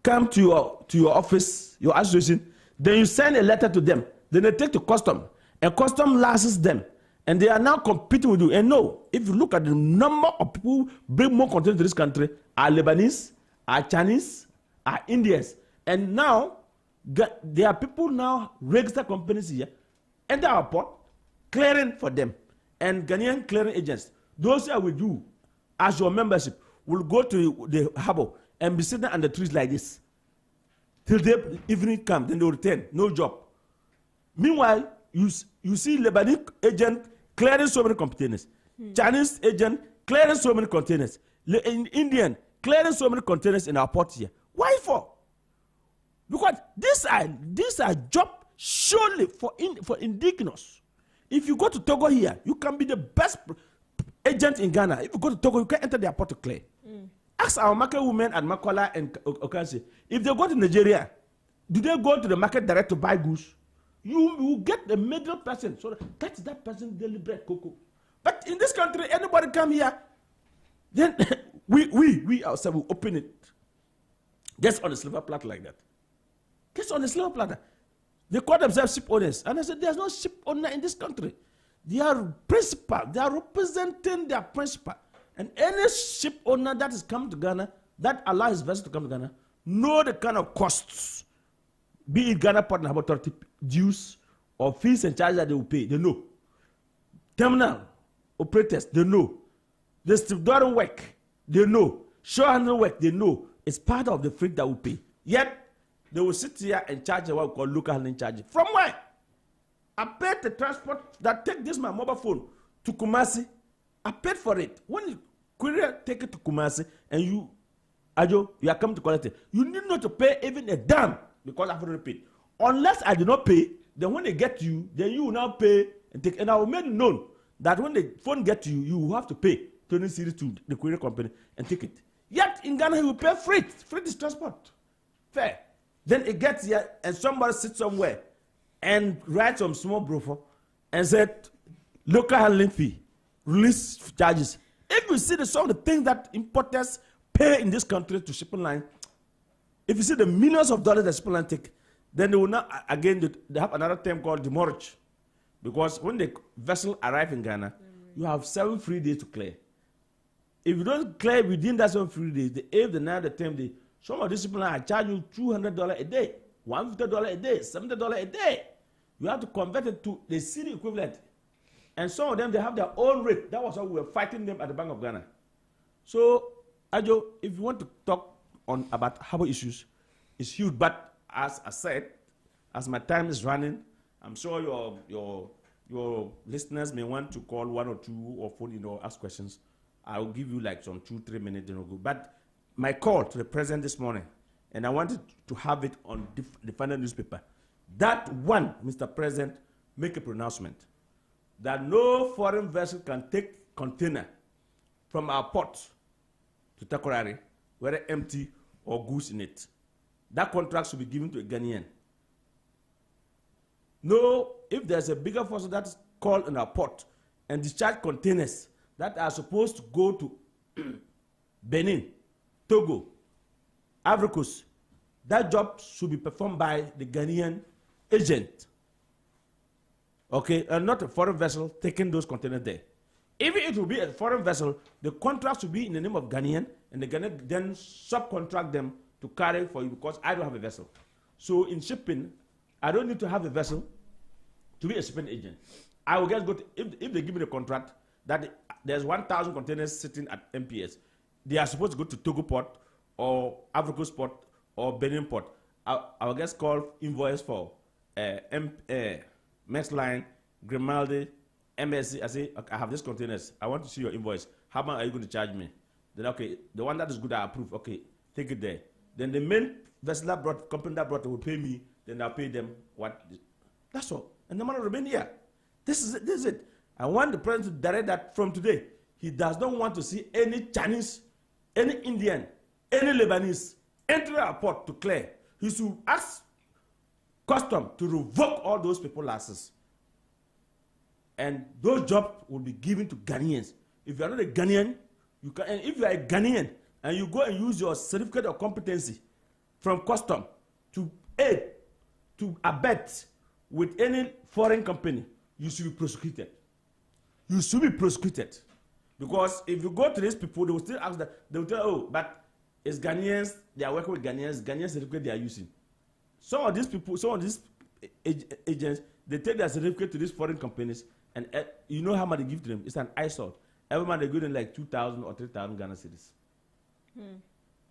come to your office, your association. Then you send a letter to them. Then they take to custom, and custom licenses them. And they are now competing with you. And no, if you look at the number of people who bring more content to this country, are Lebanese, are Chinese, are Indians. And now, there are people now, registered companies here, enter our port, clearing for them. And Ghanaian clearing agents, those who are with you, as your membership, will go to the harbor and be sitting under trees like this. Till the evening comes, then they will return, no job. Meanwhile, you see Lebanese agent clearing so many containers. Chinese agent clearing so many containers. Indian clearing so many containers in our port here. Why for? Because these are jobs surely for indigenous. If you go to Togo here, you can be the best agent in Ghana. If you go to Togo, you can enter their port to clear. Ask our market women at Makola and Okansi. If they go to Nigeria, do they go to the market direct to buy goods? You will get the middle person. So that's that person deliberate cocoa. But in this country, anybody come here, then we ourselves will open it. Just on a silver platter like that. Just on a silver platter. They call themselves ship owners. And I said, there's no ship owner in this country. They are principal. They are representing their principal. And any ship owner that is coming to Ghana, that allows his vessel to come to Ghana, know the kind of costs, be it Ghana Port and Harbour Authority dues or fees and charges that they will pay. They know. Terminal operators, they know. The stevedoring work, they know. Shore handling work, they know. It's part of the freight that we pay. Yet, they will sit here and charge what we call local handling charges. From where? I paid the transport that take this my mobile phone to Kumasi. I paid for it. When the courier take it to Kumasi and you are coming to collect it, you need not to pay even a damn because I've already paid. Unless I do not pay, then when they get to you, then you will now pay and take. And I will make it known that when the phone get to you, you will have to pay 20 series to the courier company and take it. Yet in Ghana, he will pay freight. Freight is transport. Fair. Then it gets here and somebody sits somewhere and writes some small brochure and said, local handling fee, release charges. If you see some of the things that importers pay in this country to shipping line, if you see the millions of dollars that shipping line take, then they will not, again, they have another term called demurrage. Because when the vessel arrives in Ghana, you have 7 free days to clear. If you don't clear within that 7 free days, the 8th, the 9th, the 10th, some of these people are charging you $200 a day, $150 a day, $70 a day. You have to convert it to the city equivalent. And some of them, they have their own rate. That was how we were fighting them at the Bank of Ghana. So, Ajo, if you want to talk about harbor issues, it's huge. But as I said, as my time is running, I'm sure your listeners may want to call 1 or 2 or phone, ask questions. I'll give you like some 2-3 minutes, But my call to the president this morning, and I wanted to have it on the final newspaper, that one, Mr. President, make a pronouncement that no foreign vessel can take container from our port to Takoradi, whether empty or goods in it. That contract should be given to a Ghanaian. No, if there's a bigger vessel that's called in our port and discharge containers that are supposed to go to Benin, Togo, Ivory Coast, that job should be performed by the Ghanaian agent. Okay, and not a foreign vessel taking those containers there. If it will be a foreign vessel, the contract should be in the name of Ghanaian, and the Ghanaian then subcontract them to carry for you because I don't have a vessel. So in shipping, I don't need to have a vessel to be a shipping agent. I will just go to, if they give me the contract that there's 1,000 containers sitting at MPS, they are supposed to go to Togo Port or Ivory Coast Port or Benin Port. I will just call invoice for Max Line, Grimaldi, MSC, I say, okay, I have these containers. I want to see your invoice. How much are you going to charge me? Then, okay, the one that is good, I approve. Okay, take it there. Then the main vessel that brought, company that brought it will pay me. Then I'll pay them what. That's all. And the money will remain here. This is it. This is it. I want the president to direct that from today. He does not want to see any Chinese, any Indian, any Lebanese enter our port to clear. He should ask custom to revoke all those people licenses. And those jobs will be given to Ghanaians. If you are not a Ghanaian, you can. And if you are a Ghanaian and you go and use your certificate of competency from custom to aid, to abet with any foreign company, you should be prosecuted. You should be prosecuted. Because if you go to these people, they will still ask that, they will tell, oh, but it's Ghanaians, they are working with Ghanaians, Ghanaian certificate they are using. Some of these people, some of these agents, they take their certificate to these foreign companies, and you know how much they give to them? It's an eyesore. Every month they give them like 2,000 or 3,000 Ghana cedis.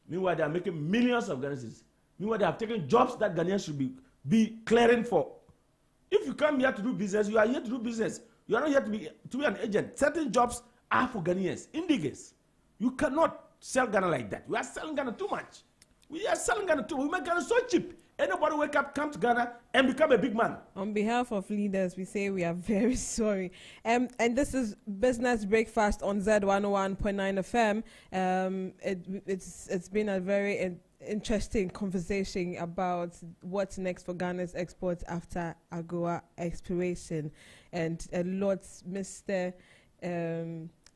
Meanwhile, they are making millions of Ghana cedis. Meanwhile, they have taken jobs that Ghanaians should be clearing for. If you come here to do business, you are here to do business. You are not here to be an agent. Certain jobs are for Ghanaians. Indiges. You cannot sell Ghana like that. We are selling Ghana too much. We are selling Ghana too much. We make Ghana so cheap. Anybody wake up, come to Ghana, and become a big man. On behalf of leaders, we say we are very sorry. And this is Business Breakfast on Zed 101.9 FM. It's been a very interesting conversation about what's next for Ghana's exports after AGOA expiration. And a lot, Mr.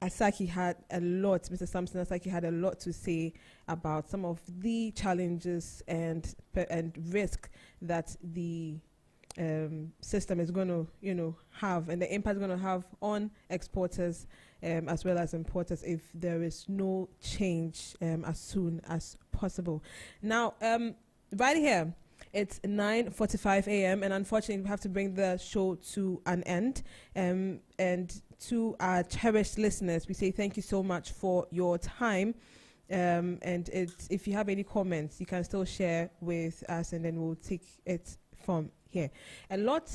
Asaki had a lot, Mr. Samson Asaki had a lot to say about some of the challenges and risk that the system is going to, have, and the impact it's going to have on exporters as well as importers if there is no change as soon as possible. Now, right here, it's 9:45 a.m. and unfortunately we have to bring the show to an end. And to our cherished listeners, we say thank you so much for your time. And if you have any comments, you can still share with us, and then we'll take it from here. A lot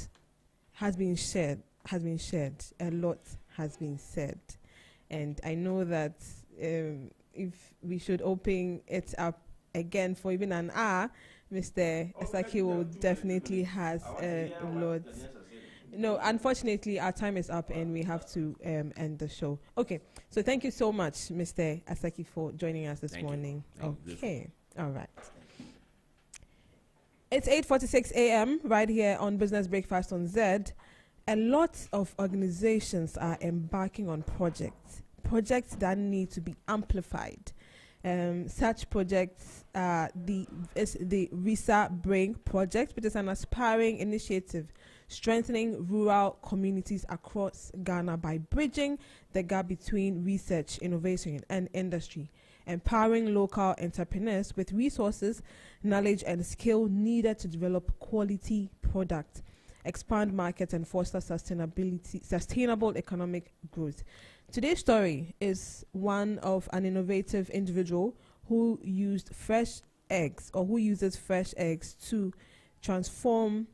has been shared. A lot has been said, and I know that if we should open it up again for even an hour, Mr. Asaki will definitely has a lot. No, unfortunately, our time is up and we have to end the show. Okay, so thank you so much, Mr. Asaki, for joining us this morning. Okay, all right. It's 8:46 a.m. right here on Business Breakfast on Zed. A lot of organizations are embarking on projects that need to be amplified. Such projects are the Risa Bring project, which is an aspiring initiative strengthening rural communities across Ghana by bridging the gap between research, innovation, and industry, empowering local entrepreneurs with resources, knowledge, and skill needed to develop quality products, expand markets, and foster sustainable economic growth. Today's story is one of an innovative individual who uses fresh eggs to transforms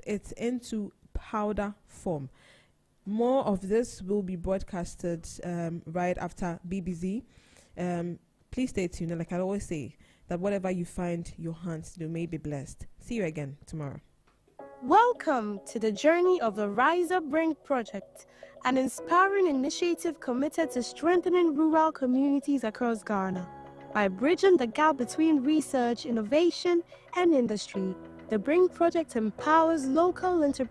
it into powder form. More of this will be broadcasted right after BBC. Please stay tuned. And like I always say, that whatever you find your hands to do may be blessed. See you again tomorrow. Welcome to the journey of the Rise Up Bring project, an inspiring initiative committed to strengthening rural communities across Ghana. By bridging the gap between research, innovation, and industry, the Bring project empowers local entrepreneurs